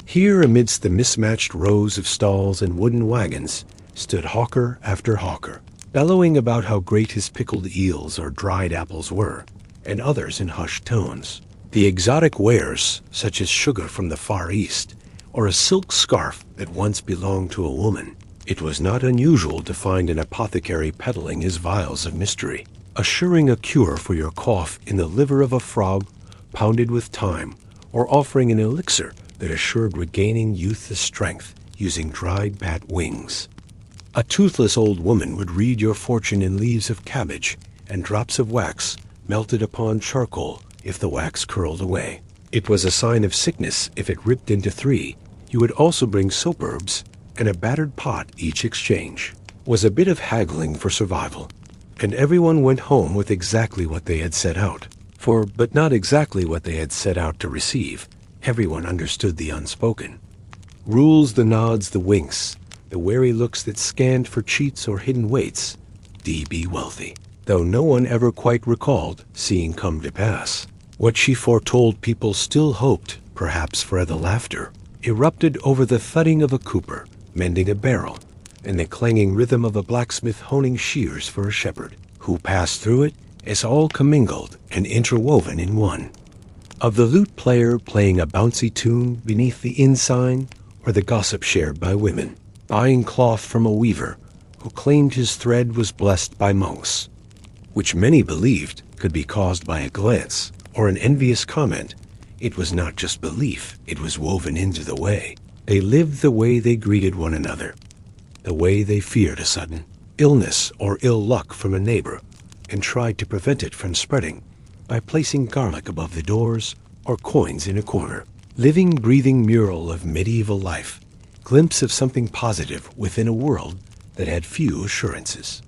Here, amidst the mismatched rows of stalls and wooden wagons, stood hawker after hawker, bellowing about how great his pickled eels or dried apples were, and others in hushed tones. The exotic wares, such as sugar from the Far East, or a silk scarf that once belonged to a woman. It was not unusual to find an apothecary peddling his vials of mystery, assuring a cure for your cough in the liver of a frog pounded with time, or offering an elixir that assured regaining youth's strength using dried bat wings. A toothless old woman would read your fortune in leaves of cabbage and drops of wax melted upon charcoal if the wax curled away. It was a sign of sickness if it ripped into three. You would also bring soap herbs and a battered pot. Each exchange was a bit of haggling for survival, and everyone went home with exactly what they had set out for, but not exactly what they had set out to receive. Everyone understood the unspoken rules, the nods, the winks, the wary looks that scanned for cheats or hidden weights. Be wealthy, though no one ever quite recalled seeing come to pass. What she foretold, people still hoped, perhaps for the laughter erupted over the thudding of a cooper mending a barrel and the clanging rhythm of a blacksmith honing shears for a shepherd who passed through it as all commingled and interwoven in one. Of the lute player playing a bouncy tune beneath the inn sign, or the gossip shared by women buying cloth from a weaver who claimed his thread was blessed by monks, which many believed could be caused by a glance or an envious comment. It was not just belief, it was woven into the way they lived, the way they greeted one another, the way they feared a sudden illness or ill luck from a neighbor and tried to prevent it from spreading by placing garlic above the doors or coins in a corner. Living, breathing mural of medieval life, glimpse of something positive within a world that had few assurances.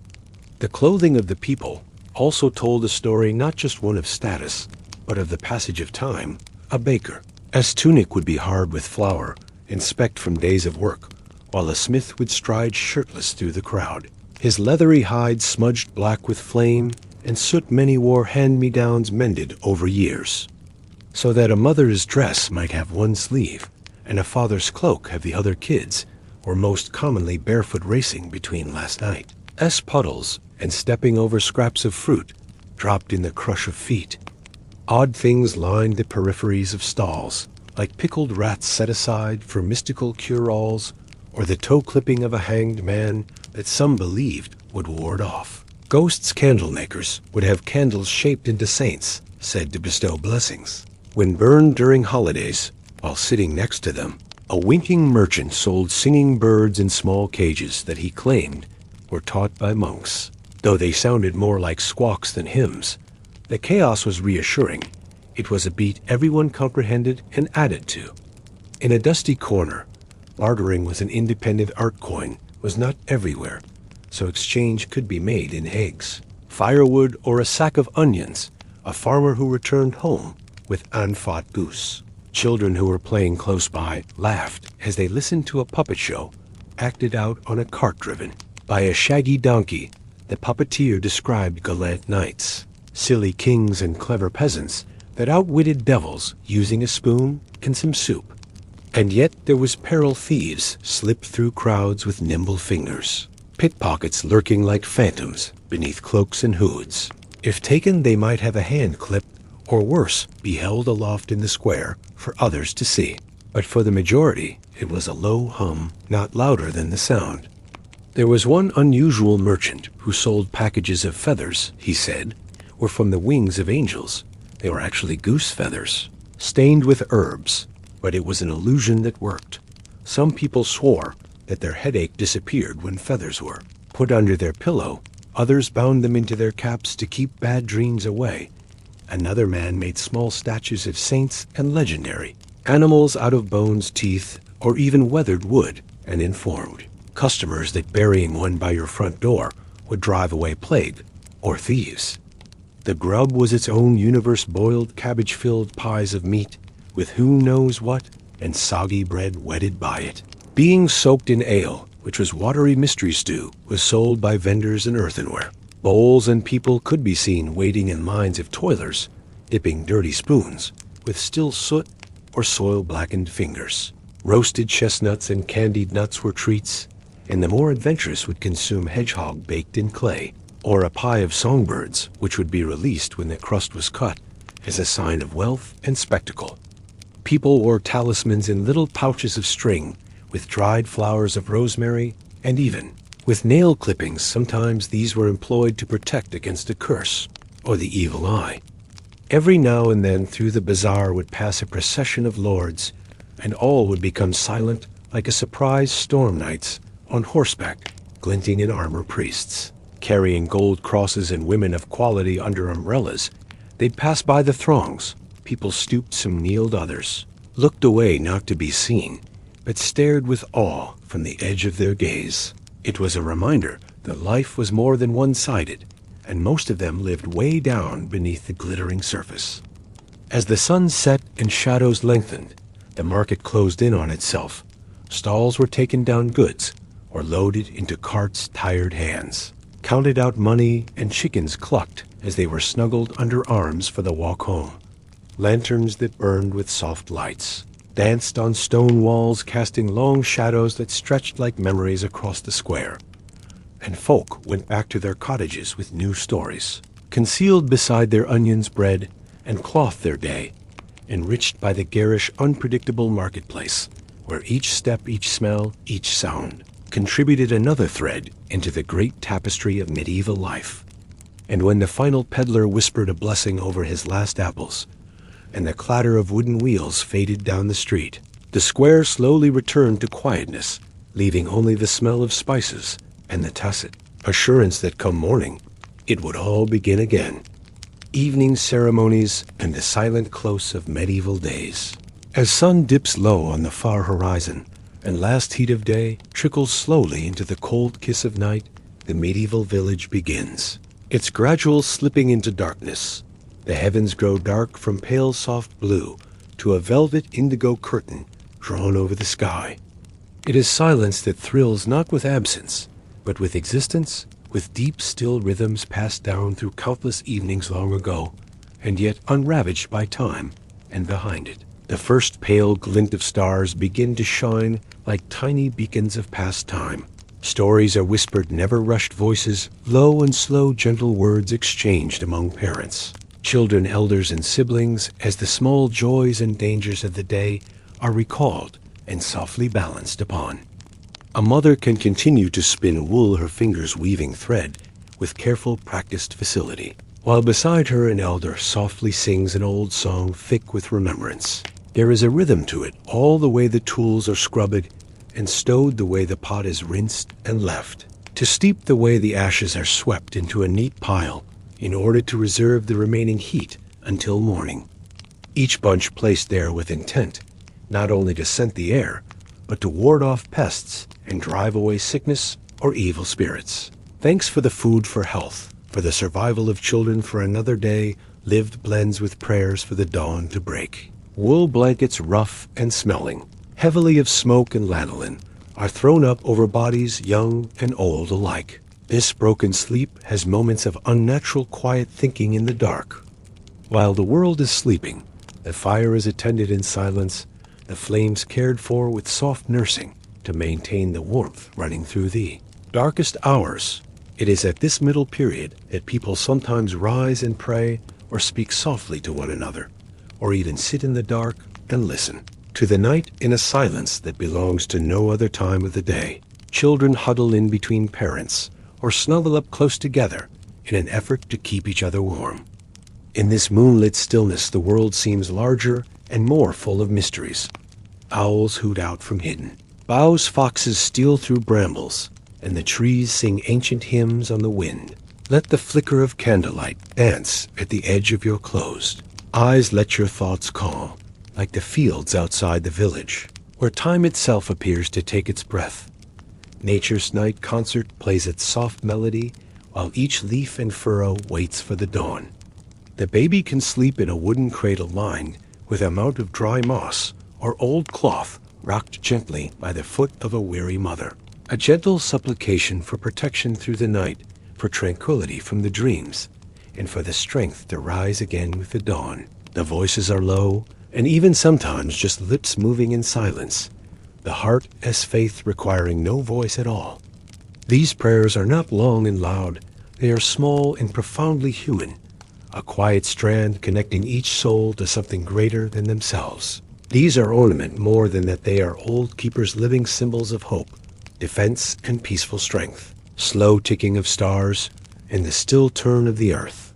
The clothing of the people also told a story, not just one of status, but of the passage of time. A baker's tunic would be hard with flour and specked from days of work, while a smith would stride shirtless through the crowd, his leathery hide smudged black with flame and soot. Many wore hand-me-downs mended over years, so that a mother's dress might have one sleeve and a father's cloak have the other. Kids were most commonly barefoot, racing between last night's puddles and stepping over scraps of fruit dropped in the crush of feet. Odd things lined the peripheries of stalls, like pickled rats set aside for mystical cure-alls, or the toe clipping of a hanged man that some believed would ward off ghosts. Candle makers would have candles shaped into saints, said to bestow blessings when burned during holidays. While sitting next to them, a winking merchant sold singing birds in small cages that he claimed were taught by monks, though they sounded more like squawks than hymns. The chaos was reassuring. It was a beat everyone comprehended and added to. In a dusty corner, bartering with an independent art coin was not everywhere, so exchange could be made in eggs, firewood, or a sack of onions. A farmer who returned home with unfought goose. Children who were playing close by laughed as they listened to a puppet show acted out on a cart driven by a shaggy donkey. The puppeteer described gallant knights, silly kings, and clever peasants that outwitted devils using a spoon and some soup. And yet there was peril. Thieves slipped through crowds with nimble fingers, pickpockets lurking like phantoms beneath cloaks and hoods. If taken, they might have a hand clipped, or worse, be held aloft in the square for others to see. But for the majority, it was a low hum, not louder than the sound. There was one unusual merchant who sold packages of feathers. He said were from the wings of angels. They were actually goose feathers, stained with herbs, but it was an illusion that worked. Some people swore that their headache disappeared when feathers were put under their pillow. Others bound them into their caps to keep bad dreams away. Another man made small statues of saints and legendary animals out of bones, teeth, or even weathered wood, and informed customers that burying one by your front door would drive away plague or thieves. The grub was its own universe, boiled cabbage-filled pies of meat with who knows what, and soggy bread wetted by it. Being soaked in ale, which was watery mystery stew, was sold by vendors in earthenware. Bowls and people could be seen waiting in lines of toilers, dipping dirty spoons with still soot or soil-blackened fingers. Roasted chestnuts and candied nuts were treats, and the more adventurous would consume hedgehog baked in clay, or a pie of songbirds, which would be released when the crust was cut as a sign of wealth and spectacle. People wore talismans in little pouches of string with dried flowers of rosemary, and even with nail clippings. Sometimes these were employed to protect against a curse or the evil eye. Every now and then through the bazaar would pass a procession of lords, and all would become silent like a surprise storm knights on horseback, glinting in armor priests. Carrying gold crosses and women of quality under umbrellas, they'd pass by the throngs. People stooped, some kneeled, others looked away not to be seen, but stared with awe from the edge of their gaze. It was a reminder that life was more than one-sided, and most of them lived way down beneath the glittering surface. As the sun set and shadows lengthened, the market closed in on itself. Stalls were taken down goods, or loaded into carts' tired hands. Counted out money, and chickens clucked as they were snuggled under arms for the walk home. Lanterns that burned with soft lights danced on stone walls, casting long shadows that stretched like memories across the square. And folk went back to their cottages with new stories, concealed beside their onions, bread, and cloth their day, enriched by the garish, unpredictable marketplace, where each step, each smell, each sound contributed another thread into the great tapestry of medieval life. And when the final peddler whispered a blessing over his last apples, and the clatter of wooden wheels faded down the street, the square slowly returned to quietness, leaving only the smell of spices and the tacit assurance that come morning, it would all begin again. Evening ceremonies and the silent close of medieval days. As sun dips low on the far horizon, and last heat of day trickles slowly into the cold kiss of night, the medieval village begins. Its gradual slipping into darkness. The heavens grow dark from pale soft blue to a velvet indigo curtain drawn over the sky. It is silence that thrills not with absence, but with existence, with deep still rhythms passed down through countless evenings long ago, and yet unravaged by time, and behind it, the first pale glint of stars begin to shine like tiny beacons of past time. Stories are whispered, never rushed voices, low and slow gentle words exchanged among parents, children, elders, and siblings, as the small joys and dangers of the day are recalled and softly balanced upon. A mother can continue to spin wool, her fingers weaving thread with careful, practiced facility, while beside her an elder softly sings an old song thick with remembrance. There is a rhythm to it, all the way the tools are scrubbed and stowed, the way the pot is rinsed and left, to steep the way the ashes are swept into a neat pile in order to reserve the remaining heat until morning. Each bunch placed there with intent, not only to scent the air, but to ward off pests and drive away sickness or evil spirits. Thanks for the food for health, for the survival of children, for another day lived blends with prayers for the dawn to break. Wool blankets, rough and smelling, heavily of smoke and lanolin, are thrown up over bodies young and old alike. This broken sleep has moments of unnatural quiet thinking in the dark. While the world is sleeping, the fire is attended in silence, the flames cared for with soft nursing to maintain the warmth running through the darkest hours. It is at this middle period that people sometimes rise and pray, or speak softly to one another, or even sit in the dark and listen to the night in a silence that belongs to no other time of the day. Children huddle in between parents or snuggle up close together in an effort to keep each other warm. In this moonlit stillness, the world seems larger and more full of mysteries. Owls hoot out from hidden boughs, foxes steal through brambles, and the trees sing ancient hymns on the wind. Let the flicker of candlelight dance at the edge of your closed eyes. Let your thoughts calm, like the fields outside the village, where time itself appears to take its breath. Nature's night concert plays its soft melody, while each leaf and furrow waits for the dawn. The baby can sleep in a wooden cradle lined with a mount of dry moss or old cloth, rocked gently by the foot of a weary mother. A gentle supplication for protection through the night, for tranquility from the dreams, and for the strength to rise again with the dawn. The voices are low, and even sometimes just lips moving in silence, the heart as faith requiring no voice at all. These prayers are not long and loud, they are small and profoundly human, a quiet strand connecting each soul to something greater than themselves. These are ornament more than that they are old keepers, living symbols of hope, defense, and peaceful strength. Slow ticking of stars and the still turn of the earth.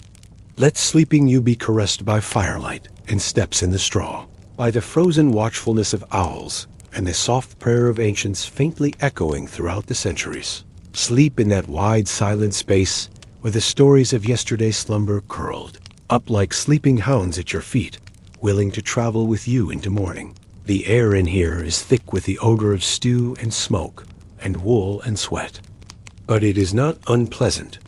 Let sleeping you be caressed by firelight and steps in the straw, by the frozen watchfulness of owls and the soft prayer of ancients faintly echoing throughout the centuries. Sleep in that wide silent space where the stories of yesterday's slumber curled up like sleeping hounds at your feet, willing to travel with you into morning. The air in here is thick with the odor of stew and smoke and wool and sweat. But it is not unpleasant.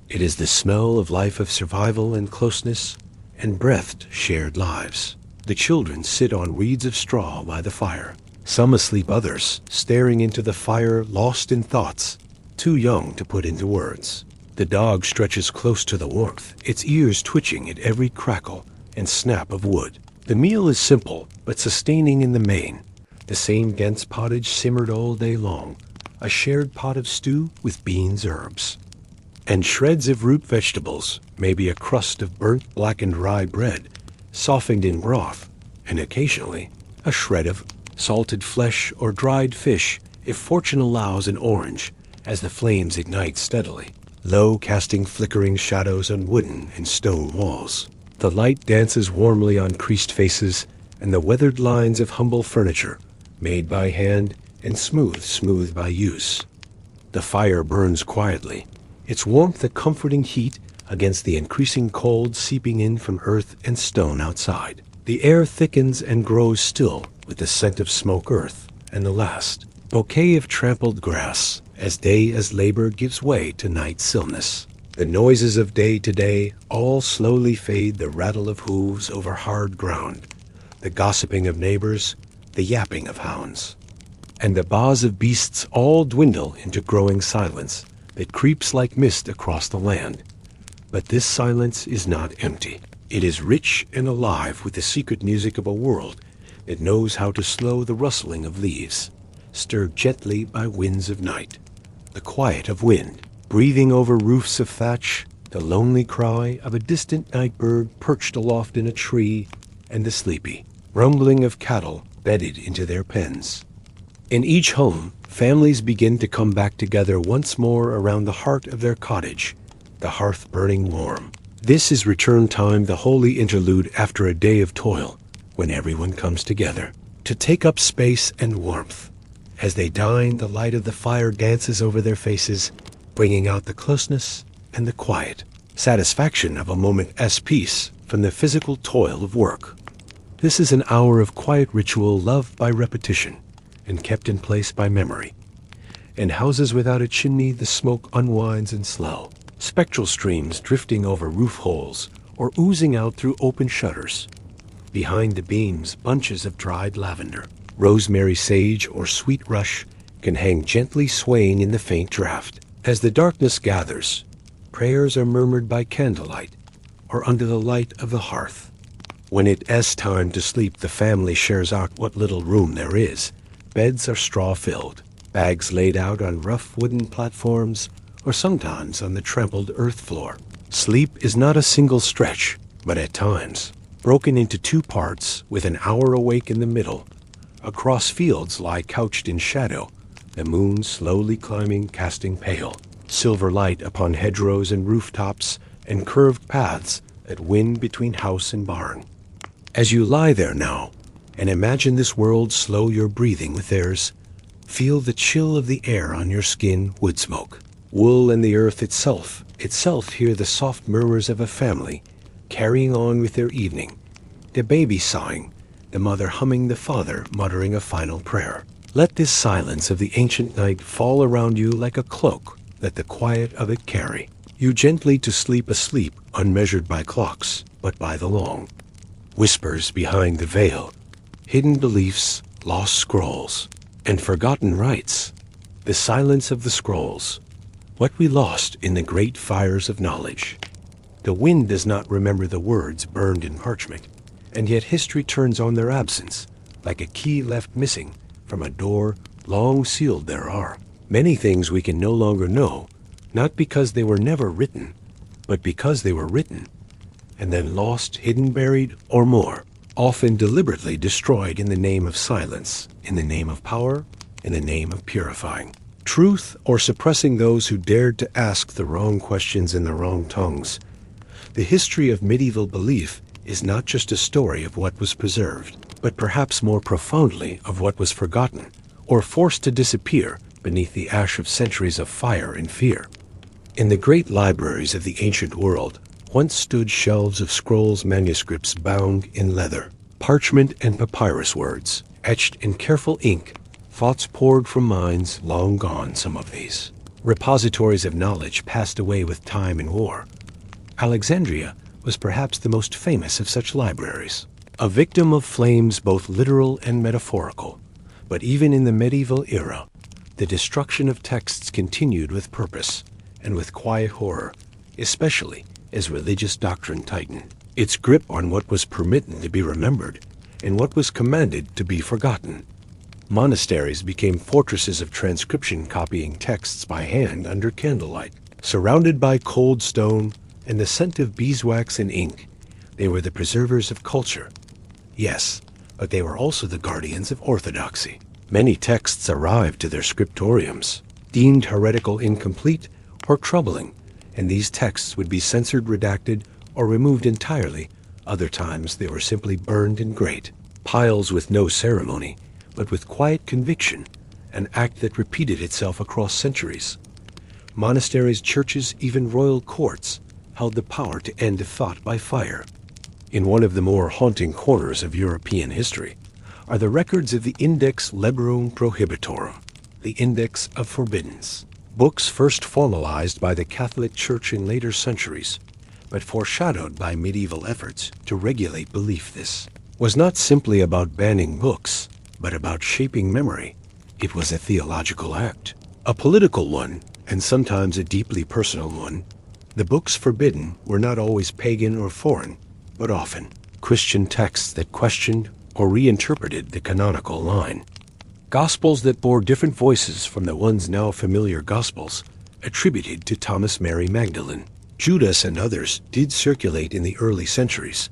It is the smell of life, of survival and closeness and breathed shared lives. The children sit on reeds of straw by the fire, some asleep, others staring into the fire, lost in thoughts, too young to put into words. The dog stretches close to the warmth, its ears twitching at every crackle and snap of wood. The meal is simple, but sustaining in the main. The same dense pottage simmered all day long, a shared pot of stew with beans, herbs, and shreds of root vegetables, maybe a crust of burnt, blackened rye bread, softened in broth, and occasionally a shred of salted flesh or dried fish, if fortune allows an orange, as the flames ignite steadily, low casting flickering shadows on wooden and stone walls. The light dances warmly on creased faces and the weathered lines of humble furniture, made by hand and smoothed by use. The fire burns quietly, its warmth a comforting heat against the increasing cold seeping in from earth and stone outside. The air thickens and grows still with the scent of smoke earth and the last bouquet of trampled grass, as labor gives way to night stillness. The noises of day to day all slowly fade, the rattle of hooves over hard ground, the gossiping of neighbors, the yapping of hounds, and the baas of beasts all dwindle into growing silence that creeps like mist across the land. But this silence is not empty. It is rich and alive with the secret music of a world that knows how to slow the rustling of leaves, stirred gently by winds of night, the quiet of wind breathing over roofs of thatch, the lonely cry of a distant night bird perched aloft in a tree, and the sleepy rumbling of cattle bedded into their pens. In each home, families begin to come back together once more around the heart of their cottage, the hearth burning warm. This is return time, the holy interlude after a day of toil, when everyone comes together to take up space and warmth. As they dine, the light of the fire dances over their faces, bringing out the closeness and the quiet satisfaction of a moment's peace from the physical toil of work. This is an hour of quiet ritual loved by repetition and kept in place by memory. In houses without a chimney, the smoke unwinds in slow, spectral streams drifting over roof holes or oozing out through open shutters. Behind the beams, bunches of dried lavender, rosemary, sage, or sweet rush can hang gently swaying in the faint draft. As the darkness gathers, prayers are murmured by candlelight or under the light of the hearth. When it is time to sleep, the family shares out what little room there is. Beds are straw-filled, bags laid out on rough wooden platforms or sometimes on the trampled earth floor. Sleep is not a single stretch, but at times broken into two parts with an hour awake in the middle. Across fields lie couched in shadow, the moon slowly climbing, casting pale silver light upon hedgerows and rooftops and curved paths that wind between house and barn. As you lie there now and imagine this world slow your breathing with theirs, feel the chill of the air on your skin, wood smoke, wool, and the earth itself hear the soft murmurs of a family carrying on with their evening, the baby sighing, the mother humming, the father muttering a final prayer. Let this silence of the ancient night fall around you like a cloak that the quiet of it carry you gently to sleep, asleep unmeasured by clocks, but by the long. Whispers behind the veil, hidden beliefs, lost scrolls, and forgotten rites. The silence of the scrolls, what we lost in the great fires of knowledge. The wind does not remember the words burned in parchment, and yet history turns on their absence, like a key left missing from a door long sealed. There are many things we can no longer know, not because they were never written, but because they were written, and then lost, hidden, buried, or more, often deliberately destroyed in the name of silence, in the name of power, in the name of purifying truth, or suppressing those who dared to ask the wrong questions in the wrong tongues. The history of medieval belief is not just a story of what was preserved, but perhaps more profoundly of what was forgotten or forced to disappear beneath the ash of centuries of fire and fear. In the great libraries of the ancient world, once stood shelves of scrolls, manuscripts bound in leather, parchment and papyrus words, etched in careful ink, thoughts poured from minds long gone, some of these. Repositories of knowledge passed away with time and war. Alexandria was perhaps the most famous of such libraries, a victim of flames both literal and metaphorical. But even in the medieval era, the destruction of texts continued with purpose and with quiet horror, especially as religious doctrine tightened its grip on what was permitted to be remembered and what was commanded to be forgotten. Monasteries became fortresses of transcription, copying texts by hand under candlelight. Surrounded by cold stone and the scent of beeswax and ink, they were the preservers of culture. Yes, but they were also the guardians of orthodoxy. Many texts arrived to their scriptoriums, deemed heretical, incomplete, or troubling, and these texts would be censored, redacted, or removed entirely. Other times they were simply burned in great piles with no ceremony, but with quiet conviction, an act that repeated itself across centuries. Monasteries, churches, even royal courts held the power to end a thought by fire. In one of the more haunting corners of European history are the records of the Index Librorum Prohibitorum, the Index of Forbiddens, books first formalized by the Catholic Church in later centuries, but foreshadowed by medieval efforts to regulate belief. This was not simply about banning books, but about shaping memory. It was a theological act, a political one, and sometimes a deeply personal one. The books forbidden were not always pagan or foreign, but often Christian texts that questioned or reinterpreted the canonical line. Gospels that bore different voices from the ones now familiar gospels attributed to Thomas Mary Magdalene, Judas, and others did circulate in the early centuries.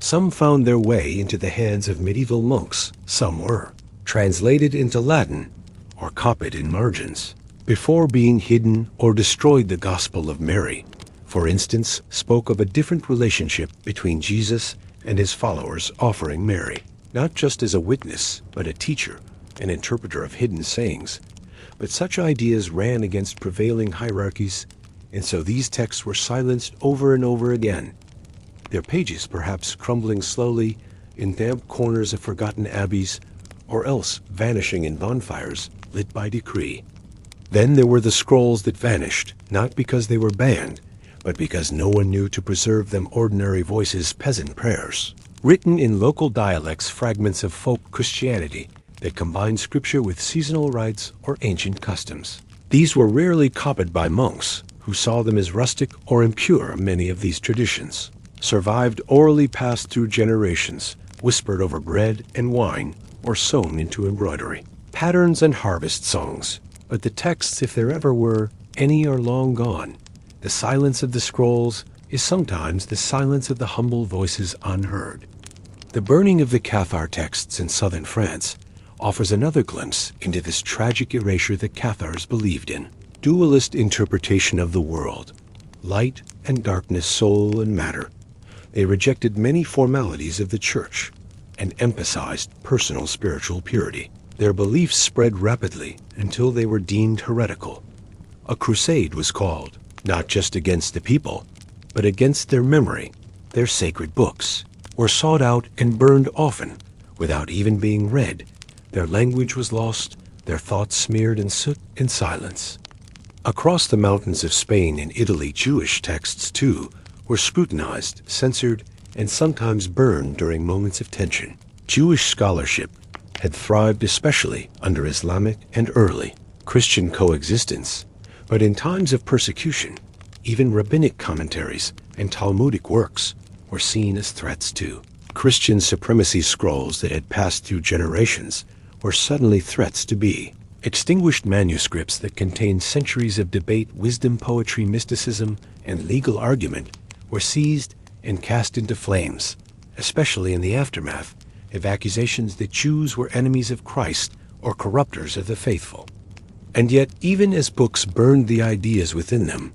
Some found their way into the hands of medieval monks. Some were translated into Latin or copied in margins before being hidden or destroyed. The Gospel of Mary, for instance, spoke of a different relationship between Jesus and his followers, offering Mary not just as a witness, but a teacher, an interpreter of hidden sayings. But such ideas ran against prevailing hierarchies, and so these texts were silenced over and over again, their pages perhaps crumbling slowly in damp corners of forgotten abbeys, or else vanishing in bonfires lit by decree. Then there were the scrolls that vanished, not because they were banned, but because no one knew to preserve them. Ordinary voices, peasant prayers, written in local dialects, fragments of folk Christianity that combined scripture with seasonal rites or ancient customs. These were rarely copied by monks, who saw them as rustic or impure. Many of these traditions survived orally, passed through generations, whispered over bread and wine, or sewn into embroidery, patterns, and harvest songs. But the texts, if there ever were any, are long gone. The silence of the scrolls is sometimes the silence of the humble voices unheard. The burning of the Cathar texts in southern France offers another glimpse into this tragic erasure that Cathars believed in. Dualist interpretation of the world, light and darkness, soul and matter. They rejected many formalities of the church and emphasized personal spiritual purity. Their beliefs spread rapidly until they were deemed heretical. A crusade was called, not just against the people, but against their memory. Their sacred books were sought out and burned, often without even being read. Their language was lost, their thoughts smeared in soot and silence. Across the mountains of Spain and Italy, Jewish texts, too, were scrutinized, censored, and sometimes burned during moments of tension. Jewish scholarship had thrived especially under Islamic and early Christian coexistence, but in times of persecution, even rabbinic commentaries and Talmudic works were seen as threats too. Christian supremacy scrolls that had passed through generations were suddenly threats to be extinguished. Manuscripts that contained centuries of debate, wisdom, poetry, mysticism, and legal argument were seized and cast into flames, especially in the aftermath of accusations that Jews were enemies of Christ or corrupters of the faithful. And yet, even as books burned, the ideas within them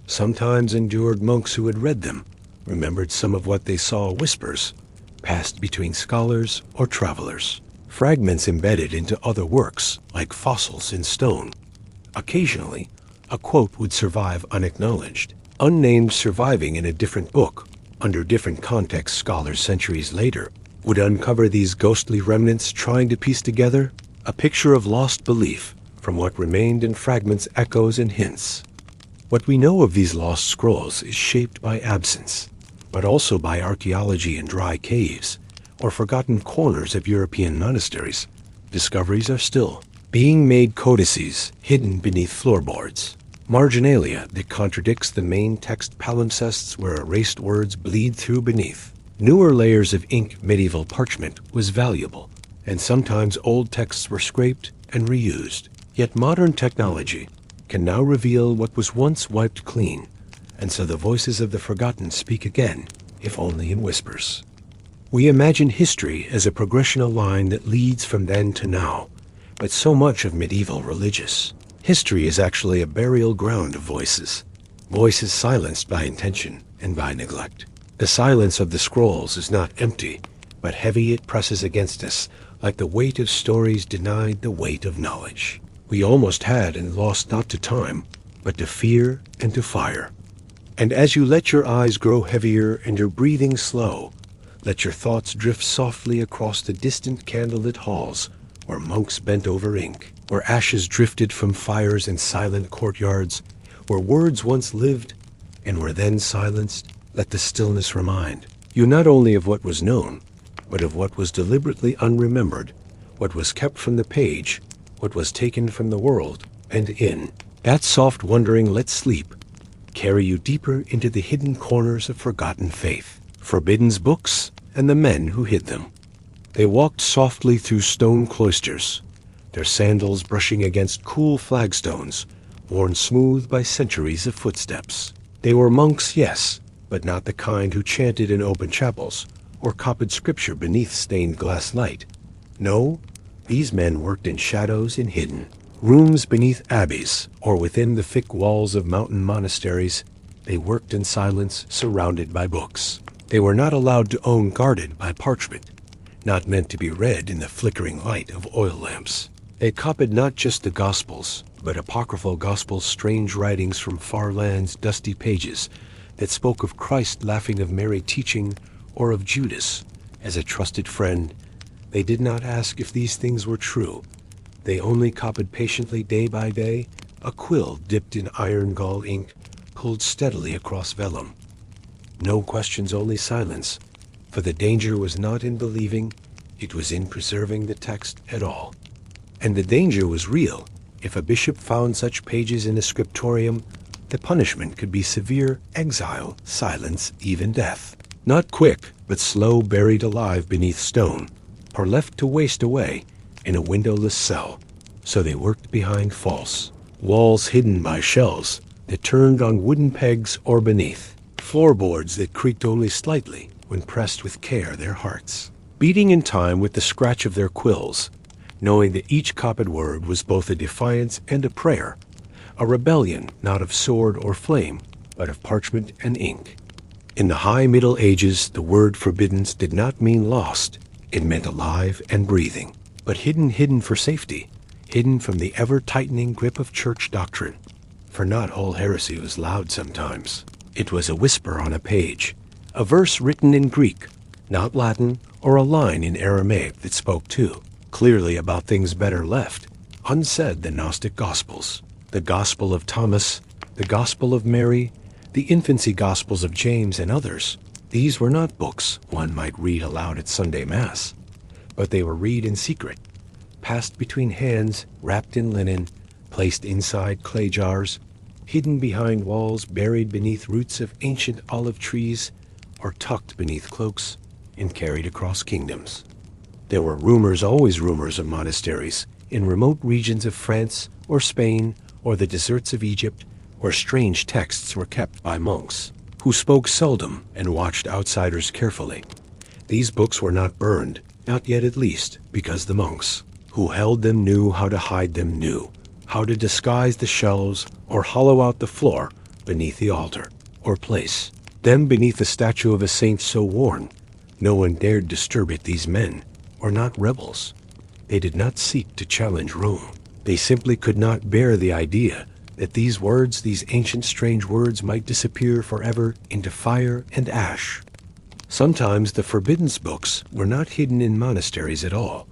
sometimes endured. Monks who had read them remembered some of what they saw whispers, passed between scholars or travelers, fragments embedded into other works like fossils in stone. Occasionally, a quote would survive unacknowledged, unnamed, surviving in a different book. Under different contexts, scholars centuries later would uncover these ghostly remnants, trying to piece together a picture of lost belief from what remained in fragments, echoes, and hints. What we know of these lost scrolls is shaped by absence, but also by archaeology in dry caves or forgotten corners of European monasteries. Discoveries are still being made, codices hidden beneath floorboards, marginalia that contradicts the main text, palimpsests where erased words bleed through beneath. Newer layers of ink, medieval parchment was valuable, and sometimes old texts were scraped and reused. Yet modern technology can now reveal what was once wiped clean, and so the voices of the forgotten speak again, if only in whispers. We imagine history as a progressional line that leads from then to now, but so much of medieval religious history is actually a burial ground of voices, voices silenced by intention and by neglect. The silence of the scrolls is not empty, but heavy. It presses against us like the weight of stories denied the weight of knowledge. We almost had and lost not to time, but to fear and to fire. And as you let your eyes grow heavier and your breathing slow, let your thoughts drift softly across the distant candlelit halls where monks bent over ink, where ashes drifted from fires in silent courtyards, where words once lived and were then silenced. Let the stillness remind you not only of what was known, but of what was deliberately unremembered, what was kept from the page, what was taken from the world, and in that soft wondering let sleep carry you deeper into the hidden corners of forgotten faith, forbidden books, and the men who hid them. They walked softly through stone cloisters, their sandals brushing against cool flagstones, worn smooth by centuries of footsteps. They were monks, yes, but not the kind who chanted in open chapels or copied scripture beneath stained glass light. No, these men worked in shadows, in hidden rooms beneath abbeys or within the thick walls of mountain monasteries. They worked in silence, surrounded by books they were not allowed to own, guarded by parchment, not meant to be read in the flickering light of oil lamps. They copied not just the Gospels, but apocryphal Gospels, strange writings from far lands, dusty pages that spoke of Christ laughing, of Mary teaching, or of Judas as a trusted friend. They did not ask if these things were true. They only copied patiently, day by day, a quill dipped in iron gall ink, pulled steadily across vellum. No questions, only silence, for the danger was not in believing, it was in preserving the text at all. And the danger was real. If a bishop found such pages in a scriptorium, the punishment could be severe: exile, silence, even death. Not quick, but slow, buried alive beneath stone, or left to waste away in a windowless cell. So they worked behind false walls, hidden by shelves that turned on wooden pegs, or beneath floorboards that creaked only slightly when pressed with care, their hearts beating in time with the scratch of their quills, knowing that each copied word was both a defiance and a prayer, a rebellion not of sword or flame, but of parchment and ink. In the high Middle Ages, the word forbidden did not mean lost. It meant alive and breathing, but hidden for safety, hidden from the ever-tightening grip of church doctrine. For not all heresy was loud sometimes. It was a whisper on a page, a verse written in Greek, not Latin, or a line in Aramaic that spoke too clearly about things better left unsaid. The Gnostic Gospels, the Gospel of Thomas, the Gospel of Mary, the infancy Gospels of James, and others. These were not books one might read aloud at Sunday Mass, but they were read in secret, passed between hands, wrapped in linen, placed inside clay jars, hidden behind walls, buried beneath roots of ancient olive trees, or tucked beneath cloaks and carried across kingdoms. There were rumors, always rumors, of monasteries in remote regions of France or Spain or the deserts of Egypt, where strange texts were kept by monks who spoke seldom and watched outsiders carefully. These books were not burned, not yet at least, because the monks who held them knew how to hide them, knew how to disguise the shelves or hollow out the floor beneath the altar, or place Them beneath the statue of a saint so worn, no one dared disturb it. These men were not rebels. They did not seek to challenge Rome. They simply could not bear the idea that these words, these ancient strange words, might disappear forever into fire and ash. Sometimes the forbidden books were not hidden in monasteries at all,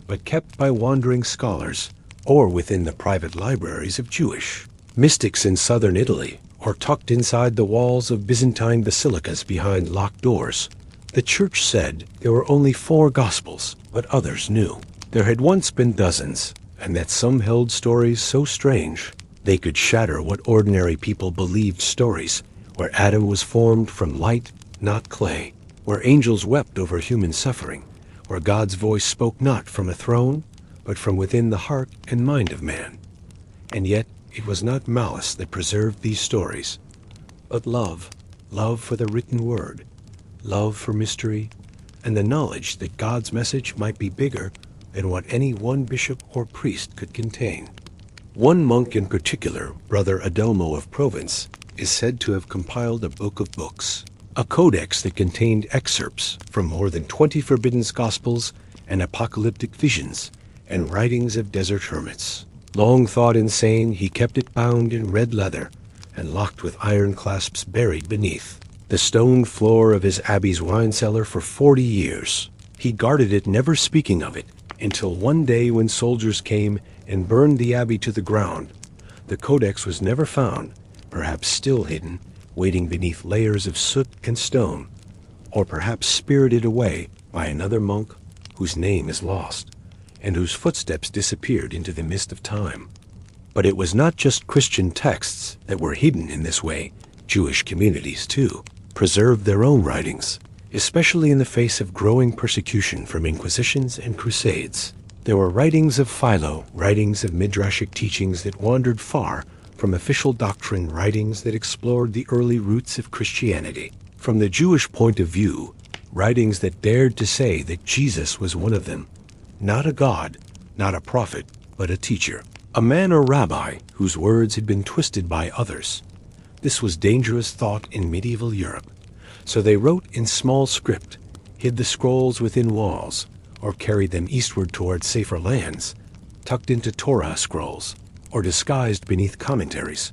but kept by wandering scholars or within the private libraries of Jewish mystics in southern Italy, or tucked inside the walls of Byzantine basilicas behind locked doors. The church said there were only 4 gospels, but others knew there had once been dozens, and that some held stories so strange they could shatter what ordinary people believed. Stories where Adam was formed from light, not clay, where angels wept over human suffering, where God's voice spoke not from a throne, but from within the heart and mind of man. And yet it was not malice that preserved these stories, but love for the written word, love for mystery, and the knowledge that God's message might be bigger than what any one bishop or priest could contain. One monk in particular, Brother Adelmo of Provence, is said to have compiled a book of books, a codex that contained excerpts from more than 20 forbidden gospels and apocalyptic visions and writings of desert hermits. Long thought insane, he kept it bound in red leather and locked with iron clasps buried beneath the stone floor of his abbey's wine cellar for 40 years. He guarded it, never speaking of it, until one day when soldiers came and burned the abbey to the ground. The codex was never found, perhaps still hidden, waiting beneath layers of soot and stone, or perhaps spirited away by another monk whose name is lost, and whose footsteps disappeared into the mist of time. But it was not just Christian texts that were hidden in this way. Jewish communities, too, preserved their own writings, especially in the face of growing persecution from inquisitions and crusades. There were writings of Philo, writings of midrashic teachings that wandered far from official doctrine, writings that explored the early roots of Christianity. From the Jewish point of view, writings that dared to say that Jesus was one of them, not a god, not a prophet, but a teacher, a man or rabbi whose words had been twisted by others. This was dangerous thought in medieval Europe, so they wrote in small script, hid the scrolls within walls, or carried them eastward toward safer lands, tucked into Torah scrolls, or disguised beneath commentaries,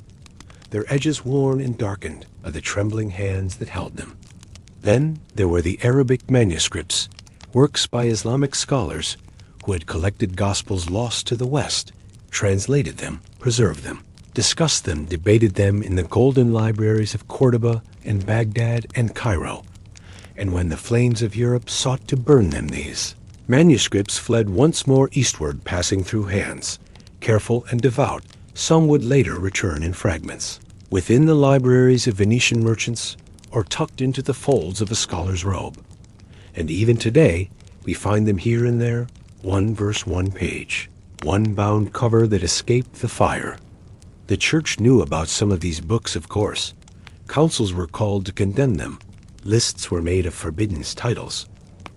their edges worn and darkened by the trembling hands that held them. Then there were the Arabic manuscripts, works by Islamic scholars who had collected gospels lost to the West, translated them, preserved them, discussed them, debated them in the golden libraries of Cordoba and Baghdad and Cairo. And when the flames of Europe sought to burn them, these manuscripts fled once more eastward, passing through hands, careful and devout. Some would later return in fragments, within the libraries of Venetian merchants or tucked into the folds of a scholar's robe. And even today, we find them here and there, one verse, one page, one bound cover that escaped the fire. The church knew about some of these books, of course. Councils were called to condemn them. Lists were made of forbidden titles.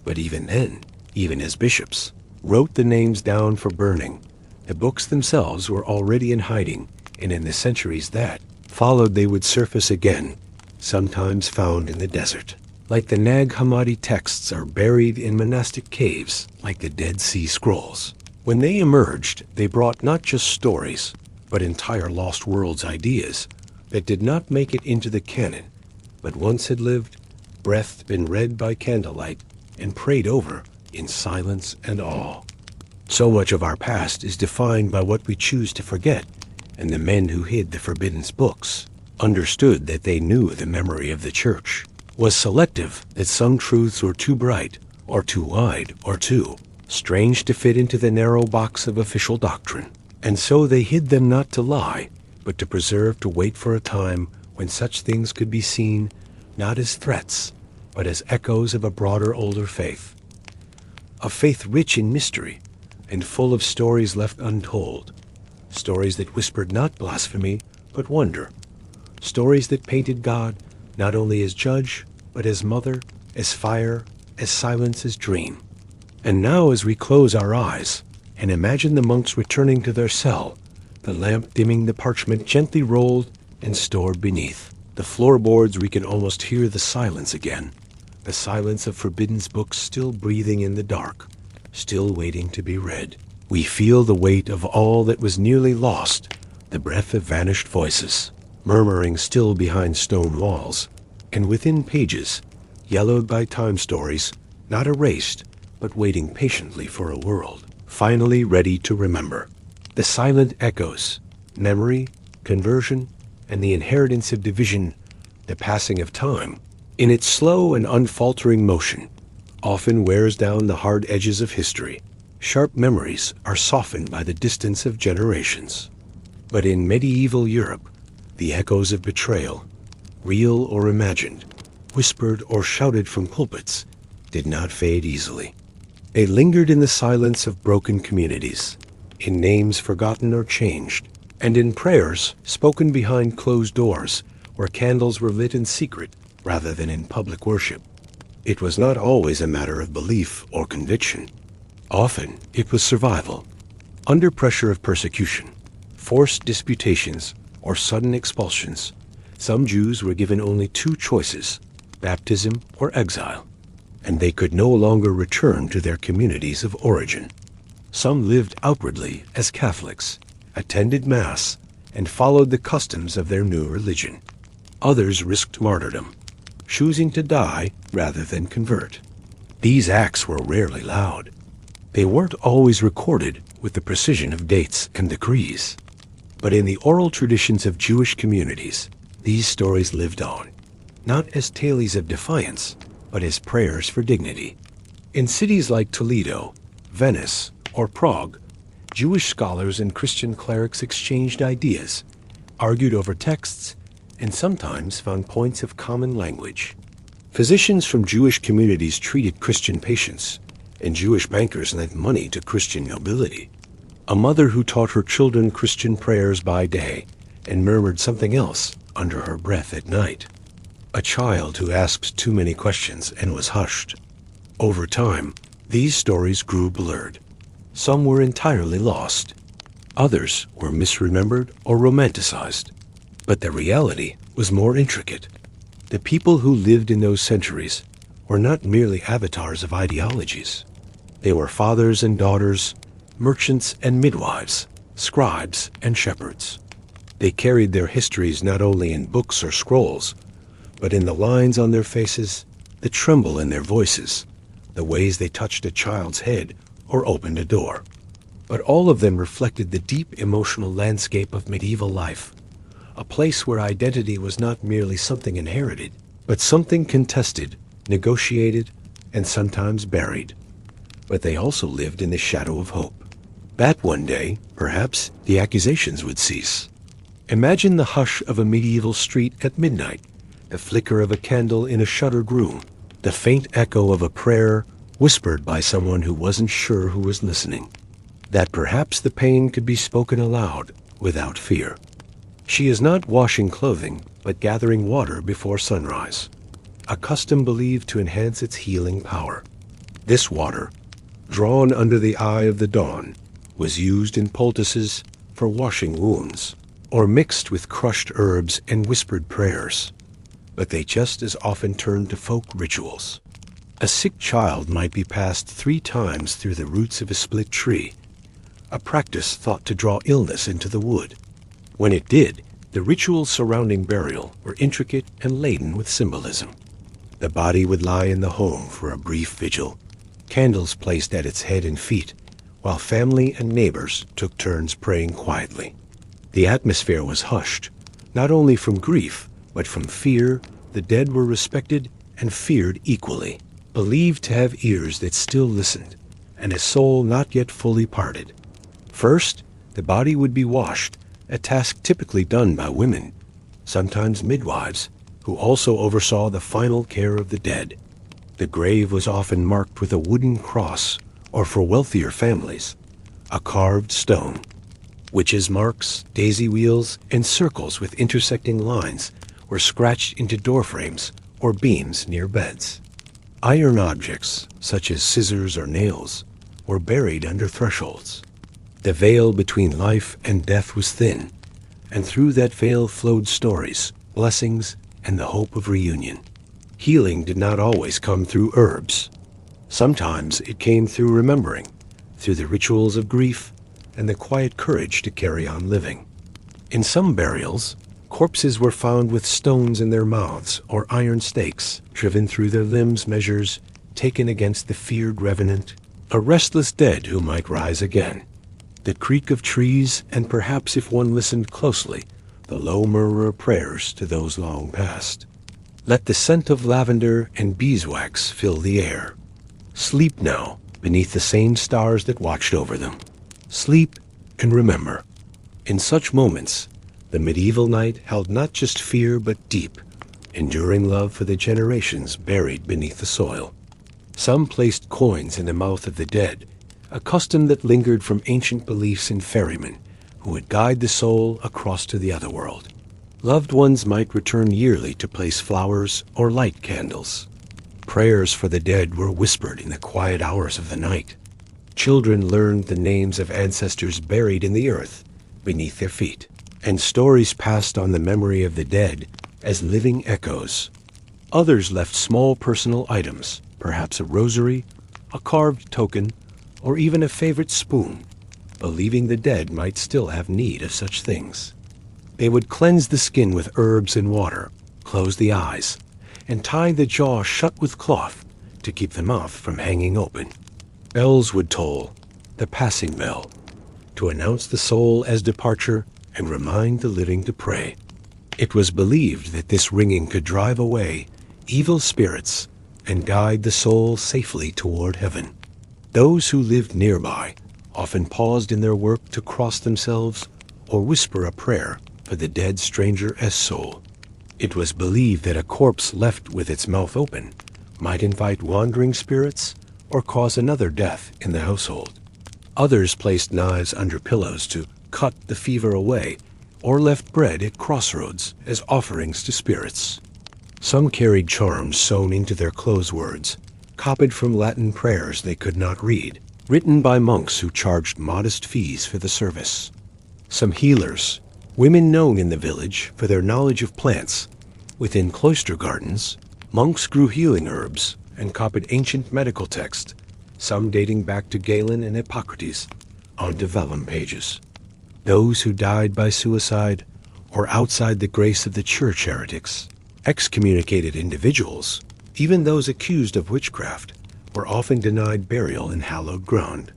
But even then, even as bishops wrote the names down for burning, the books themselves were already in hiding, and in the centuries that followed they would surface again, sometimes found in the desert. Like the Nag Hammadi texts are buried in monastic caves, like the Dead Sea Scrolls. When they emerged, they brought not just stories, but entire lost worlds ideas that did not make it into the canon, but once had lived, breathed, been read by candlelight, and prayed over in silence and awe. So much of our past is defined by what we choose to forget, and the men who hid the forbidden books understood that they knew the memory of the church was selective, that some truths were too bright, or too wide, or too strange to fit into the narrow box of official doctrine. And so they hid them not to lie, but to preserve, to wait for a time when such things could be seen not as threats, but as echoes of a broader, older faith. A faith rich in mystery and full of stories left untold. Stories that whispered not blasphemy, but wonder. Stories that painted God not only as judge, but as mother, as fire, as silence, as dream. And now as we close our eyes and imagine the monks returning to their cell, the lamp dimming, the parchment gently rolled and stored beneath, The floorboards, we can almost hear the silence again, the silence of forbidden books still breathing in the dark, still waiting to be read. We feel the weight of all that was nearly lost, the breath of vanished voices, murmuring still behind stone walls, and within pages, yellowed by time stories, not erased, but waiting patiently for a world, finally ready to remember. The silent echoes, memory, conversion, and the inheritance of division, the passing of time, in its slow and unfaltering motion, often wears down the hard edges of history. Sharp memories are softened by the distance of generations. But in medieval Europe, the echoes of betrayal, real or imagined, whispered or shouted from pulpits, did not fade easily. They lingered in the silence of broken communities, in names forgotten or changed, and in prayers spoken behind closed doors where candles were lit in secret rather than in public worship. It was not always a matter of belief or conviction. Often it was survival. Under pressure of persecution, forced disputations, or sudden expulsions, some Jews were given only two choices, baptism or exile, and they could no longer return to their communities of origin. Some lived outwardly as Catholics, attended Mass, and followed the customs of their new religion. Others risked martyrdom, choosing to die rather than convert. These acts were rarely loud. They weren't always recorded with the precision of dates and decrees. But in the oral traditions of Jewish communities, these stories lived on, not as tales of defiance, but as prayers for dignity. In cities like Toledo, Venice, or Prague, Jewish scholars and Christian clerics exchanged ideas, argued over texts, and sometimes found points of common language. Physicians from Jewish communities treated Christian patients, and Jewish bankers lent money to Christian nobility. A mother who taught her children Christian prayers by day and murmured something else under her breath at night. A child who asked too many questions and was hushed. Over time, these stories grew blurred. Some were entirely lost. Others were misremembered or romanticized. But the reality was more intricate. The people who lived in those centuries were not merely avatars of ideologies. They were fathers and daughters, merchants and midwives, scribes and shepherds. They carried their histories not only in books or scrolls, but in the lines on their faces, the tremble in their voices, the ways they touched a child's head or opened a door. But all of them reflected the deep emotional landscape of medieval life, a place where identity was not merely something inherited, but something contested, negotiated, and sometimes buried. But they also lived in the shadow of hope. That one day, perhaps, the accusations would cease. Imagine the hush of a medieval street at midnight, the flicker of a candle in a shuttered room, the faint echo of a prayer whispered by someone who wasn't sure who was listening. That perhaps the pain could be spoken aloud without fear. She is not washing clothing, but gathering water before sunrise, a custom believed to enhance its healing power. This water, drawn under the eye of the dawn, was used in poultices for washing wounds, or mixed with crushed herbs and whispered prayers. But they just as often turned to folk rituals. A sick child might be passed 3 times through the roots of a split tree, a practice thought to draw illness into the wood. When it did, the rituals surrounding burial were intricate and laden with symbolism. The body would lie in the home for a brief vigil, candles placed at its head and feet, while family and neighbors took turns praying quietly. The atmosphere was hushed, not only from grief, but from fear. The dead were respected and feared equally, believed to have ears that still listened, and a soul not yet fully parted. First, the body would be washed, a task typically done by women, sometimes midwives, who also oversaw the final care of the dead. The grave was often marked with a wooden cross, or for wealthier families, a carved stone. Witches' marks, daisy wheels, and circles with intersecting lines were scratched into doorframes or beams near beds. Iron objects, such as scissors or nails, were buried under thresholds. The veil between life and death was thin, and through that veil flowed stories, blessings, and the hope of reunion. Healing did not always come through herbs. Sometimes it came through remembering, through the rituals of grief and the quiet courage to carry on living. In some burials, corpses were found with stones in their mouths or iron stakes driven through their limbs, measures taken against the feared revenant, a restless dead who might rise again. The creak of trees, and perhaps if one listened closely, the low murmur of prayers to those long past. Let the scent of lavender and beeswax fill the air. Sleep now beneath the same stars that watched over them. Sleep and remember. In such moments, the medieval night held not just fear but deep, enduring love for the generations buried beneath the soil. Some placed coins in the mouth of the dead, a custom that lingered from ancient beliefs in ferrymen who would guide the soul across to the other world. Loved ones might return yearly to place flowers or light candles. Prayers for the dead were whispered in the quiet hours of the night. Children learned the names of ancestors buried in the earth beneath their feet, and stories passed on the memory of the dead as living echoes. Others left small personal items, perhaps a rosary, a carved token, or even a favorite spoon, believing the dead might still have need of such things. They would cleanse the skin with herbs and water, close the eyes, and tie the jaw shut with cloth to keep the mouth from hanging open. Bells would toll, the passing bell, to announce the soul as departure and remind the living to pray. It was believed that this ringing could drive away evil spirits and guide the soul safely toward heaven. Those who lived nearby often paused in their work to cross themselves or whisper a prayer for the dead stranger as soul. It was believed that a corpse left with its mouth open might invite wandering spirits or cause another death in the household. Others placed knives under pillows to cut the fever away, or left bread at crossroads as offerings to spirits. Some carried charms sewn into their clothes words, copied from Latin prayers they could not read, written by monks who charged modest fees for the service. Some healers, women known in the village for their knowledge of plants, within cloister gardens, monks grew healing herbs and copied ancient medical texts, some dating back to Galen and Hippocrates, onto vellum pages. Those who died by suicide or outside the grace of the church heretics, excommunicated individuals, even those accused of witchcraft, were often denied burial in hallowed ground.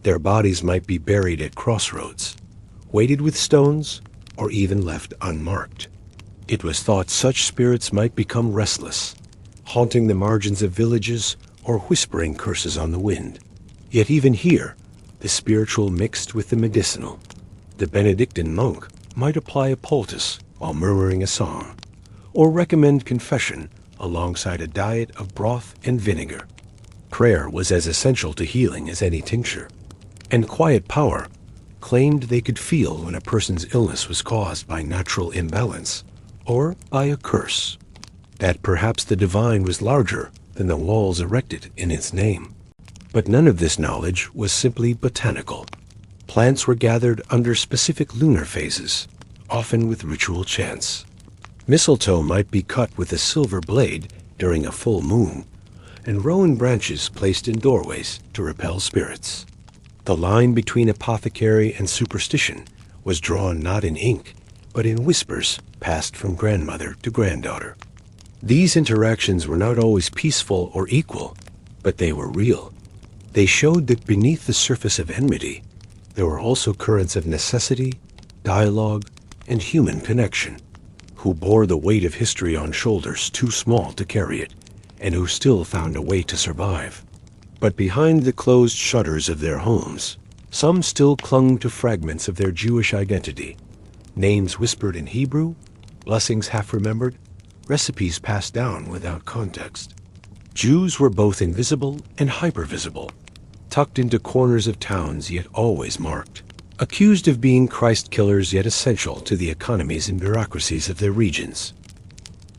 Their bodies might be buried at crossroads, weighted with stones, or even left unmarked. It was thought such spirits might become restless, haunting the margins of villages or whispering curses on the wind. Yet even here, the spiritual mixed with the medicinal. The Benedictine monk might apply a poultice while murmuring a song, or recommend confession alongside a diet of broth and vinegar. Prayer was as essential to healing as any tincture, and quiet power claimed they could feel when a person's illness was caused by natural imbalance or by a curse, that perhaps the divine was larger than the walls erected in its name. But none of this knowledge was simply botanical. Plants were gathered under specific lunar phases, often with ritual chants. Mistletoe might be cut with a silver blade during a full moon, and rowan branches placed in doorways to repel spirits. The line between apothecary and superstition was drawn not in ink, but in whispers passed from grandmother to granddaughter. These interactions were not always peaceful or equal, but they were real. They showed that beneath the surface of enmity, there were also currents of necessity, dialogue, and human connection, who bore the weight of history on shoulders too small to carry it, and who still found a way to survive. But behind the closed shutters of their homes, some still clung to fragments of their Jewish identity, names whispered in Hebrew, blessings half-remembered, recipes passed down without context. Jews were both invisible and hypervisible, tucked into corners of towns yet always marked, accused of being Christ killers yet essential to the economies and bureaucracies of their regions.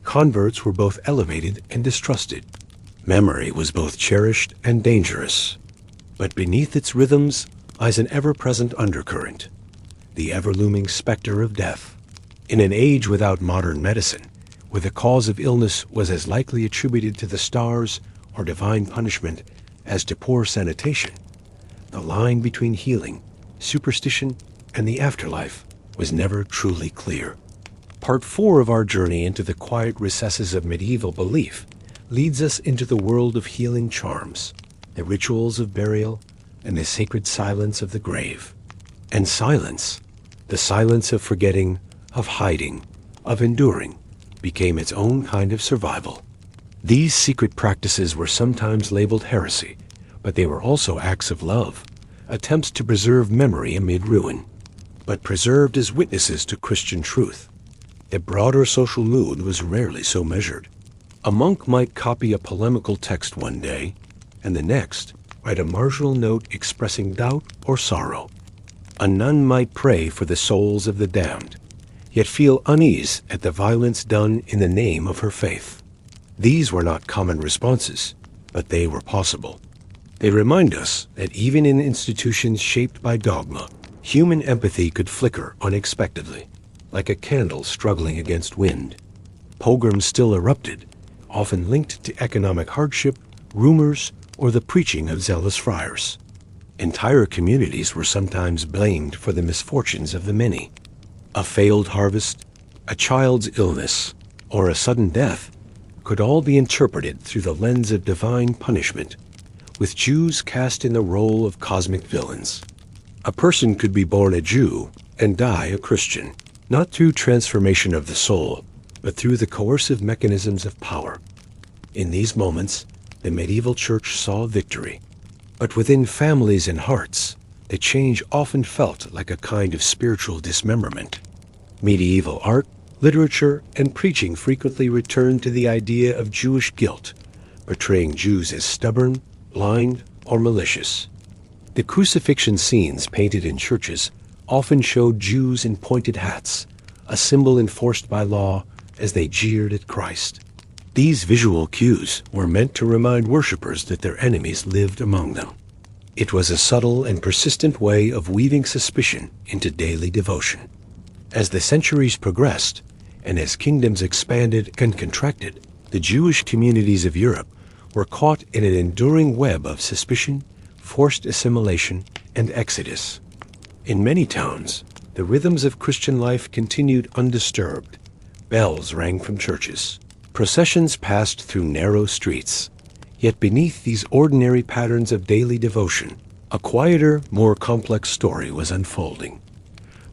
Converts were both elevated and distrusted. Memory was both cherished and dangerous. But beneath its rhythms lies an ever-present undercurrent, the ever-looming specter of death. In an age without modern medicine, where the cause of illness was as likely attributed to the stars or divine punishment as to poor sanitation, the line between healing, superstition, and the afterlife was never truly clear. Part 4 of our journey into the quiet recesses of medieval belief leads us into the world of healing charms, the rituals of burial, and the sacred silence of the grave. And silence, the silence of forgetting, of hiding, of enduring, became its own kind of survival. These secret practices were sometimes labeled heresy, but they were also acts of love, attempts to preserve memory amid ruin, but preserved as witnesses to Christian truth. The broader social mood was rarely so measured. A monk might copy a polemical text one day, and the next write a martial note expressing doubt or sorrow. A nun might pray for the souls of the damned, yet feel unease at the violence done in the name of her faith. These were not common responses, but they were possible. They remind us that even in institutions shaped by dogma, human empathy could flicker unexpectedly, like a candle struggling against wind. Pogroms still erupted, often linked to economic hardship, rumors, or the preaching of zealous friars. Entire communities were sometimes blamed for the misfortunes of the many. A failed harvest, a child's illness, or a sudden death could all be interpreted through the lens of divine punishment, with Jews cast in the role of cosmic villains. A person could be born a Jew and die a Christian, not through transformation of the soul, but through the coercive mechanisms of power. In these moments, the medieval church saw victory. But within families and hearts, the change often felt like a kind of spiritual dismemberment. Medieval art, literature, and preaching frequently returned to the idea of Jewish guilt, portraying Jews as stubborn, blind, or malicious. The crucifixion scenes painted in churches often showed Jews in pointed hats, a symbol enforced by law as they jeered at Christ. These visual cues were meant to remind worshippers that their enemies lived among them. It was a subtle and persistent way of weaving suspicion into daily devotion. As the centuries progressed, and as kingdoms expanded and contracted, the Jewish communities of Europe were caught in an enduring web of suspicion, forced assimilation, and exodus. In many towns, the rhythms of Christian life continued undisturbed. Bells rang from churches. Processions passed through narrow streets. Yet beneath these ordinary patterns of daily devotion, a quieter, more complex story was unfolding.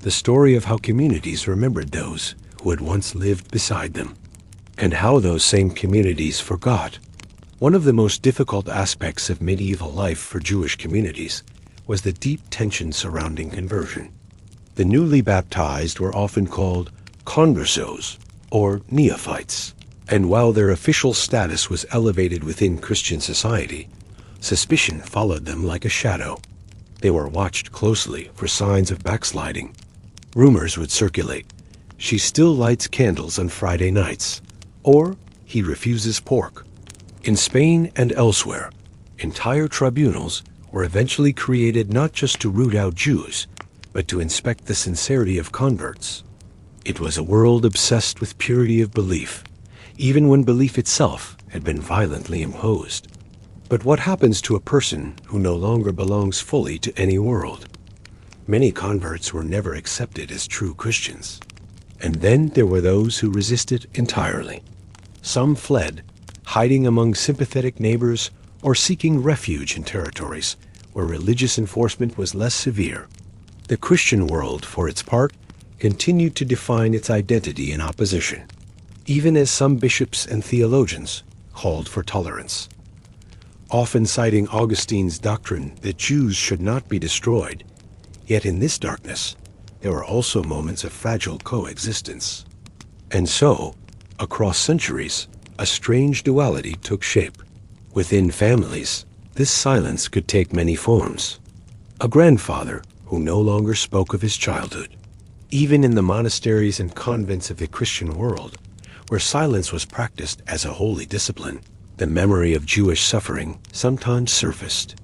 The story of how communities remembered those who had once lived beside them, and how those same communities forgot. One of the most difficult aspects of medieval life for Jewish communities was the deep tension surrounding conversion. The newly baptized were often called conversos, or neophytes, and while their official status was elevated within Christian society, suspicion followed them like a shadow. They were watched closely for signs of backsliding. Rumors would circulate. She still lights candles on Friday nights, or he refuses pork. In Spain and elsewhere, entire tribunals were eventually created not just to root out Jews, but to inspect the sincerity of converts. It was a world obsessed with purity of belief, even when belief itself had been violently imposed. But what happens to a person who no longer belongs fully to any world? Many converts were never accepted as true Christians. And then there were those who resisted entirely. Some fled, hiding among sympathetic neighbors or seeking refuge in territories where religious enforcement was less severe. The Christian world, for its part, continued to define its identity in opposition, even as some bishops and theologians called for tolerance. Often citing Augustine's doctrine that Jews should not be destroyed, yet in this darkness, there were also moments of fragile coexistence. And so, across centuries, a strange duality took shape. Within families, this silence could take many forms. A grandfather who no longer spoke of his childhood. Even in the monasteries and convents of the Christian world, where silence was practiced as a holy discipline, the memory of Jewish suffering sometimes surfaced.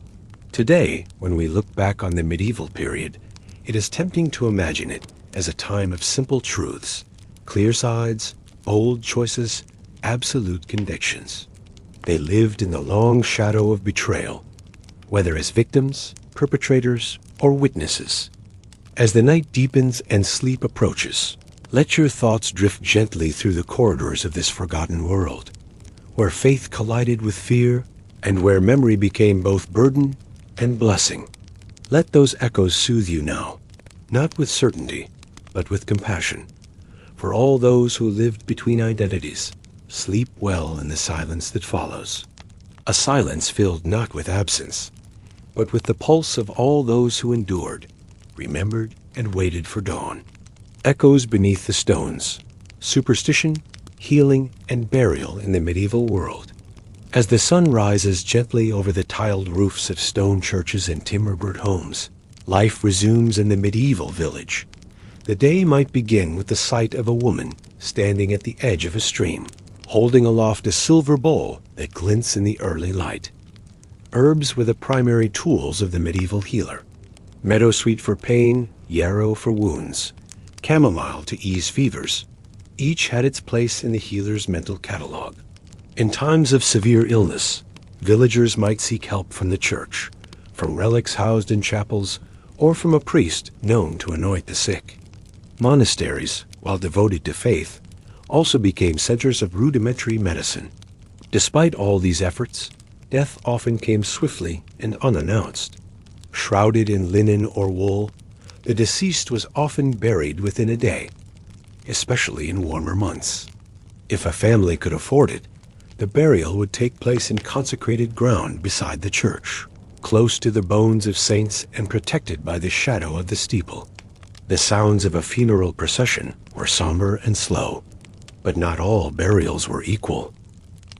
Today, when we look back on the medieval period, it is tempting to imagine it as a time of simple truths, clear sides, bold choices, absolute convictions. They lived in the long shadow of betrayal, whether as victims, perpetrators, or witnesses. As the night deepens and sleep approaches, let your thoughts drift gently through the corridors of this forgotten world, where faith collided with fear and where memory became both burden and blessing. Let those echoes soothe you now, not with certainty, but with compassion. For all those who lived between identities, sleep well in the silence that follows. A silence filled not with absence, but with the pulse of all those who endured, remembered, and waited for dawn. Echoes beneath the stones, superstition, healing, and burial in the medieval world. As the sun rises gently over the tiled roofs of stone churches and timber-built homes, life resumes in the medieval village. The day might begin with the sight of a woman standing at the edge of a stream, holding aloft a silver bowl that glints in the early light. Herbs were the primary tools of the medieval healer. Meadowsweet for pain, yarrow for wounds, chamomile to ease fevers. Each had its place in the healer's mental catalog. In times of severe illness, villagers might seek help from the church, from relics housed in chapels, or from a priest known to anoint the sick. Monasteries, while devoted to faith, also became centers of rudimentary medicine. Despite all these efforts, death often came swiftly and unannounced. Shrouded in linen or wool, the deceased was often buried within a day, especially in warmer months. If a family could afford it, the burial would take place in consecrated ground beside the church, close to the bones of saints and protected by the shadow of the steeple. The sounds of a funeral procession were somber and slow, but not all burials were equal.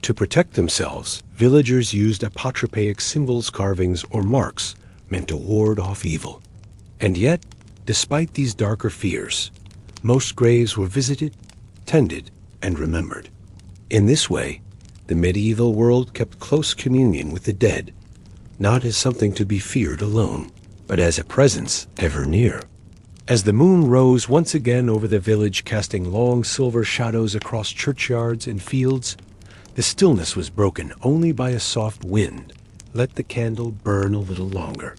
To protect themselves, villagers used apotropaic symbols, carvings, or marks meant to ward off evil. And yet, despite these darker fears, most graves were visited, tended, and remembered. In this way, the medieval world kept close communion with the dead, not as something to be feared alone, but as a presence ever near. As the moon rose once again over the village, casting long silver shadows across churchyards and fields, the stillness was broken only by a soft wind. Let the candle burn a little longer.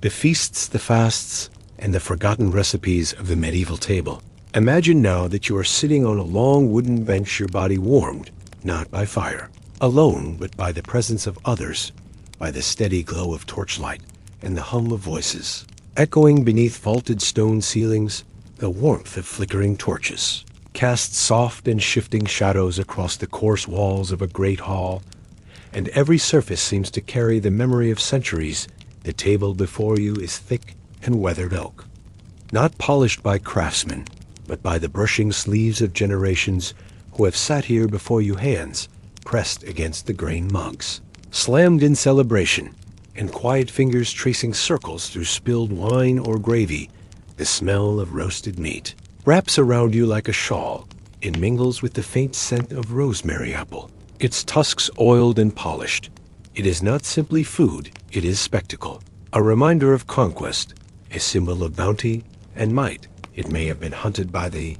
The feasts, the fasts, and the forgotten recipes of the medieval table. Imagine now that you are sitting on a long wooden bench, your body warmed, not by fire, alone, but by the presence of others, by the steady glow of torchlight and the hum of voices, echoing beneath vaulted stone ceilings. The warmth of flickering torches casts soft and shifting shadows across the coarse walls of a great hall, and every surface seems to carry the memory of centuries. The table before you is thick and weathered oak, not polished by craftsmen, but by the brushing sleeves of generations who have sat here before you, hands pressed against the grain mugs, slammed in celebration, and quiet fingers tracing circles through spilled wine or gravy. The smell of roasted meat wraps around you like a shawl. It mingles with the faint scent of rosemary apple, its tusks oiled and polished. It is not simply food, it is spectacle, a reminder of conquest, a symbol of bounty and might. It may have been hunted by the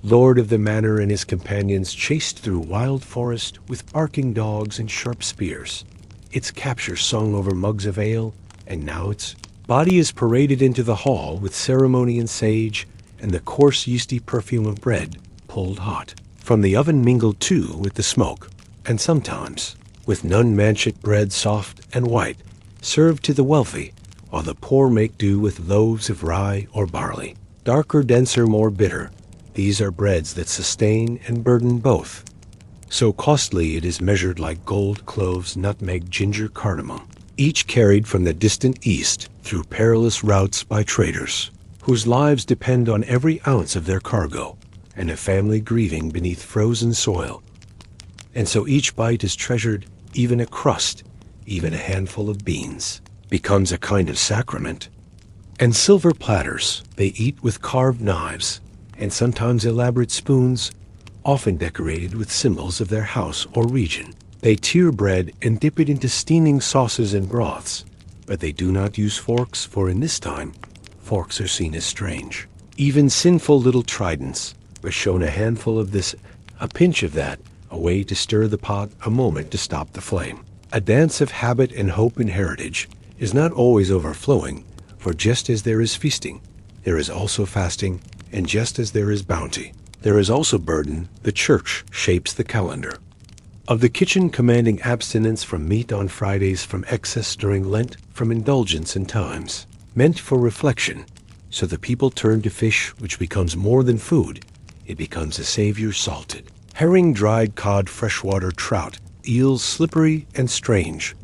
lord of the manor and his companions, chased through wild forest with barking dogs and sharp spears. Its capture sung over mugs of ale, and now its body is paraded into the hall with ceremony and sage, and the coarse yeasty perfume of bread pulled hot from the oven, mingled too with the smoke, and sometimes with nun-manchet bread, soft and white, served to the wealthy, while the poor make do with loaves of rye or barley. Darker, denser, more bitter, these are breads that sustain and burden both. So costly it is measured like gold, cloves, nutmeg, ginger, cardamom, each carried from the distant east through perilous routes by traders, whose lives depend on every ounce of their cargo, and a family grieving beneath frozen soil. And so each bite is treasured. Even a crust, even a handful of beans, becomes a kind of sacrament. And silver platters they eat with carved knives, and sometimes elaborate spoons, often decorated with symbols of their house or region. They tear bread and dip it into steaming sauces and broths, but they do not use forks, for in this time, forks are seen as strange. Even sinful little tridents were shown a handful of this A pinch of that, a way to stir the pot, a moment to stop the flame. A dance of habit and hope and heritage is not always overflowing, for just as there is feasting, there is also fasting, and just as there is bounty, there is also burden. The church shapes the calendar. Of the kitchen commanding abstinence from meat on Fridays, from excess during Lent, from indulgence in times meant for reflection, so the people turn to fish, which becomes more than food. It becomes a savior salted. Herring, dried cod, freshwater trout, eels slippery and strange,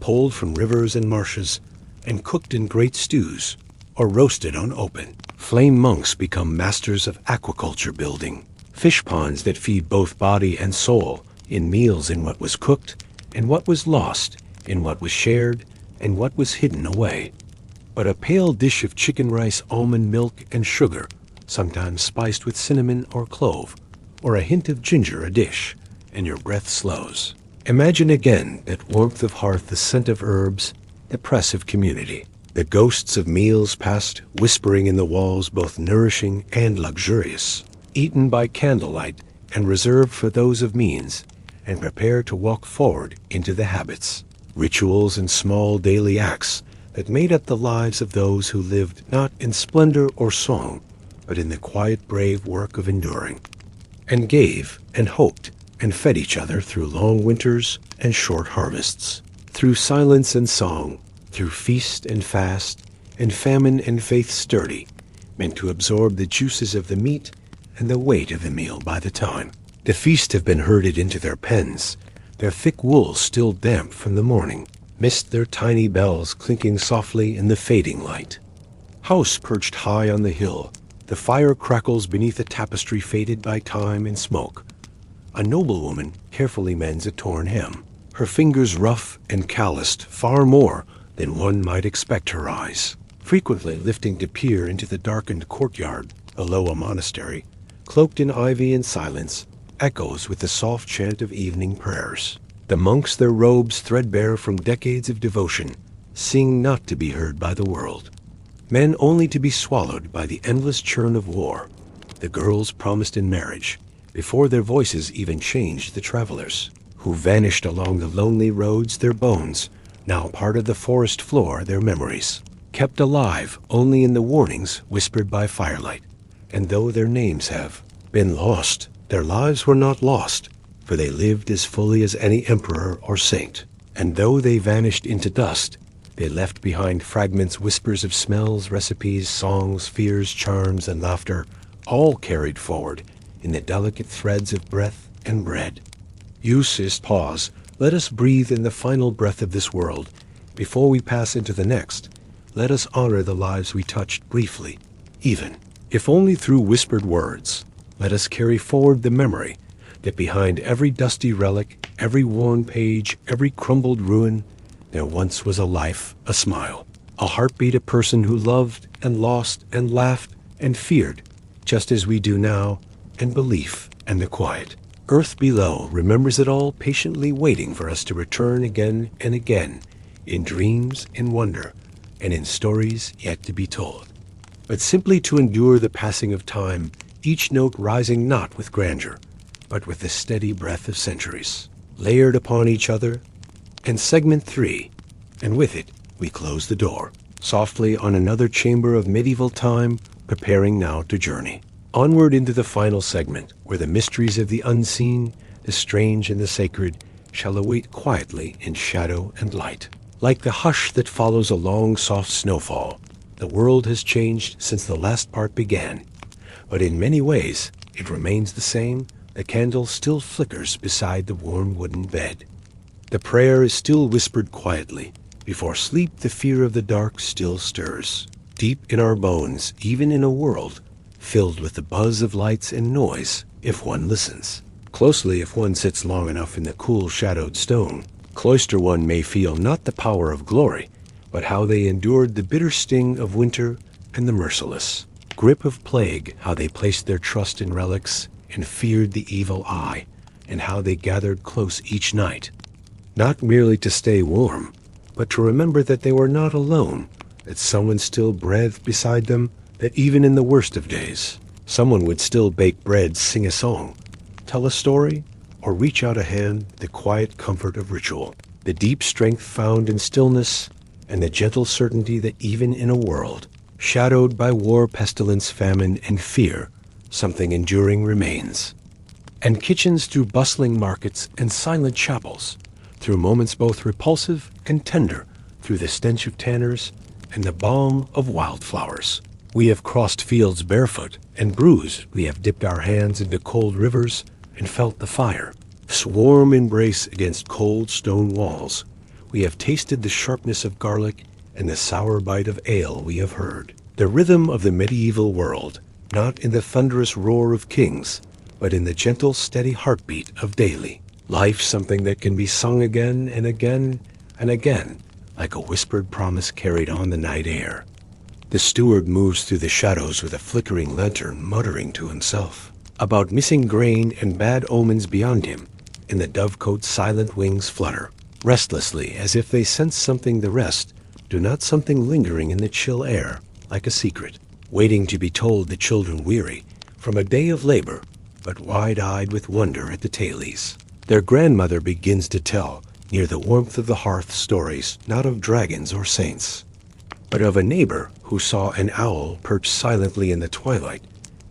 pulled from rivers and marshes, and cooked in great stews, or roasted on open. Flame monks become masters of aquaculture building. Fish ponds that feed both body and soul, in meals in what was cooked, and what was lost, in what was shared, and what was hidden away. But a pale dish of chicken rice, almond milk, and sugar, sometimes spiced with cinnamon or clove, or a hint of ginger a dish, and your breath slows. Imagine again that warmth of hearth, the scent of herbs, the press of community, the ghosts of meals past whispering in the walls, both nourishing and luxurious, eaten by candlelight and reserved for those of means, and prepare to walk forward into the habits, rituals and small daily acts that made up the lives of those who lived not in splendor or song, but in the quiet brave work of enduring, and gave and hoped and fed each other through long winters and short harvests, through silence and song, through feast and fast, and famine and faith sturdy, meant to absorb the juices of the meat and the weight of the meal by the time. The feast have been herded into their pens, their thick wool still damp from the morning, missed their tiny bells clinking softly in the fading light. House perched high on the hill, the fire crackles beneath a tapestry faded by time and smoke. A noblewoman carefully mends a torn hem, her fingers rough and calloused far more than one might expect her eyes, frequently lifting to peer into the darkened courtyard below a monastery, cloaked in ivy and silence, echoes with the soft chant of evening prayers. The monks, their robes threadbare from decades of devotion, sing not to be heard by the world. Men only to be swallowed by the endless churn of war. The girls promised in marriage, before their voices even changed the travelers, who vanished along the lonely roads, their bones, now part of the forest floor, their memories, kept alive only in the warnings whispered by firelight. And though their names have been lost, their lives were not lost, for they lived as fully as any emperor or saint. And though they vanished into dust, they left behind fragments, whispers of smells, recipes, songs, fears, charms, and laughter, all carried forward in the delicate threads of breath and bread. Use is pause. Let us breathe in the final breath of this world. Before we pass into the next, let us honor the lives we touched briefly, even if only through whispered words. Let us carry forward the memory that behind every dusty relic, every worn page, every crumbled ruin, there once was a life, a smile, a heartbeat, a person who loved and lost and laughed and feared, just as we do now, and belief and the quiet. Earth below remembers it all, patiently waiting for us to return again and again, in dreams, in wonder, and in stories yet to be told. But simply to endure the passing of time, each note rising not with grandeur, but with the steady breath of centuries, layered upon each other. And segment 3, and with it we close the door, softly on another chamber of medieval time, preparing now to journey onward into the final segment, where the mysteries of the unseen, the strange and the sacred, shall await quietly in shadow and light. Like the hush that follows a long soft snowfall, the world has changed since the last part began, but in many ways it remains the same. The candle still flickers beside the warm wooden bed. The prayer is still whispered quietly. Before sleep, the fear of the dark still stirs, deep in our bones, even in a world filled with the buzz of lights and noise, if one listens closely, if one sits long enough in the cool shadowed stone. Cloister one may feel not the power of glory, but how they endured the bitter sting of winter and the merciless grip of plague, how they placed their trust in relics and feared the evil eye, and how they gathered close each night, not merely to stay warm, but to remember that they were not alone, that someone still breathed beside them, that even in the worst of days, someone would still bake bread, sing a song, tell a story, or reach out a hand, the quiet comfort of ritual, the deep strength found in stillness, and the gentle certainty that even in a world shadowed by war, pestilence, famine, and fear, something enduring remains. And kitchens through bustling markets and silent chapels, through moments both repulsive and tender, through the stench of tanners and the balm of wildflowers. We have crossed fields barefoot and bruised. We have dipped our hands into cold rivers and felt the fire. Warm embrace against cold stone walls. We have tasted the sharpness of garlic and the sour bite of ale. We have heard the rhythm of the medieval world, not in the thunderous roar of kings, but in the gentle, steady heartbeat of daily life, something that can be sung again and again and again, like a whispered promise carried on the night air. The steward moves through the shadows with a flickering lantern, muttering to himself about missing grain and bad omens beyond him, and the dovecote's silent wings flutter restlessly, as if they sense something the rest do not, something lingering in the chill air, like a secret, waiting to be told. The children weary from a day of labor, but wide-eyed with wonder at the tailies. Their grandmother begins to tell, near the warmth of the hearth, stories not of dragons or saints, but of a neighbor who saw an owl perch silently in the twilight,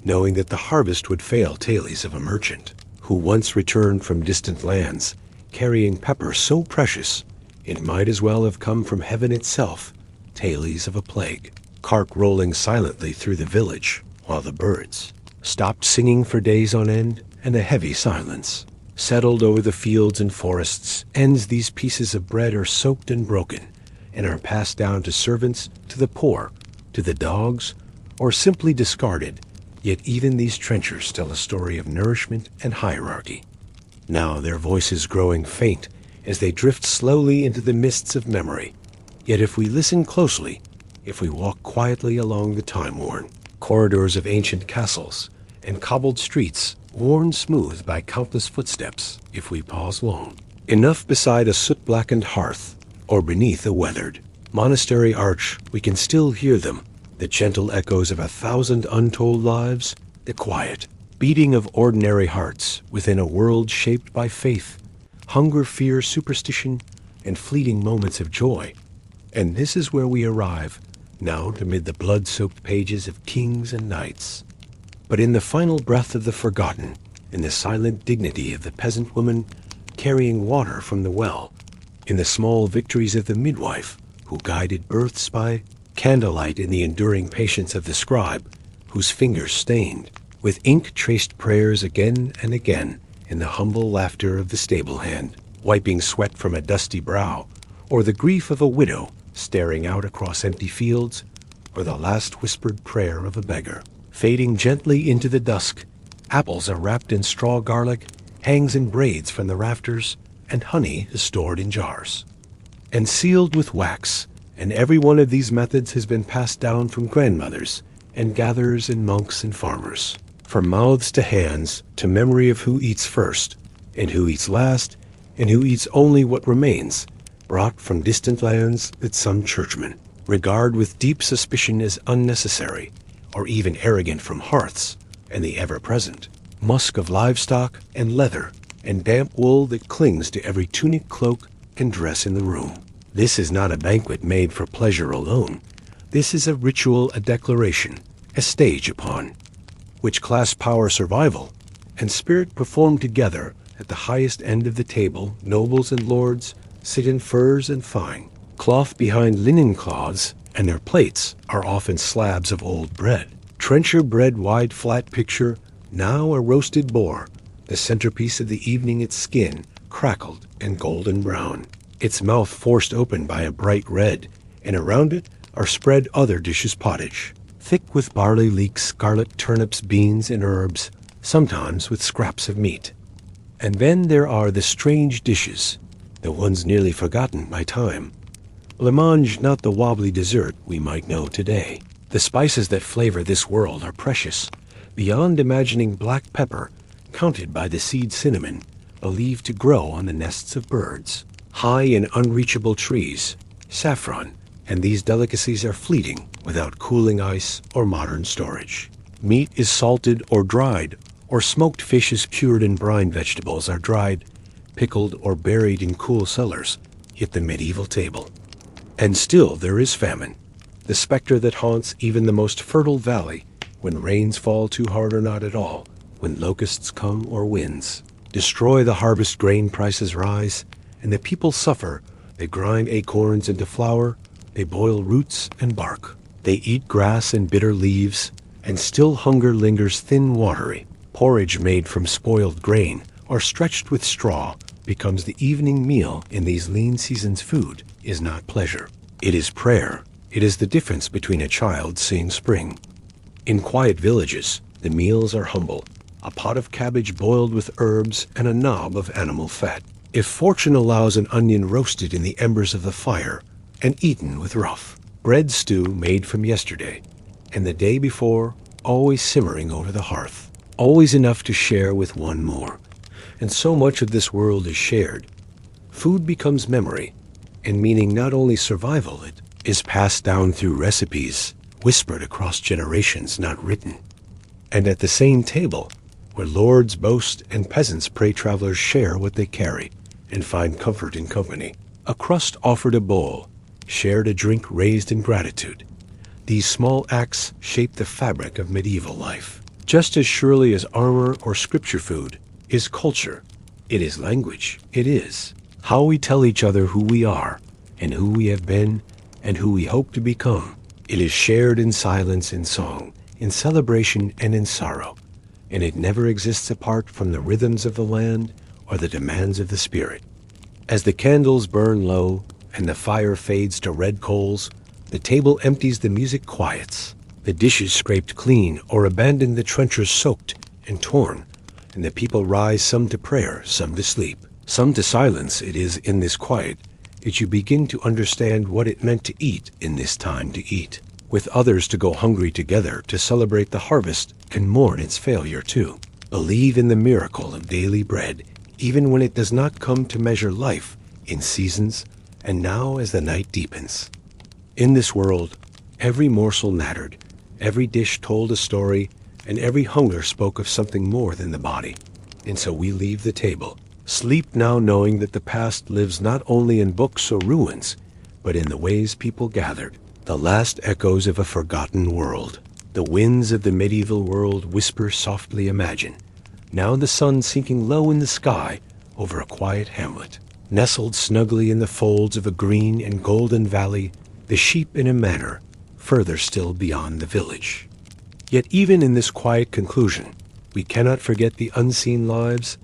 knowing that the harvest would fail. Tales of a merchant who once returned from distant lands, carrying pepper so precious it might as well have come from heaven itself. Tales of a plague cart rolling silently through the village, while the birds stopped singing for days on end, and a heavy silence settled over the fields and forests. Ends. These pieces of bread are soaked and broken, and are passed down to servants, to the poor, to the dogs, or simply discarded. Yet even these trenchers tell a story of nourishment and hierarchy. Now their voices growing faint as they drift slowly into the mists of memory. Yet if we listen closely, if we walk quietly along the time-worn corridors of ancient castles and cobbled streets worn smooth by countless footsteps, if we pause long enough beside a soot-blackened hearth or beneath a weathered monastery arch, we can still hear them, the gentle echoes of 1,000 untold lives, the quiet beating of ordinary hearts within a world shaped by faith, hunger, fear, superstition, and fleeting moments of joy. And this is where we arrive, now amid the blood-soaked pages of kings and knights. But in the final breath of the forgotten, in the silent dignity of the peasant woman carrying water from the well, in the small victories of the midwife who guided births by candlelight, in the enduring patience of the scribe whose fingers stained with ink traced prayers again and again, in the humble laughter of the stable hand wiping sweat from a dusty brow, or the grief of a widow staring out across empty fields, or the last whispered prayer of a beggar fading gently into the dusk. Apples are wrapped in straw, garlic hangs in braids from the rafters, and honey is stored in jars and sealed with wax. And every one of these methods has been passed down from grandmothers and gatherers and monks and farmers, from mouths to hands, to memory of who eats first and who eats last and who eats only what remains, brought from distant lands that some churchmen regard with deep suspicion as unnecessary or even arrogant, from hearths and the ever-present musk of livestock and leather and damp wool that clings to every tunic, cloak, and dress in the room. This is not a banquet made for pleasure alone. This is a ritual, a declaration, a stage upon which class, power, survival, and spirit perform together. At the highest end of the table, nobles and lords sit in furs and fine cloth behind linen cloths, and their plates are often slabs of old bread. Trencher bread, wide flat picture, now a roasted boar, the centerpiece of the evening, its skin crackled and golden brown, its mouth forced open by a bright red, and around it are spread other dishes, pottage, thick with barley leeks, garlic, turnips, beans, and herbs, sometimes with scraps of meat. And then there are the strange dishes, the ones nearly forgotten by time. Le mange, not the wobbly dessert we might know today. The spices that flavor this world are precious, beyond imagining. Black pepper, counted by the seed, cinnamon, believed to grow on the nests of birds, high in unreachable trees, saffron, and these delicacies are fleeting without cooling ice or modern storage. Meat is salted or dried or smoked fishes cured in brine vegetables are dried, pickled, or buried in cool cellars, hit the medieval table. And still there is famine, the specter that haunts even the most fertile valley when rains fall too hard or not at all, when locusts come or winds destroy the harvest, grain prices rise, and the people suffer. They grind acorns into flour, they boil roots and bark. They eat grass and bitter leaves, and still hunger lingers thin watery. Porridge made from spoiled grain or stretched with straw becomes the evening meal in these lean seasons. Food is not pleasure. It is prayer. It is the difference between a child seeing spring. In quiet villages, the meals are humble. A pot of cabbage boiled with herbs and a knob of animal fat. If fortune allows, an onion roasted in the embers of the fire and eaten with rough bread stew made from yesterday and the day before, always simmering over the hearth, always enough to share with one more. And so much of this world is shared. Food becomes memory and meaning, not only survival. It is passed down through recipes, whispered across generations, not written. And at the same table, where lords boast and peasants pray, travelers share what they carry and find comfort in company. A crust offered a bowl, shared a drink raised in gratitude. These small acts shape the fabric of medieval life. Just as surely as armor or scripture, food is culture. It is language. It is how we tell each other who we are and who we have been and who we hope to become. It is shared in silence, in song, in celebration, and in sorrow. And it never exists apart from the rhythms of the land or the demands of the spirit. As the candles burn low and the fire fades to red coals, the table empties, the music quiets, the dishes scraped clean or abandoned, the trenchers soaked and torn, and the people rise, some to prayer, some to sleep, some to silence. It is in this quiet that you begin to understand what it meant to eat in this time, to eat with others, to go hungry together, to celebrate the harvest, can mourn its failure too. Believe in the miracle of daily bread, even when it does not come to measure life in seasons, and now as the night deepens. In this world, every morsel mattered, every dish told a story, and every hunger spoke of something more than the body. And so we leave the table, sleep now, knowing that the past lives not only in books or ruins, but in the ways people gathered, the last echoes of a forgotten world. The winds of the medieval world whisper softly, imagine. Now the sun sinking low in the sky over a quiet hamlet, nestled snugly in the folds of a green and golden valley, the sheep in a manor, further still beyond the village. Yet even in this quiet conclusion, we cannot forget the unseen lives,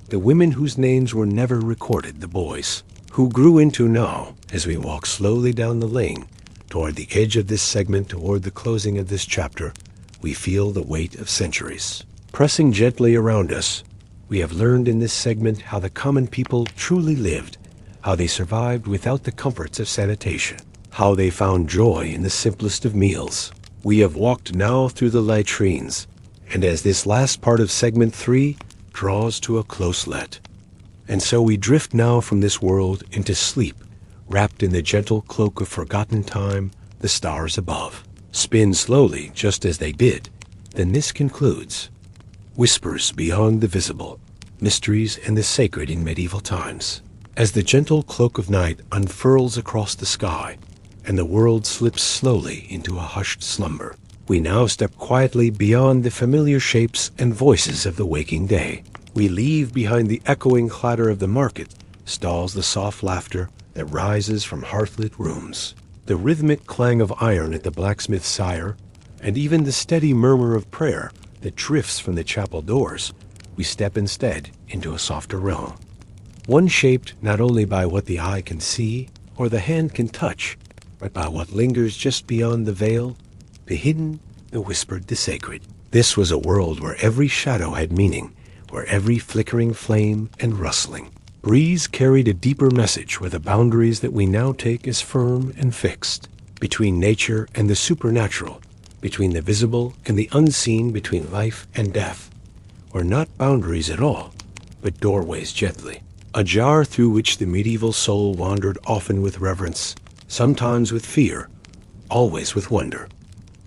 the women whose names were never recorded, the boys who grew into now, as we walk slowly down the lane, toward the edge of this segment, toward the closing of this chapter, we feel the weight of centuries pressing gently around us. We have learned in this segment how the common people truly lived, how they survived without the comforts of sanitation, how they found joy in the simplest of meals. We have walked now through the latrines, and as this last part of segment 3 draws to a close let, and so we drift now from this world into sleep, wrapped in the gentle cloak of forgotten time. The stars above spin slowly, just as they did. Then this concludes. Whispers beyond the visible, mysteries and the sacred in medieval times. As the gentle cloak of night unfurls across the sky, and the world slips slowly into a hushed slumber, we now step quietly beyond the familiar shapes and voices of the waking day. We leave behind the echoing clatter of the market stalls, the soft laughter that rises from hearthlit rooms, the rhythmic clang of iron at the blacksmith's sire, and even the steady murmur of prayer that drifts from the chapel doors. We step instead into a softer realm, one shaped not only by what the eye can see or the hand can touch, but by what lingers just beyond the veil, the hidden, the whispered, the sacred. This was a world where every shadow had meaning, where every flickering flame and rustling breeze carried a deeper message, where the boundaries that we now take as firm and fixed, between nature and the supernatural, between the visible and the unseen, between life and death, were not boundaries at all, but doorways gently, ajar through which the medieval soul wandered, often with reverence, sometimes with fear, always with wonder.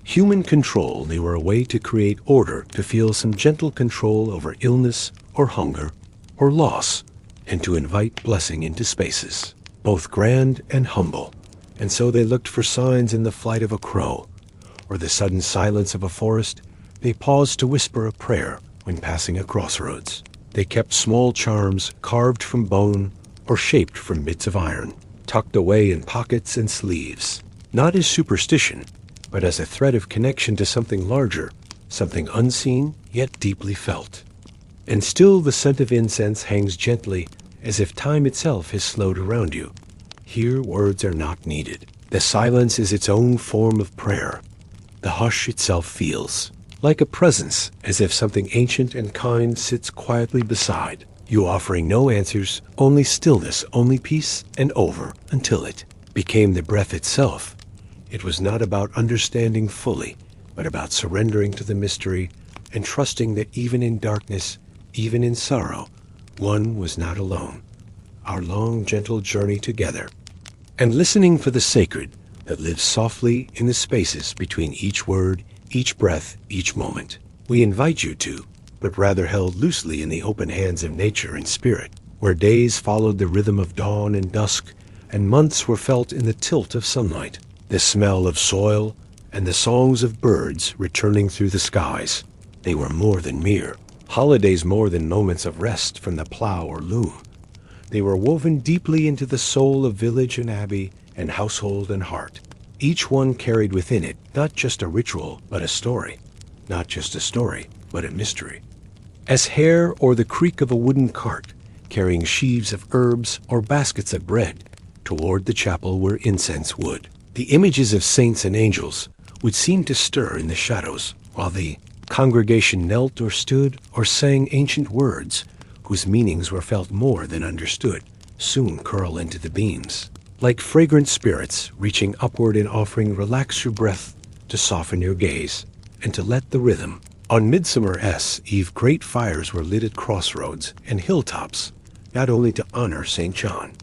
Human control, they were a way to create order, to feel some gentle control over illness or hunger or loss, and to invite blessing into spaces, both grand and humble. And so they looked for signs in the flight of a crow, or the sudden silence of a forest. They paused to whisper a prayer when passing a crossroads. They kept small charms carved from bone or shaped from bits of iron, tucked away in pockets and sleeves, not as superstition, but as a thread of connection to something larger, something unseen yet deeply felt. And still the scent of incense hangs gently, as if time itself has slowed around you. Here words are not needed. The silence is its own form of prayer. The hush itself feels like a presence, as if something ancient and kind sits quietly beside you, offering no answers, only stillness, only peace, and over until it became the breath itself. It was not about understanding fully, but about surrendering to the mystery and trusting that even in darkness, even in sorrow, one was not alone. Our long, gentle journey together, and listening for the sacred that lives softly in the spaces between each word, each breath, each moment. We invite you to, but rather held loosely in the open hands of nature and spirit, where days followed the rhythm of dawn and dusk, and months were felt in the tilt of sunlight, the smell of soil, and the songs of birds returning through the skies. They were more than mere holidays, more than moments of rest from the plow or loom. They were woven deeply into the soul of village and abbey and household and heart. Each one carried within it not just a ritual, but a story. Not just a story, but a mystery. As hair or the creak of a wooden cart carrying sheaves of herbs or baskets of bread toward the chapel where incense would. The images of saints and angels would seem to stir in the shadows, while the congregation knelt or stood or sang ancient words whose meanings were felt more than understood, soon curl into the beams. Like fragrant spirits reaching upward and offering, relax your breath to soften your gaze and to let the rhythm. On Midsummer Eve, great fires were lit at crossroads and hilltops, not only to honor St. John,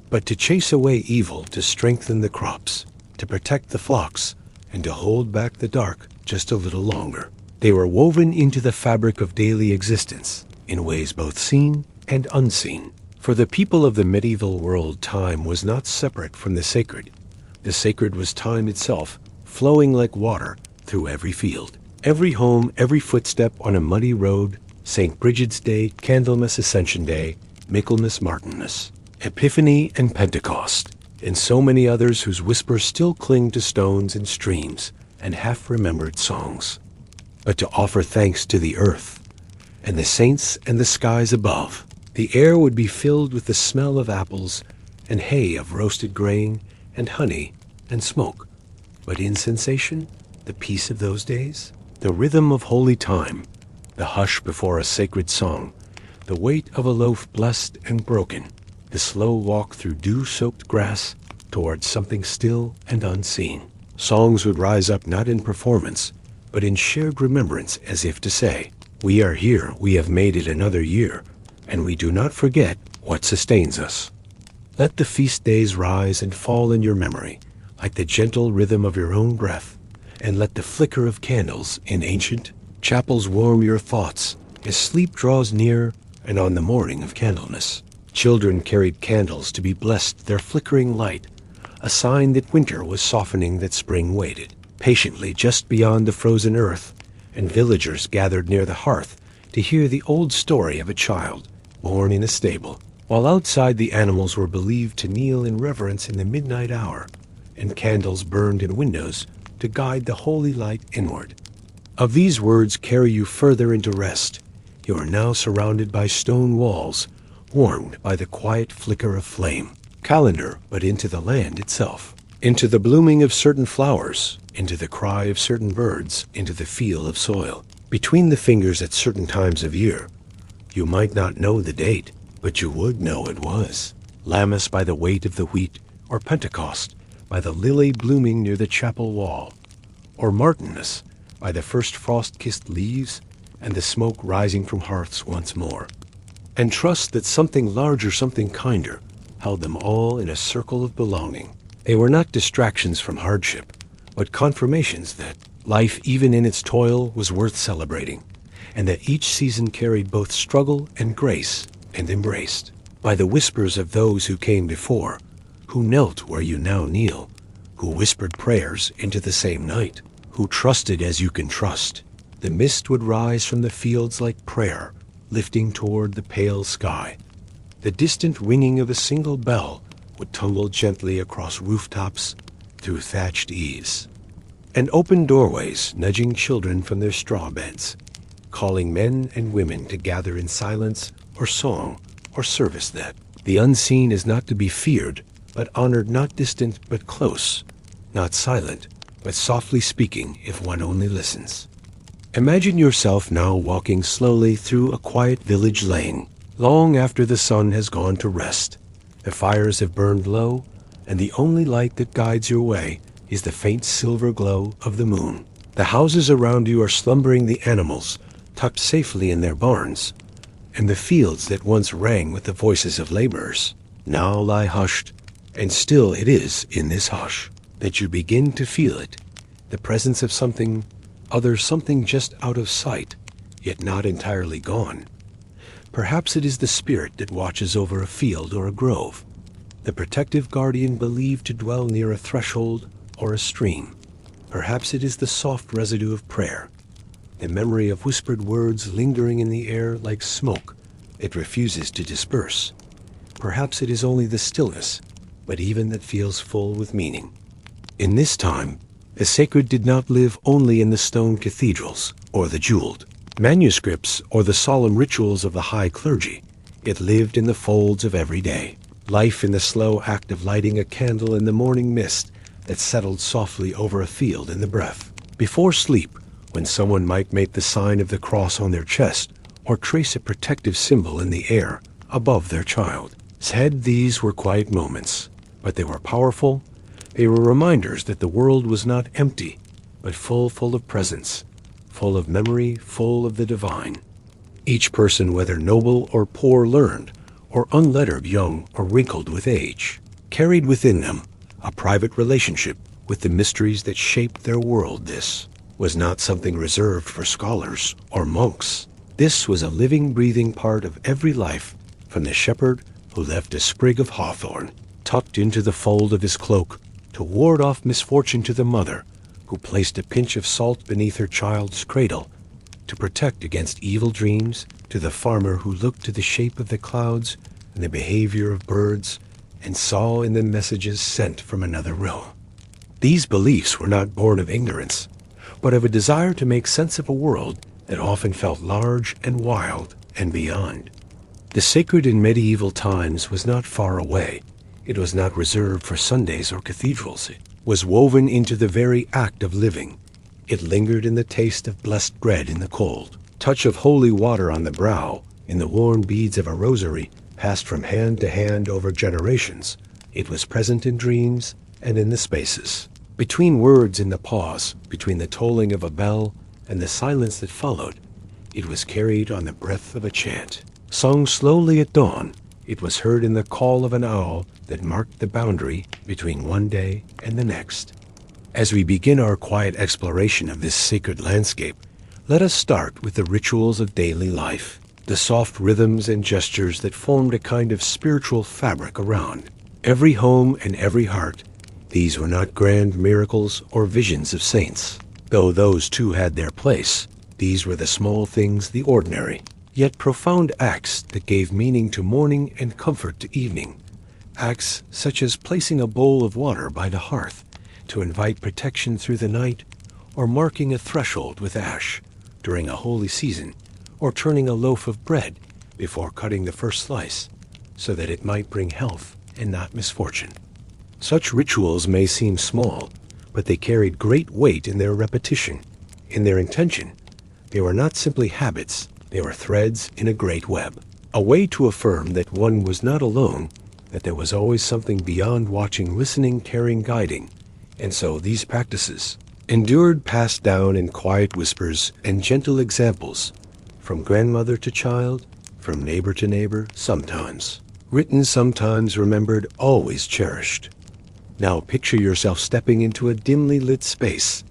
but to chase away evil, to strengthen the crops, to protect the flocks, and to hold back the dark just a little longer. They were woven into the fabric of daily existence in ways both seen and unseen. For the people of the medieval world, time was not separate from the sacred. The sacred was time itself, flowing like water through every field, every home, every footstep on a muddy road, St. Bridget's Day, Candlemas Ascension Day, Michaelmas Martinmas, Epiphany and Pentecost, and so many others whose whispers still cling to stones and streams and half-remembered songs. But to offer thanks to the earth and the saints and the skies above, the air would be filled with the smell of apples and hay, of roasted grain and honey and smoke. But in sensation, the peace of those days, the rhythm of holy time, the hush before a sacred song, the weight of a loaf blessed and broken, the slow walk through dew-soaked grass towards something still and unseen. Songs would rise up not in performance, but in shared remembrance, as if to say, we are here, we have made it another year, and we do not forget what sustains us. Let the feast days rise and fall in your memory, like the gentle rhythm of your own breath, and let the flicker of candles in ancient chapels warm your thoughts as sleep draws near and on the morning of Candlemas. Children carried candles to be blessed, their flickering light, a sign that winter was softening, that spring waited patiently just beyond the frozen earth, and villagers gathered near the hearth to hear the old story of a child born in a stable, while outside the animals were believed to kneel in reverence in the midnight hour, and candles burned in windows to guide the holy light inward. Of these words carry you further into rest. You are now surrounded by stone walls, warmed by the quiet flicker of flame. Calendar, but into the land itself, into the blooming of certain flowers, into the cry of certain birds, into the feel of soil, between the fingers at certain times of year. You might not know the date, but you would know it was Lammas by the weight of the wheat, or Pentecost by the lily blooming near the chapel wall, or Martinmas by the first frost-kissed leaves and the smoke rising from hearths once more. And trust that something larger, something kinder, held them all in a circle of belonging. They were not distractions from hardship, but confirmations that Life, even in its toil, was worth celebrating, and that each season carried both struggle and grace, and embraced by the whispers of those who came before, who knelt where you now kneel, who whispered prayers into the same night, who trusted as you can trust. The mist would rise from the fields like prayer, lifting toward the pale sky. The distant ringing of a single bell would tumble gently across rooftops, through thatched eaves, and open doorways nudging children from their straw beds, calling men and women to gather in silence or song or service. That the unseen is not to be feared, but honored, not distant but close, not silent but softly speaking if one only listens. Imagine yourself now walking slowly through a quiet village lane, long after the sun has gone to rest. The fires have burned low, and the only light that guides your way is the faint silver glow of the moon. The houses around you are slumbering, the animals tucked safely in their barns, and the fields that once rang with the voices of laborers now lie hushed, and still it is in this hush that you begin to feel it, the presence of something other, something just out of sight, yet not entirely gone. Perhaps it is the spirit that watches over a field or a grove, the protective guardian believed to dwell near a threshold or a stream. Perhaps it is the soft residue of prayer, the memory of whispered words lingering in the air like smoke it refuses to disperse. Perhaps it is only the stillness, but even that feels full with meaning. In this time, the sacred did not live only in the stone cathedrals or the jeweled manuscripts or the solemn rituals of the high clergy. It lived in the folds of every day. Life in the slow act of lighting a candle in the morning mist that settled softly over a field in the breath. Before sleep, when someone might make the sign of the cross on their chest or trace a protective symbol in the air above their child's head. These were quiet moments, but they were powerful. They were reminders that the world was not empty, but full of presence, full of memory, full of the divine. Each person, whether noble or poor, learned, or unlettered, young or wrinkled with age, carried within them a private relationship with the mysteries that shaped their world. This was not something reserved for scholars or monks. This was a living, breathing part of every life, from the shepherd who left a sprig of hawthorn tucked into the fold of his cloak to ward off misfortune, to the mother who placed a pinch of salt beneath her child's cradle to protect against evil dreams, to the farmer who looked to the shape of the clouds and the behavior of birds and saw in them messages sent from another realm. These beliefs were not born of ignorance, but of a desire to make sense of a world that often felt large and wild and beyond. The sacred in medieval times was not far away. It was not reserved for Sundays or cathedrals. It was woven into the very act of living. It lingered in the taste of blessed bread in the cold, touch of holy water on the brow, in the worn beads of a rosary passed from hand to hand over generations. It was present in dreams and in the spaces between words, in the pause between the tolling of a bell and the silence that followed. It was carried on the breath of a chant, sung slowly at dawn. It was heard in the call of an owl that marked the boundary between one day and the next. As we begin our quiet exploration of this sacred landscape, let us start with the rituals of daily life, the soft rhythms and gestures that formed a kind of spiritual fabric around every home and every heart. These were not grand miracles or visions of saints, though those too had their place. These were the small things, the ordinary, yet profound acts that gave meaning to morning and comfort to evening. Acts such as placing a bowl of water by the hearth to invite protection through the night, or marking a threshold with ash during a holy season, or turning a loaf of bread before cutting the first slice so that it might bring health and not misfortune. Such rituals may seem small, but they carried great weight in their repetition, in their intention. They were not simply habits, they were threads in a great web, a way to affirm that one was not alone, that there was always something beyond watching, listening, caring, guiding. And so these practices endured, passed down in quiet whispers and gentle examples, from grandmother to child, from neighbor to neighbor, sometimes written, sometimes remembered, always cherished. Now picture yourself stepping into a dimly lit space,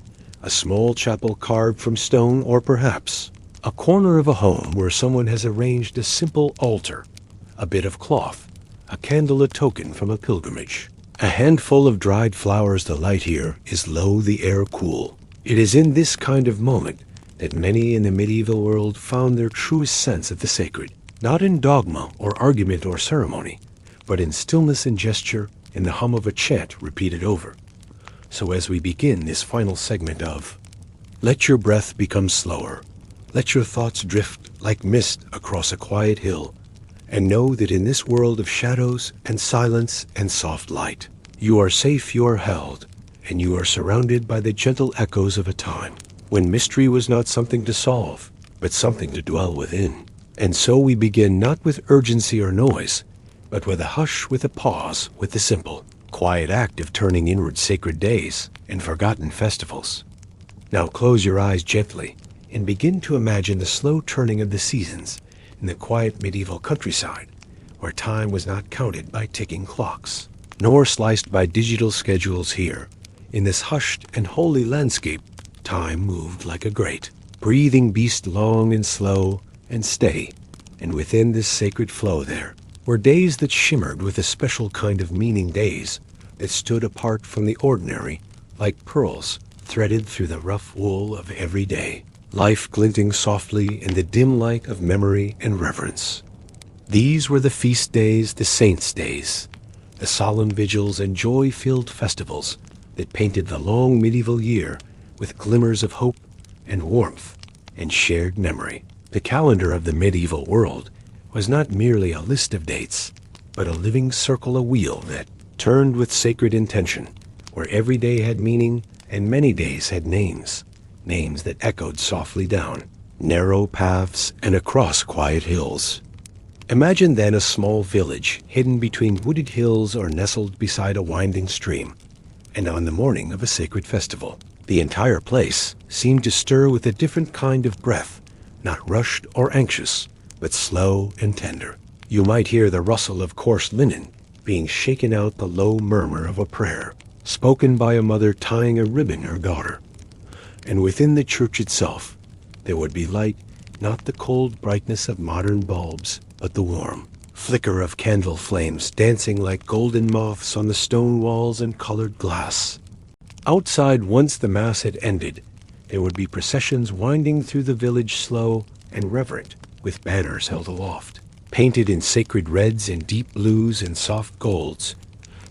a small chapel carved from stone, or perhaps a corner of a home where someone has arranged a simple altar, a bit of cloth, a candle, a token from a pilgrimage. A handful of dried flowers. The light here is low, the air cool. It is in this kind of moment that many in the medieval world found their truest sense of the sacred, not in dogma or argument or ceremony, but in stillness and gesture, in the hum of a chant repeated over. So as we begin this final segment of Let Your Breath Become Slower, let your thoughts drift like mist across a quiet hill, and know that in this world of shadows and silence and soft light, you are safe, you are held, and you are surrounded by the gentle echoes of a time when mystery was not something to solve, but something to dwell within. And so we begin not with urgency or noise, but with a hush, with a pause, with the simple, quiet act of turning inward sacred days and forgotten festivals. Now close your eyes gently and begin to imagine the slow turning of the seasons in the quiet medieval countryside, where time was not counted by ticking clocks, nor sliced by digital schedules. Here, in this hushed and holy landscape, time moved like a great, breathing beast, long and slow and steady, and within this sacred flow there were days that shimmered with a special kind of meaning, days that stood apart from the ordinary, like pearls threaded through the rough wool of every day, life glinting softly in the dim light of memory and reverence. These were the feast days, the saints' days, the solemn vigils and joy-filled festivals that painted the long medieval year with glimmers of hope and warmth and shared memory. The calendar of the medieval world was not merely a list of dates, but a living circle, a wheel that turned with sacred intention, where every day had meaning and many days had names, names that echoed softly down narrow paths and across quiet hills. Imagine then a small village hidden between wooded hills or nestled beside a winding stream, and on the morning of a sacred festival, the entire place seemed to stir with a different kind of breath, not rushed or anxious, but slow and tender. You might hear the rustle of coarse linen being shaken out, the low murmur of a prayer spoken by a mother tying a ribbon her daughter. And within the church itself, there would be light, not the cold brightness of modern bulbs, but the warm flicker of candle flames dancing like golden moths on the stone walls and colored glass. Outside, once the Mass had ended, there would be processions winding through the village, slow and reverent, with banners held aloft, painted in sacred reds and deep blues and soft golds.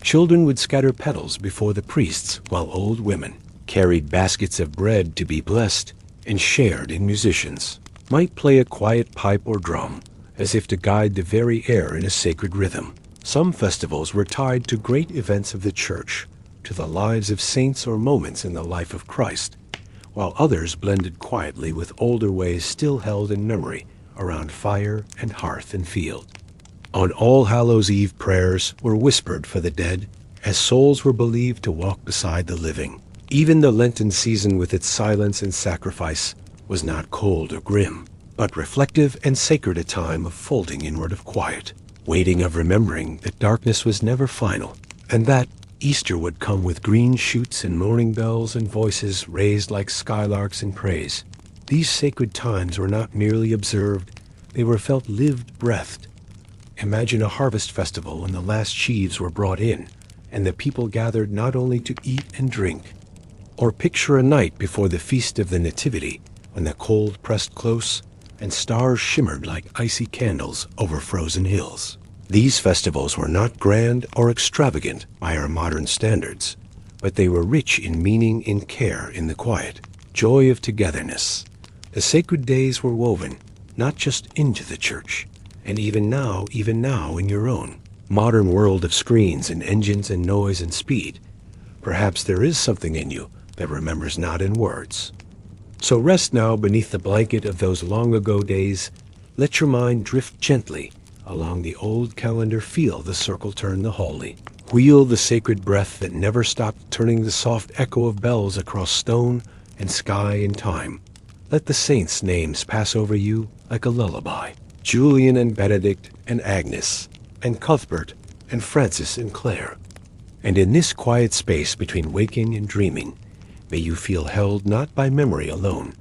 Children would scatter petals before the priests, while old women carried baskets of bread to be blessed and shared, and musicians might play a quiet pipe or drum, as if to guide the very air in a sacred rhythm. Some festivals were tied to great events of the church, to the lives of saints or moments in the life of Christ, while others blended quietly with older ways still held in memory around fire and hearth and field. On All Hallows' Eve, prayers were whispered for the dead, as souls were believed to walk beside the living. Even the Lenten season with its silence and sacrifice was not cold or grim, but reflective and sacred, a time of folding inward, of quiet, waiting, of remembering that darkness was never final, and that Easter would come with green shoots and morning bells and voices raised like skylarks in praise. These sacred times were not merely observed, they were felt, lived, breathed. Imagine a harvest festival when the last sheaves were brought in, and the people gathered not only to eat and drink. Or picture a night before the Feast of the Nativity, when the cold pressed close and stars shimmered like icy candles over frozen hills. These festivals were not grand or extravagant by our modern standards, but they were rich in meaning, in care, in the quiet joy of togetherness. The sacred days were woven not just into the church, and even now in your own modern world of screens and engines and noise and speed, perhaps there is something in you that remembers not in words. So rest now beneath the blanket of those long ago days. Let your mind drift gently along the old calendar, feel the circle turn the holy, wheel the sacred breath that never stopped turning the soft echo of bells across stone and sky and time. Let the saints' names pass over you like a lullaby. Julian and Benedict and Agnes and Cuthbert and Francis and Clare. And in this quiet space between waking and dreaming, May you feel held not by memory alone,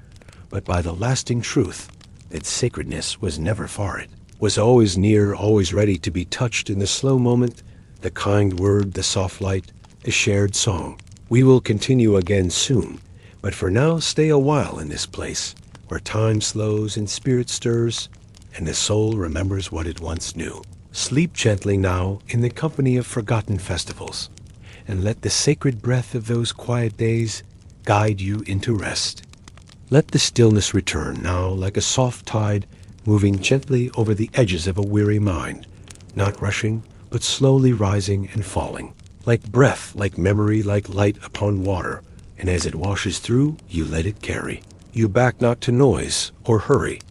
but by the lasting truth that sacredness was never far it, was always near, always ready to be touched in the slow moment, the kind word, the soft light, the shared song. We will continue again soon, but for now stay a while in this place, where time slows and spirit stirs, and the soul remembers what it once knew. Sleep gently now in the company of forgotten festivals, and let the sacred breath of those quiet days guide you into rest. Let the stillness return now like a soft tide moving gently over the edges of a weary mind, not rushing, but slowly rising and falling. Like breath, like memory, like light upon water, and as it washes through, you let it carry. You back not to noise or hurry,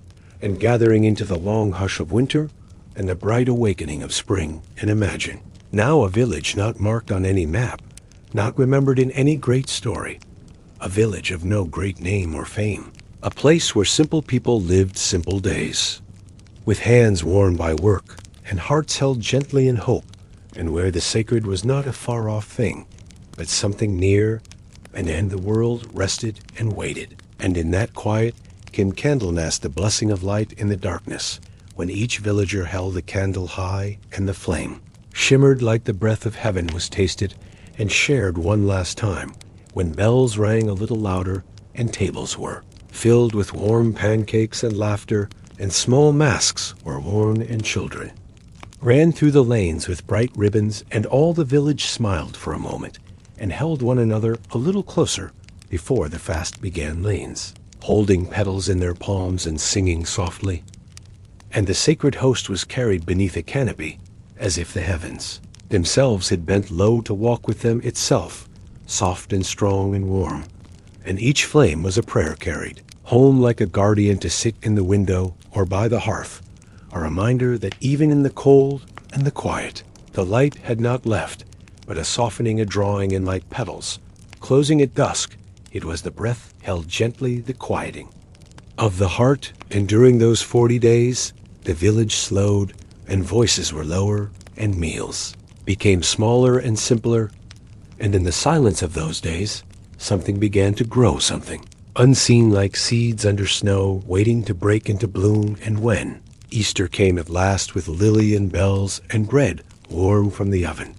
and gathering into the long hush of winter and the bright awakening of spring, and imagine, now a village not marked on any map, not remembered in any great story, a village of no great name or fame, a place where simple people lived simple days, with hands worn by work and hearts held gently in hope, and where the sacred was not a far-off thing, but something near, and then the world rested and waited. And in that quiet came Candlemas, the blessing of light in the darkness, when each villager held the candle high, and the flame shimmered like the breath of heaven was tasted and shared one last time, when bells rang a little louder and tables were filled with warm pancakes and laughter, and small masks were worn, and children ran through the lanes with bright ribbons, and all the village smiled for a moment and held one another a little closer before the fast began lanes, holding petals in their palms and singing softly. And the sacred host was carried beneath a canopy, as if the heavens themselves had bent low to walk with them itself, soft and strong and warm. And each flame was a prayer carried home like a guardian to sit in the window or by the hearth, a reminder that even in the cold and the quiet, the light had not left, but a softening, a drawing in like petals. Closing at dusk, it was the breath held gently, the quieting of the heart. And during those 40 days, the village slowed, and voices were lower, and meals became smaller and simpler. And in the silence of those days, something began to grow, something unseen like seeds under snow, waiting to break into bloom. And when Easter came at last with lily and bells and bread warm from the oven,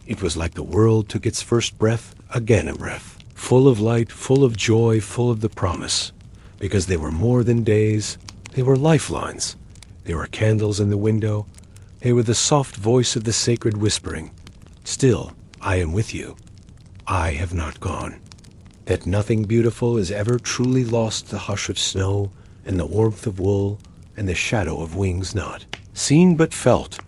it was like the world took its first breath, again a breath, full of light, full of joy, full of the promise, because they were more than days, they were lifelines. They were candles in the window, they were the soft voice of the sacred whispering, "Still, I am with you. I have not gone." That nothing beautiful is ever truly lost, the hush of snow and the warmth of wool and the shadow of wings not seen but felt,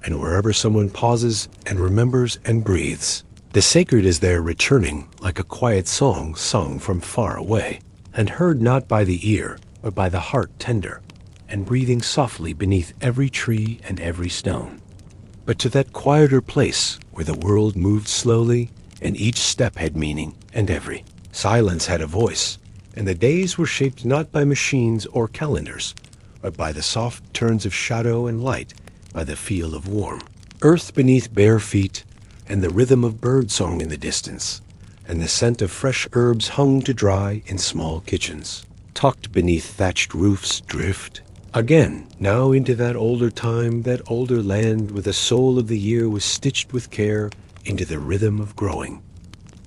and wherever someone pauses and remembers and breathes, the sacred is there returning like a quiet song sung from far away, and heard not by the ear, but by the heart tender, and breathing softly beneath every tree and every stone. But to that quieter place where the world moved slowly, and each step had meaning, and every silence had a voice, and the days were shaped not by machines or calendars, but by the soft turns of shadow and light, by the feel of warm earth beneath bare feet, and the rhythm of bird song in the distance, and the scent of fresh herbs hung to dry in small kitchens, tucked beneath thatched roofs. Drift again now into that older time, that older land where the soul of the year was stitched with care into the rhythm of growing.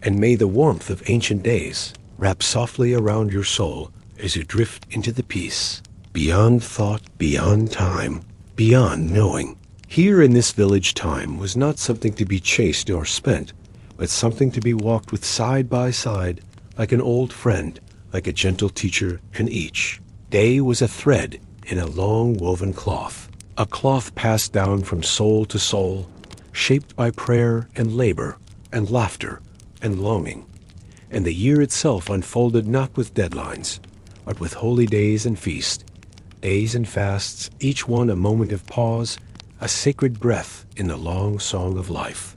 And may the warmth of ancient days wrap softly around your soul as you drift into the peace, beyond thought, beyond time, beyond knowing. Here in this village, time was not something to be chased or spent, but something to be walked with side by side, like an old friend, like a gentle teacher, and each day was a thread in a long woven cloth, a cloth passed down from soul to soul, shaped by prayer and labor and laughter and longing. And the year itself unfolded not with deadlines, but with holy days and feasts, days and fasts, each one a moment of pause, a sacred breath in the long song of life.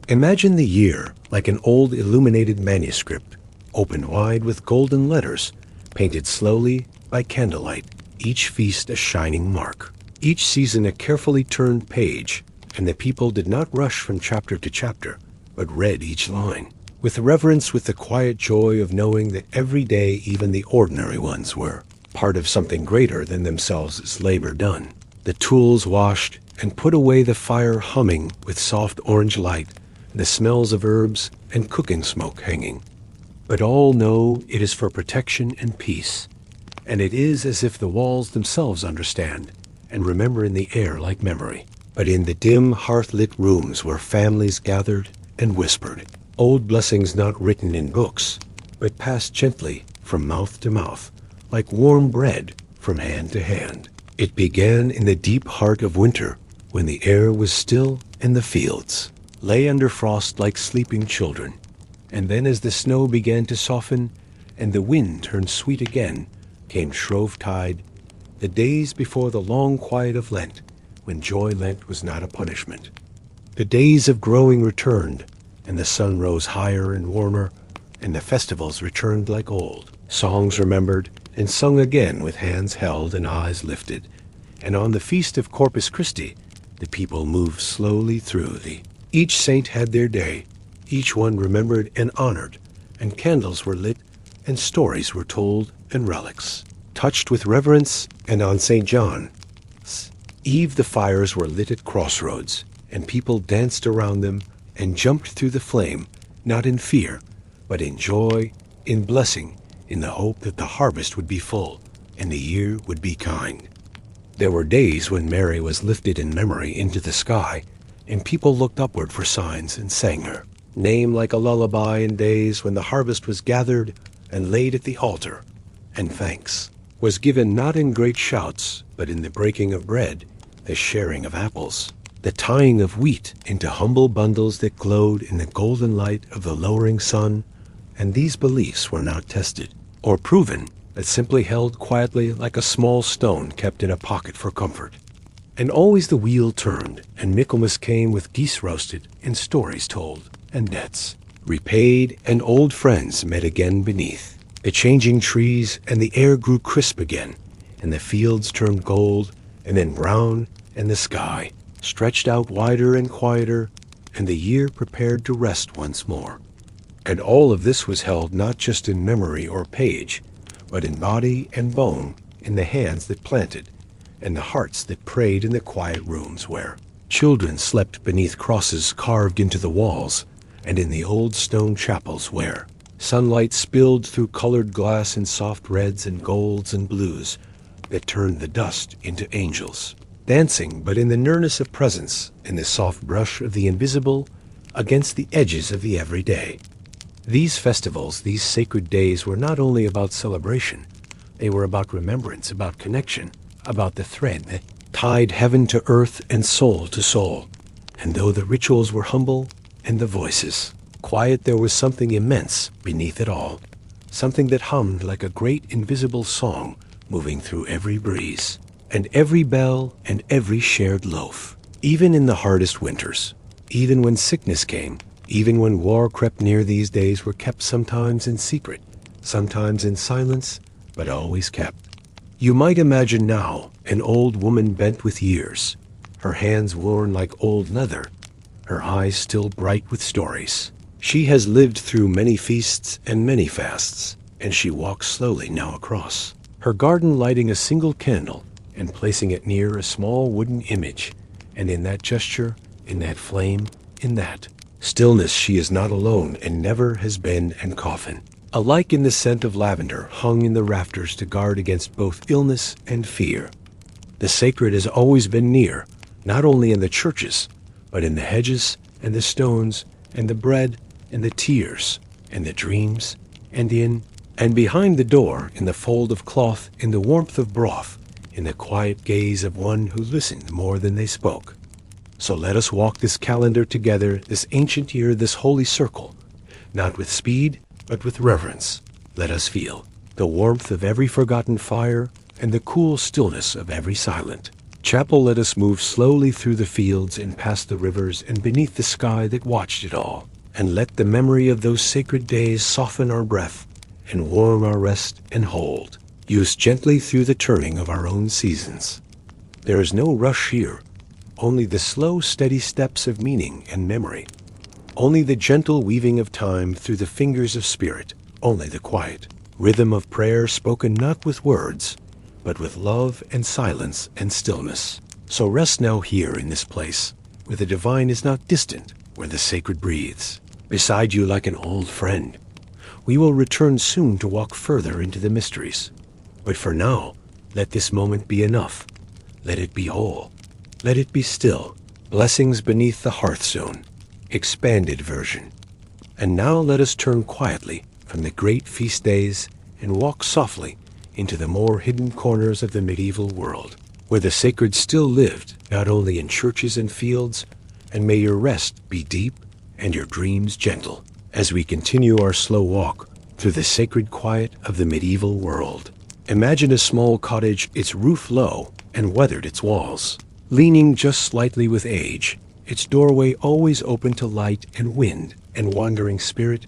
Imagine the year like an old illuminated manuscript, opened wide with golden letters, painted slowly by candlelight, each feast a shining mark, each season a carefully turned page, and the people did not rush from chapter to chapter, but read each line, with reverence, with the quiet joy of knowing that every day, even the ordinary ones, were part of something greater than themselves' labor done. The tools washed, and put away, the fire humming with soft orange light, the smells of herbs and cooking smoke hanging. But all know it is for protection and peace, and it is as if the walls themselves understand and remember in the air like memory. But in the dim hearth-lit rooms where families gathered and whispered, old blessings not written in books, but passed gently from mouth to mouth, like warm bread from hand to hand. It began in the deep heart of winter, when the air was still and the fields lay under frost like sleeping children. And then as the snow began to soften and the wind turned sweet again, came Shrovetide, the days before the long quiet of Lent, when joy Lent was not a punishment. The days of growing returned, and the sun rose higher and warmer, and the festivals returned like old. Songs remembered and sung again with hands held and eyes lifted. And on the feast of Corpus Christi, the people moved slowly through thee. Each saint had their day, each one remembered and honored, and candles were lit, and stories were told, and relics touched with reverence. And on St. John's Eve the fires were lit at crossroads, and people danced around them and jumped through the flame, not in fear, but in joy, in blessing, in the hope that the harvest would be full and the year would be kind. There were days when Mary was lifted in memory into the sky, and people looked upward for signs and sang her name like a lullaby, in days when the harvest was gathered and laid at the altar, and thanks was given not in great shouts, but in the breaking of bread, the sharing of apples, the tying of wheat into humble bundles that glowed in the golden light of the lowering sun. And these beliefs were not tested or proven, but simply held quietly like a small stone kept in a pocket for comfort. And always the wheel turned, and Michaelmas came with geese roasted and stories told, and debts repaid, and old friends met again beneath the changing trees, and the air grew crisp again, and the fields turned gold and then brown, and the sky stretched out wider and quieter, and the year prepared to rest once more. And all of this was held not just in memory or page, but in body and bone, in the hands that planted, and the hearts that prayed in the quiet rooms where children slept beneath crosses carved into the walls, and in the old stone chapels where sunlight spilled through colored glass in soft reds and golds and blues that turned the dust into angels, dancing but in the nearness of presence, in the soft brush of the invisible against the edges of the everyday. These festivals, these sacred days, were not only about celebration, they were about remembrance, about connection, about the thread that tied heaven to earth and soul to soul. And though the rituals were humble and the voices quiet, there was something immense beneath it all, something that hummed like a great invisible song moving through every breeze, and every bell and every shared loaf. Even in the hardest winters, even when sickness came, even when war crept near, these days were kept sometimes in secret, sometimes in silence, but always kept. You might imagine now an old woman bent with years, her hands worn like old leather, her eyes still bright with stories. She has lived through many feasts and many fasts, and she walks slowly now across her garden, lighting a single candle and placing it near a small wooden image. And in that gesture, in that flame, in that stillness, she is not alone and never has been, and coffin alike in the scent of lavender hung in the rafters to guard against both illness and fear. The sacred has always been near, not only in the churches, but in the hedges and the stones and the bread and the tears and the dreams, and in and behind the door, in the fold of cloth, in the warmth of broth, in the quiet gaze of one who listened more than they spoke. So let us walk this calendar together, this ancient year, this holy circle, not with speed, but with reverence. Let us feel the warmth of every forgotten fire and the cool stillness of every silent chapel. Let us move slowly through the fields and past the rivers and beneath the sky that watched it all. And let the memory of those sacred days soften our breath and warm our rest and hold, used gently through the turning of our own seasons. There is no rush here, only the slow, steady steps of meaning and memory. Only the gentle weaving of time through the fingers of spirit, only the quiet rhythm of prayer spoken not with words, but with love and silence and stillness. So rest now here in this place, where the divine is not distant, where the sacred breathes beside you like an old friend. We will return soon to walk further into the mysteries. But for now, let this moment be enough. Let it be whole. Let it be still. Blessings beneath the hearthstone. Expanded version. And now let us turn quietly from the great feast days and walk softly into the more hidden corners of the medieval world, where the sacred still lived, not only in churches and fields, and may your rest be deep and your dreams gentle, as we continue our slow walk through the sacred quiet of the medieval world. Imagine a small cottage, its roof low and weathered its walls, leaning just slightly with age, its doorway always open to light and wind and wandering spirit,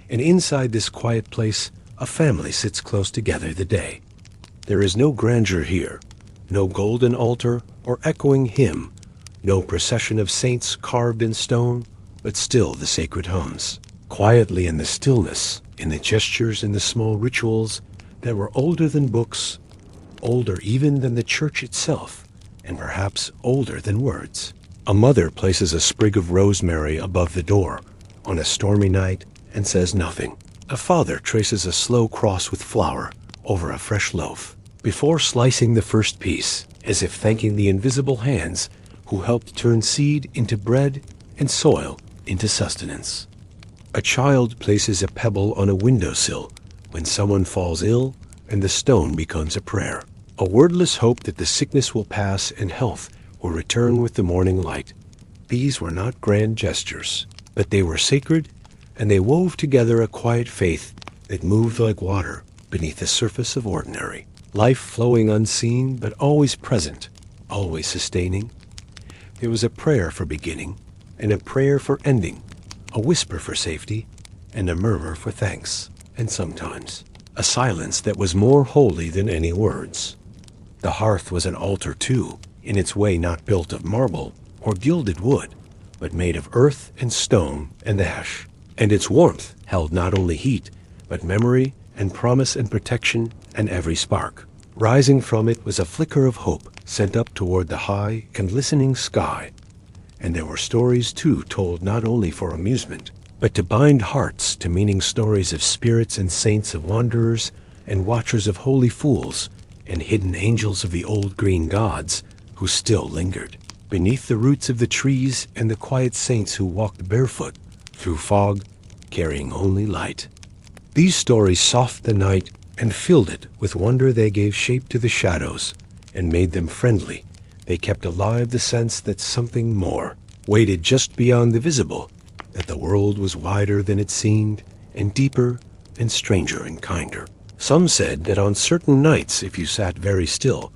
and inside this quiet place, a family sits close together the day. There is no grandeur here, no golden altar or echoing hymn, no procession of saints carved in stone, but still the sacred hums, quietly in the stillness, in the gestures, in the small rituals that were older than books, older even than the church itself, and perhaps older than words. A mother places a sprig of rosemary above the door on a stormy night and says nothing. A father traces a slow cross with flour over a fresh loaf before slicing the first piece, as if thanking the invisible hands who helped turn seed into bread and soil into sustenance. A child places a pebble on a windowsill when someone falls ill, and the stone becomes a prayer, a wordless hope that the sickness will pass and health will return with the morning light. These were not grand gestures, but they were sacred, and they wove together a quiet faith that moved like water beneath the surface of ordinary life, flowing unseen but always present, always sustaining. There was a prayer for beginning and a prayer for ending, a whisper for safety and a murmur for thanks, and sometimes a silence that was more holy than any words. The hearth was an altar too, in its way not built of marble or gilded wood, but made of earth and stone and ash. And its warmth held not only heat, but memory and promise and protection, and every spark rising from it was a flicker of hope sent up toward the high and listening sky. And there were stories too told not only for amusement, but to bind hearts to meaning, stories of spirits and saints, of wanderers and watchers, of holy fools and hidden angels, of the old green gods who still lingered beneath the roots of the trees, and the quiet saints who walked barefoot through fog, carrying only light. These stories softened the night and filled it with wonder. They gave shape to the shadows and made them friendly. They kept alive the sense that something more waited just beyond the visible, that the world was wider than it seemed, and deeper and stranger and kinder. Some said that on certain nights, if you sat very still,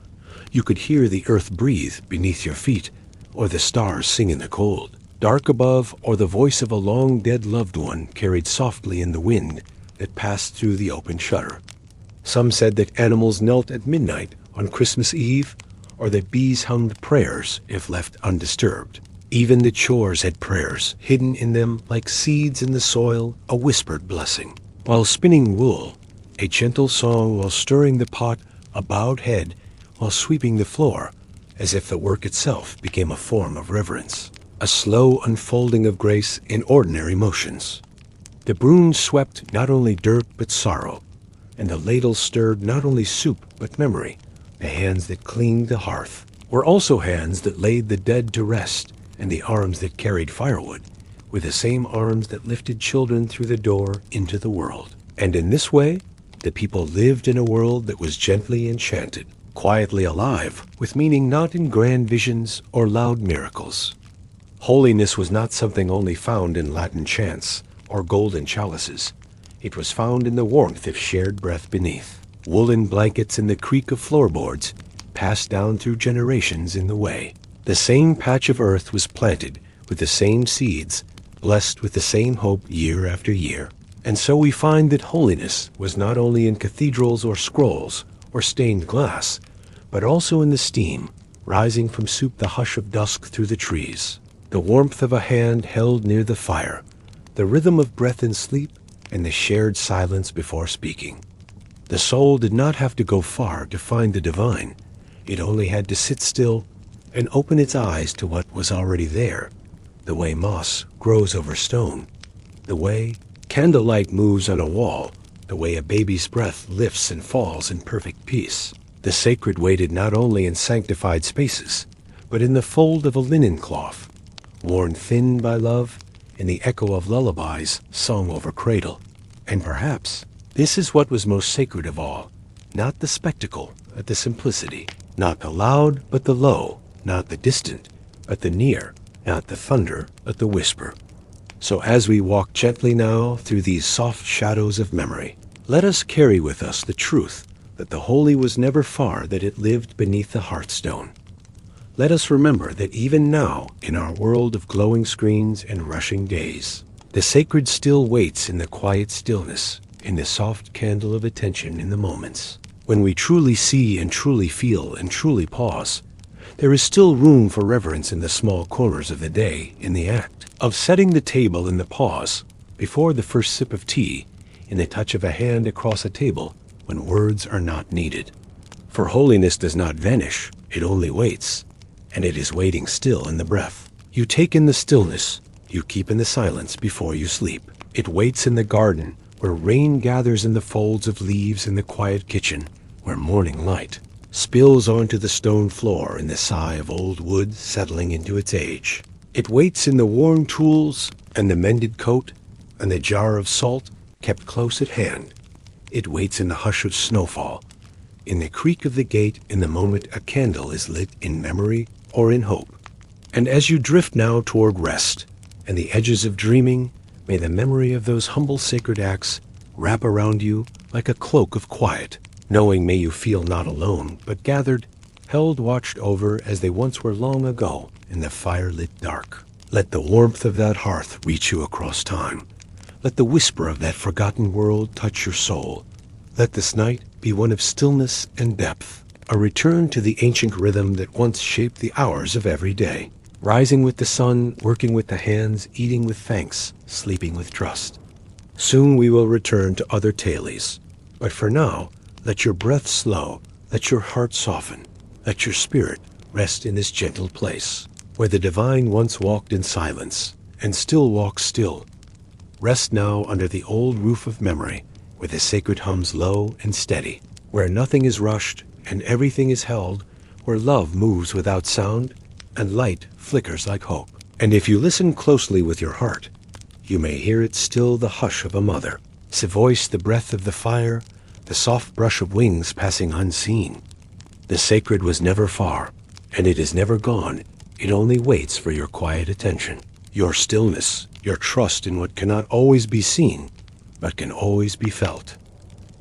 you could hear the earth breathe beneath your feet, or the stars sing in the cold, dark above, or the voice of a long-dead loved one carried softly in the wind that passed through the open shutter. Some said that animals knelt at midnight on Christmas Eve, or that bees hummed prayers if left undisturbed. Even the chores had prayers hidden in them like seeds in the soil, a whispered blessing. While spinning wool, a gentle song; while stirring the pot, a bowed head; while sweeping the floor, as if the work itself became a form of reverence, a slow unfolding of grace in ordinary motions. The broom swept not only dirt but sorrow, and the ladle stirred not only soup but memory. The hands that cleaned the hearth were also hands that laid the dead to rest, and the arms that carried firewood were the same arms that lifted children through the door into the world. And in this way, the people lived in a world that was gently enchanted, quietly alive, with meaning not in grand visions or loud miracles. Holiness was not something only found in Latin chants or golden chalices. It was found in the warmth of shared breath beneath, woolen blankets, and the creak of floorboards passed down through generations in the way. The same patch of earth was planted with the same seeds, blessed with the same hope year after year. And so we find that holiness was not only in cathedrals or scrolls or stained glass, but also in the steam rising from soup, the hush of dusk through the trees, the warmth of a hand held near the fire, the rhythm of breath in sleep, and the shared silence before speaking. The soul did not have to go far to find the divine. It only had to sit still and open its eyes to what was already there, the way moss grows over stone, the way candlelight moves on a wall, the way a baby's breath lifts and falls in perfect peace. The sacred waited not only in sanctified spaces, but in the fold of a linen cloth, worn thin by love, in the echo of lullabies sung over cradle. And perhaps this is what was most sacred of all, not the spectacle, but the simplicity, not the loud, but the low, not the distant, but the near, not the thunder, but the whisper. So as we walk gently now through these soft shadows of memory, let us carry with us the truth that the holy was never far, that it lived beneath the hearthstone. Let us remember that even now, in our world of glowing screens and rushing days, the sacred still waits in the quiet stillness, in the soft candle of attention in the moments. When we truly see and truly feel and truly pause, there is still room for reverence in the small corners of the day, in the act of setting the table, in the pause, before the first sip of tea, in the touch of a hand across a table when words are not needed. For holiness does not vanish, it only waits, and it is waiting still in the breath you take in the stillness you keep in the silence before you sleep. It waits in the garden, where rain gathers in the folds of leaves, in the quiet kitchen, where morning light spills onto the stone floor in the sigh of old wood settling into its age. It waits in the worn tools and the mended coat and the jar of salt kept close at hand. It waits in the hush of snowfall, in the creak of the gate, in the moment a candle is lit in memory or in hope. And as you drift now toward rest and the edges of dreaming, may the memory of those humble sacred acts wrap around you like a cloak of quiet. Knowing, may you feel not alone, but gathered, held, watched over as they once were long ago in the fire-lit dark. Let the warmth of that hearth reach you across time. Let the whisper of that forgotten world touch your soul. Let this night be one of stillness and depth, a return to the ancient rhythm that once shaped the hours of every day. Rising with the sun, working with the hands, eating with thanks, sleeping with trust. Soon we will return to other tales, but for now, let your breath slow, let your heart soften, let your spirit rest in this gentle place, where the divine once walked in silence, and still walks still. Rest now under the old roof of memory, where the sacred hums low and steady, where nothing is rushed and everything is held, where love moves without sound and light flickers like hope. And if you listen closely with your heart, you may hear it still the hush of a mother, the voice, the breath of the fire, the soft brush of wings passing unseen. The sacred was never far, and it is never gone. It only waits for your quiet attention, your stillness, your trust in what cannot always be seen, but can always be felt.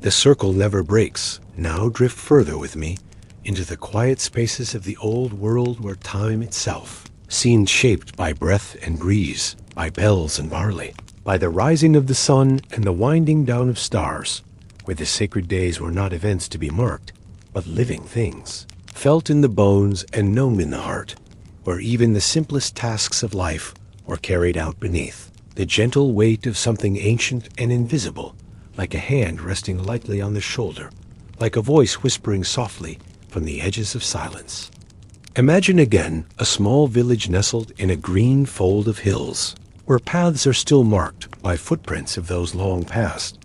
The circle never breaks. Now drift further with me into the quiet spaces of the old world, where time itself seemed shaped by breath and breeze, by bells and barley, by the rising of the sun and the winding down of stars, where the sacred days were not events to be marked, but living things, felt in the bones and known in the heart, where even the simplest tasks of life were carried out beneath the gentle weight of something ancient and invisible, like a hand resting lightly on the shoulder, like a voice whispering softly from the edges of silence. Imagine again a small village nestled in a green fold of hills, where paths are still marked by footprints of those long past,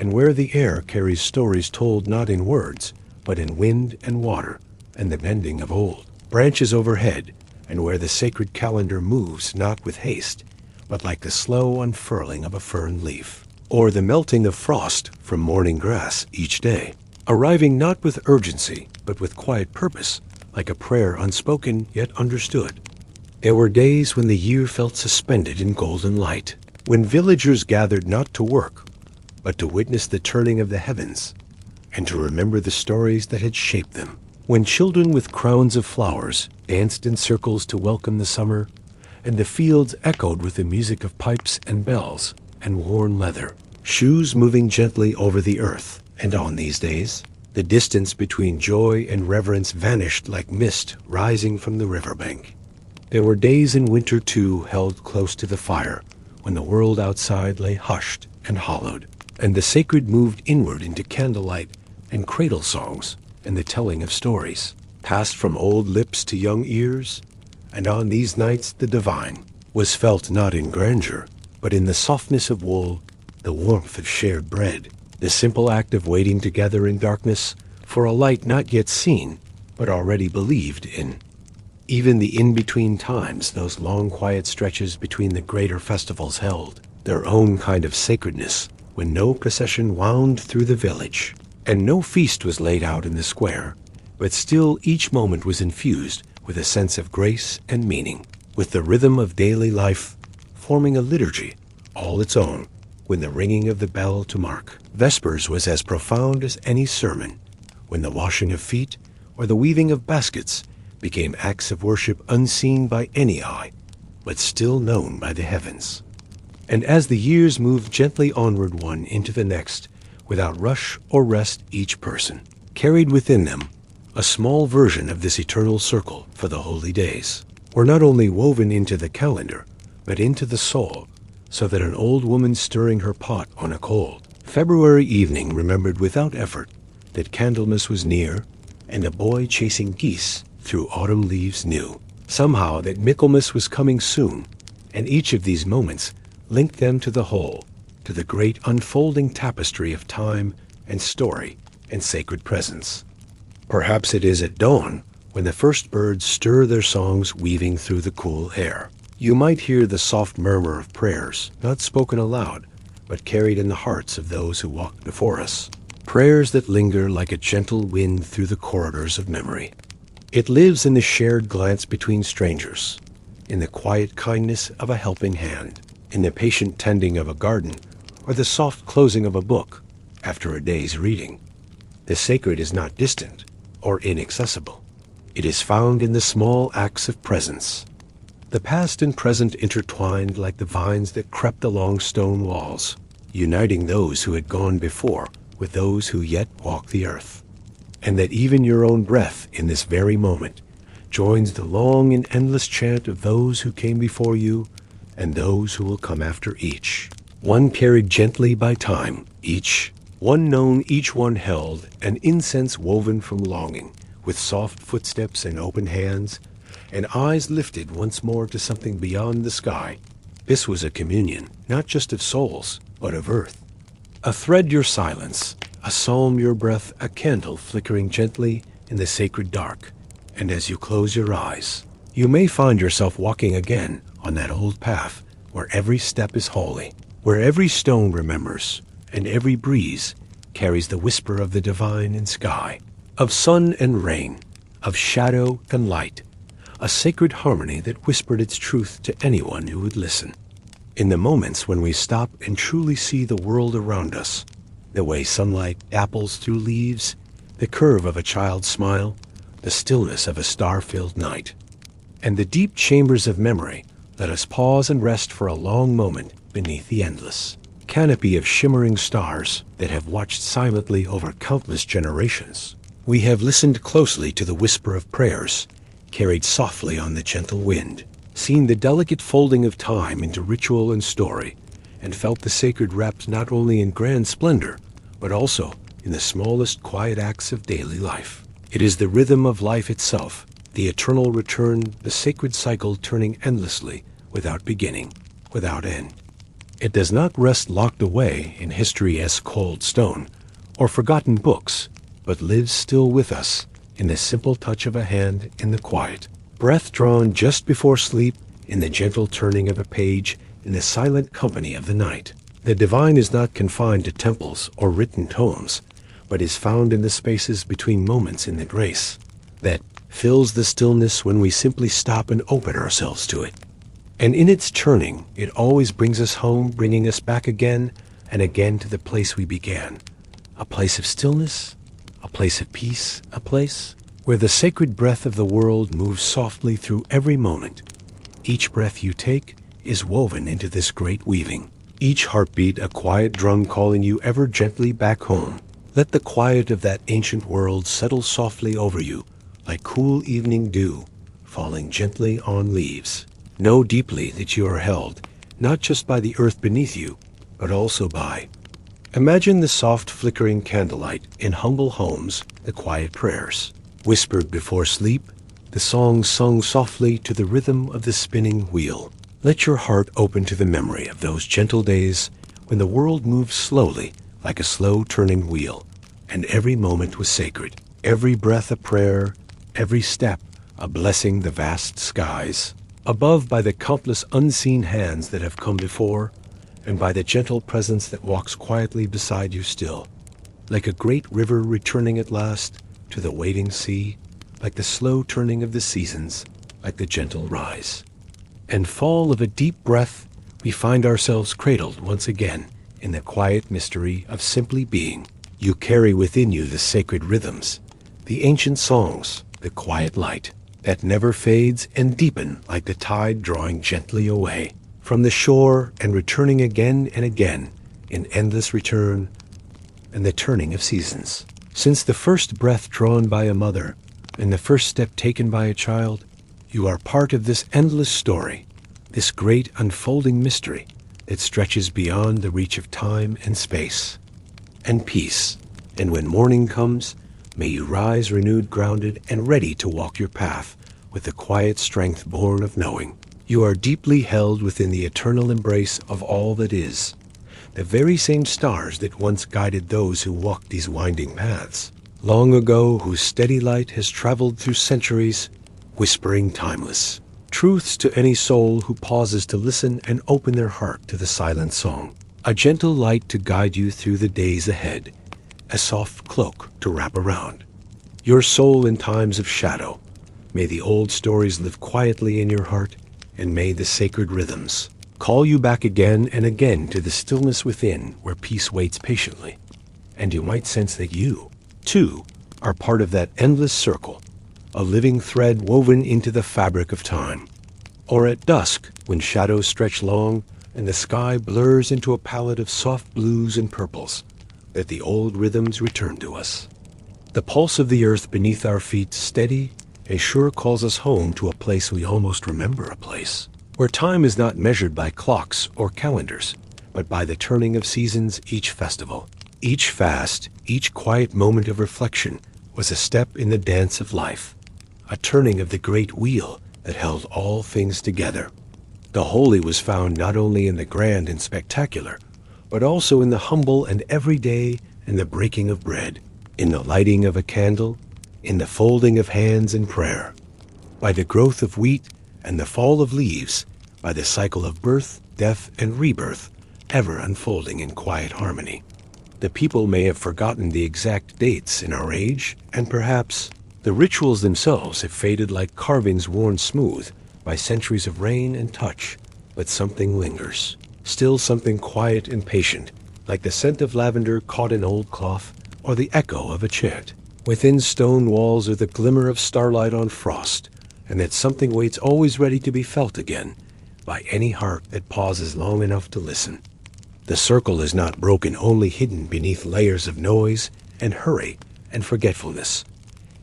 and where the air carries stories told not in words, but in wind and water and the bending of old branches overhead, and where the sacred calendar moves not with haste, but like the slow unfurling of a fern leaf, or the melting of frost from morning grass each day, arriving not with urgency, but with quiet purpose, like a prayer unspoken yet understood. There were days when the year felt suspended in golden light, when villagers gathered not to work, but to witness the turning of the heavens, and to remember the stories that had shaped them, when children with crowns of flowers danced in circles to welcome the summer, and the fields echoed with the music of pipes and bells and worn leather, shoes moving gently over the earth. And on these days, the distance between joy and reverence vanished like mist rising from the riverbank. There were days in winter, too, held close to the fire, when the world outside lay hushed and hollowed, and the sacred moved inward into candlelight and cradle songs and the telling of stories, passed from old lips to young ears. And on these nights the divine was felt not in grandeur, but in the softness of wool, the warmth of shared bread, the simple act of waiting together in darkness for a light not yet seen, but already believed in. Even the in-between times, those long quiet stretches between the greater festivals held their own kind of sacredness, when no procession wound through the village, and no feast was laid out in the square, but still each moment was infused with a sense of grace and meaning, with the rhythm of daily life forming a liturgy all its own, when the ringing of the bell to mark vespers was as profound as any sermon, when the washing of feet or the weaving of baskets became acts of worship unseen by any eye, but still known by the heavens. And as the years moved gently onward one into the next, without rush or rest, each person carried within them a small version of this eternal circle, for the holy days were not only woven into the calendar, but into the soul, so that an old woman stirring her pot on a cold February evening remembered without effort that Candlemas was near, and a boy chasing geese through autumn leaves knew somehow that Michaelmas was coming soon, and each of these moments linked them to the whole, to the great unfolding tapestry of time and story and sacred presence. Perhaps it is at dawn, when the first birds stir their songs weaving through the cool air. You might hear the soft murmur of prayers, not spoken aloud, but carried in the hearts of those who walked before us. Prayers that linger like a gentle wind through the corridors of memory. It lives in the shared glance between strangers, in the quiet kindness of a helping hand, in the patient tending of a garden, or the soft closing of a book after a day's reading. The sacred is not distant or inaccessible. It is found in the small acts of presence. The past and present intertwined like the vines that crept along stone walls, uniting those who had gone before with those who yet walk the earth. And that even your own breath in this very moment joins the long and endless chant of those who came before you and those who will come after each. One carried gently by time, each one known, each one held, an incense woven from longing, with soft footsteps and open hands, and eyes lifted once more to something beyond the sky. This was a communion, not just of souls, but of earth. A thread your silence, a psalm your breath, a candle flickering gently in the sacred dark. And as you close your eyes, you may find yourself walking again on that old path where every step is holy, where every stone remembers, and every breeze carries the whisper of the divine in sky, of sun and rain, of shadow and light, a sacred harmony that whispered its truth to anyone who would listen. In the moments when we stop and truly see the world around us, the way sunlight dapples through leaves, the curve of a child's smile, the stillness of a star-filled night, and the deep chambers of memory, let us pause and rest for a long moment beneath the endless canopy of shimmering stars that have watched silently over countless generations. We have listened closely to the whisper of prayers, carried softly on the gentle wind, seen the delicate folding of time into ritual and story, and felt the sacred wrapped not only in grand splendor, but also in the smallest quiet acts of daily life. It is the rhythm of life itself, the eternal return, the sacred cycle turning endlessly, without beginning, without end. It does not rest locked away in history as cold stone or forgotten books, but lives still with us in the simple touch of a hand in the quiet, breath drawn just before sleep, in the gentle turning of a page, in the silent company of the night. The divine is not confined to temples or written tomes, but is found in the spaces between moments in the grace that fills the stillness when we simply stop and open ourselves to it. And in its churning, it always brings us home, bringing us back again and again to the place we began. A place of stillness, a place of peace, a place where the sacred breath of the world moves softly through every moment. Each breath you take is woven into this great weaving. Each heartbeat a quiet drum calling you ever gently back home. Let the quiet of that ancient world settle softly over you, like cool evening dew falling gently on leaves. Know deeply that you are held, not just by the earth beneath you, but also by. Imagine the soft flickering candlelight in humble homes, the quiet prayers, whispered before sleep, the songs sung softly to the rhythm of the spinning wheel. Let your heart open to the memory of those gentle days when the world moved slowly like a slow-turning wheel, and every moment was sacred, every breath a prayer, every step a blessing the vast skies. Above by the countless unseen hands that have come before, and by the gentle presence that walks quietly beside you still, like a great river returning at last to the waiting sea, like the slow turning of the seasons, like the gentle rise and fall of a deep breath, we find ourselves cradled once again in the quiet mystery of simply being. You carry within you the sacred rhythms, the ancient songs, the quiet light that never fades and deepen like the tide drawing gently away from the shore and returning again and again in endless return and the turning of seasons. Since the first breath drawn by a mother and the first step taken by a child, you are part of this endless story, this great unfolding mystery that stretches beyond the reach of time and space and peace. And when morning comes, may you rise renewed, grounded, and ready to walk your path with the quiet strength born of knowing. You are deeply held within the eternal embrace of all that is, the very same stars that once guided those who walked these winding paths, long ago, whose steady light has traveled through centuries, whispering timeless truths to any soul who pauses to listen and open their heart to the silent song. A gentle light to guide you through the days ahead, a soft cloak to wrap around your soul in times of shadow. May the old stories live quietly in your heart, and may the sacred rhythms call you back again and again to the stillness within where peace waits patiently. And you might sense that you, too, are part of that endless circle, a living thread woven into the fabric of time. Or at dusk, when shadows stretch long and the sky blurs into a palette of soft blues and purples, that the old rhythms return to us. The pulse of the earth beneath our feet, steady and sure, calls us home to a place we almost remember, a place where time is not measured by clocks or calendars, but by the turning of seasons. Each festival, each fast, each quiet moment of reflection was a step in the dance of life, a turning of the great wheel that held all things together. The holy was found not only in the grand and spectacular, but also in the humble and everyday, in the breaking of bread, in the lighting of a candle, in the folding of hands in prayer, by the growth of wheat and the fall of leaves, by the cycle of birth, death, and rebirth, ever unfolding in quiet harmony. The people may have forgotten the exact dates in our age, and perhaps the rituals themselves have faded like carvings worn smooth by centuries of rain and touch, but something lingers, still something quiet and patient, like the scent of lavender caught in old cloth, or the echo of a chant within stone walls, or the glimmer of starlight on frost, and that something waits always ready to be felt again by any heart that pauses long enough to listen. The circle is not broken, only hidden beneath layers of noise and hurry and forgetfulness.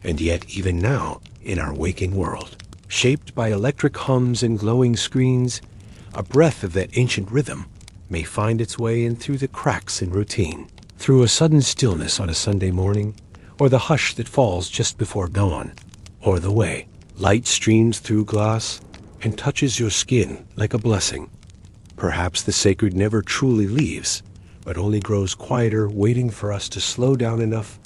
And yet even now, in our waking world, shaped by electric hums and glowing screens, a breath of that ancient rhythm may find its way in through the cracks in routine, through a sudden stillness on a Sunday morning, or the hush that falls just before dawn, or the way light streams through glass and touches your skin like a blessing. Perhaps the sacred never truly leaves, but only grows quieter, waiting for us to slow down enough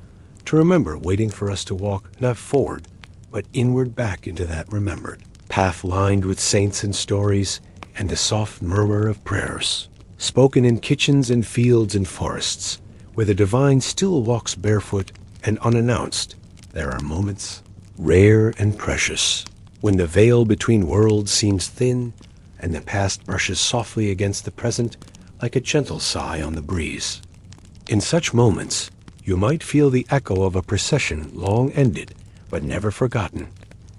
to remember, waiting for us to walk not forward, but inward back into that remembered path lined with saints and stories and the soft murmur of prayers, spoken in kitchens and fields and forests, where the divine still walks barefoot and unannounced. There are moments, rare and precious, when the veil between worlds seems thin and the past brushes softly against the present like a gentle sigh on the breeze. In such moments, you might feel the echo of a procession long ended but never forgotten,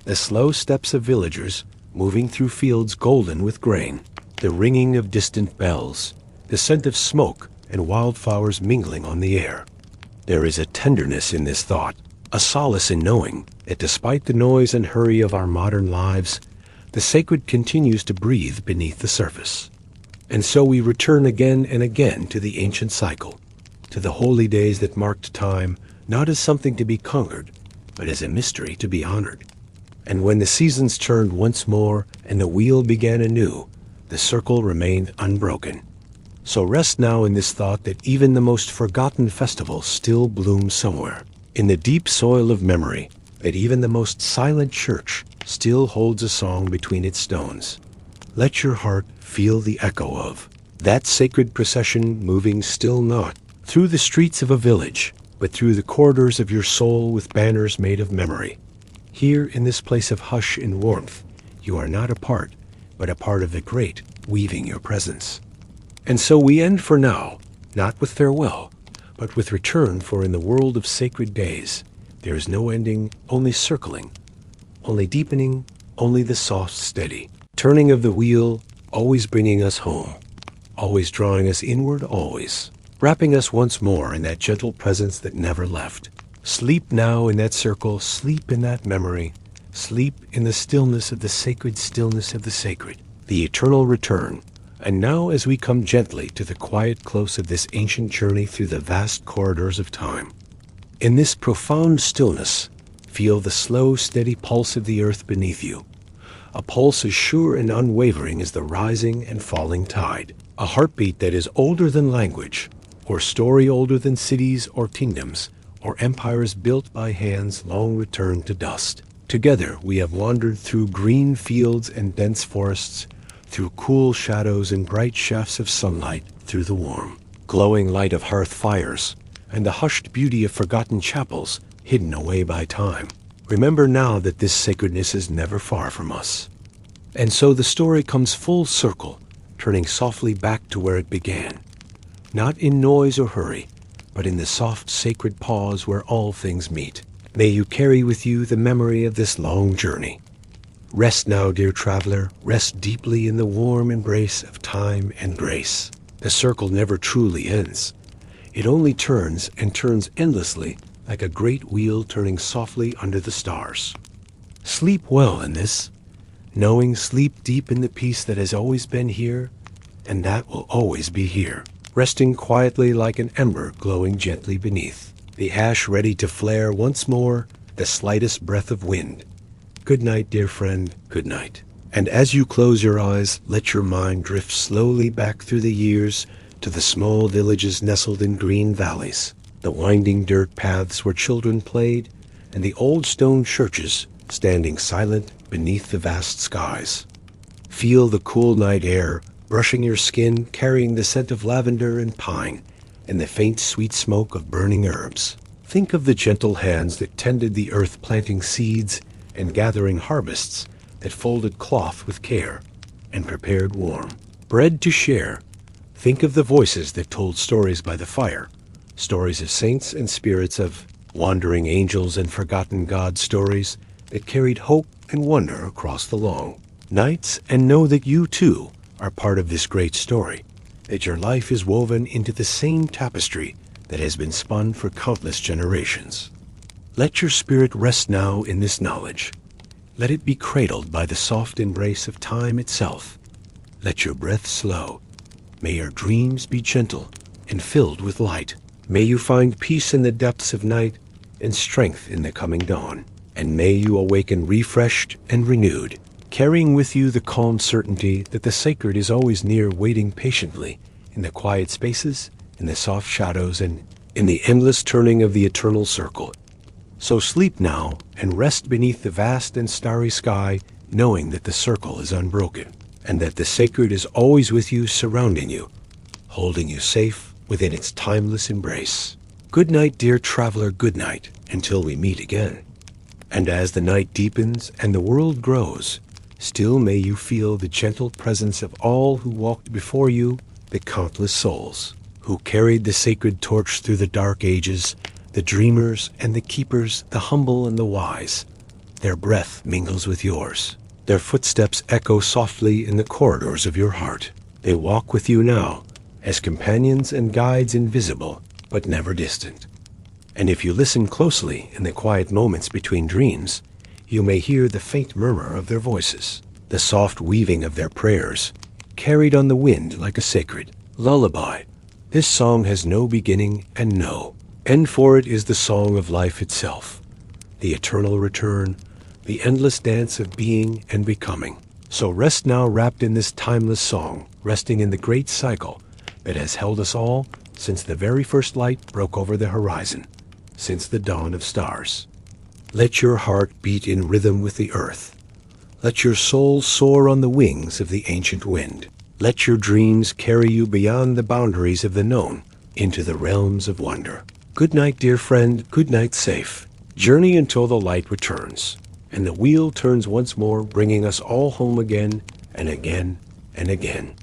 the slow steps of villagers moving through fields golden with grain, the ringing of distant bells, the scent of smoke and wildflowers mingling on the air. There is a tenderness in this thought, a solace in knowing that despite the noise and hurry of our modern lives, the sacred continues to breathe beneath the surface. And so we return again and again to the ancient cycle, to the holy days that marked time, not as something to be conquered, but as a mystery to be honored. And when the seasons turned once more and the wheel began anew, the circle remained unbroken. So rest now in this thought that even the most forgotten festival still blooms somewhere, in the deep soil of memory, that even the most silent church still holds a song between its stones. Let your heart feel the echo of that sacred procession moving still not through the streets of a village, but through the corridors of your soul with banners made of memory. Here in this place of hush and warmth, you are not apart, but a part of the great weaving your presence. And so we end for now, not with farewell, but with return, for in the world of sacred days, there is no ending, only circling, only deepening, only the soft, steady turning of the wheel, always bringing us home, always drawing us inward, always wrapping us once more in that gentle presence that never left. Sleep now in that circle, sleep in that memory, sleep in the stillness of the sacred stillness of the sacred, the eternal return. And now as we come gently to the quiet close of this ancient journey through the vast corridors of time, in this profound stillness, feel the slow, steady pulse of the earth beneath you, a pulse as sure and unwavering as the rising and falling tide, a heartbeat that is older than language, or story older than cities or kingdoms, or empires built by hands long returned to dust. Together we have wandered through green fields and dense forests, through cool shadows and bright shafts of sunlight, through the warm, glowing light of hearth fires, and the hushed beauty of forgotten chapels hidden away by time. Remember now that this sacredness is never far from us. And so the story comes full circle, turning softly back to where it began, not in noise or hurry, but in the soft sacred pause where all things meet. May you carry with you the memory of this long journey. Rest now, dear traveler, rest deeply in the warm embrace of time and grace. The circle never truly ends. It only turns and turns endlessly, like a great wheel turning softly under the stars. Sleep well in this, knowing sleep deep in the peace that has always been here, and that will always be here, resting quietly like an ember glowing gently beneath, the ash ready to flare once more, the slightest breath of wind. Good night, dear friend, good night. And as you close your eyes, let your mind drift slowly back through the years to the small villages nestled in green valleys, the winding dirt paths where children played, and the old stone churches standing silent beneath the vast skies. Feel the cool night air brushing your skin, carrying the scent of lavender and pine, and the faint sweet smoke of burning herbs. Think of the gentle hands that tended the earth, planting seeds and gathering harvests, that folded cloth with care and prepared warm bread to share. Think of the voices that told stories by the fire, stories of saints and spirits, of wandering angels and forgotten God stories that carried hope and wonder across the long nights. And know that you too are part of this great story, that your life is woven into the same tapestry that has been spun for countless generations. Let your spirit rest now in this knowledge. Let it be cradled by the soft embrace of time itself. Let your breath slow. May your dreams be gentle and filled with light. May you find peace in the depths of night and strength in the coming dawn. And may you awaken refreshed and renewed, carrying with you the calm certainty that the sacred is always near, waiting patiently in the quiet spaces, in the soft shadows, and in the endless turning of the eternal circle. So sleep now and rest beneath the vast and starry sky, knowing that the circle is unbroken, and that the sacred is always with you, surrounding you, holding you safe within its timeless embrace. Good night, dear traveler, good night, until we meet again. And as the night deepens and the world grows, still may you feel the gentle presence of all who walked before you, the countless souls who carried the sacred torch through the dark ages, the dreamers and the keepers, the humble and the wise. Their breath mingles with yours. Their footsteps echo softly in the corridors of your heart. They walk with you now, as companions and guides, invisible but never distant. And if you listen closely in the quiet moments between dreams, you may hear the faint murmur of their voices, the soft weaving of their prayers, carried on the wind like a sacred lullaby. This song has no beginning and no end, for it is the song of life itself, the eternal return, the endless dance of being and becoming. So rest now wrapped in this timeless song, resting in the great cycle that has held us all since the very first light broke over the horizon, since the dawn of stars. Let your heart beat in rhythm with the earth. Let your soul soar on the wings of the ancient wind. Let your dreams carry you beyond the boundaries of the known into the realms of wonder. Good night, dear friend. Good night, safe. Journey until the light returns, and the wheel turns once more, bringing us all home again and again and again.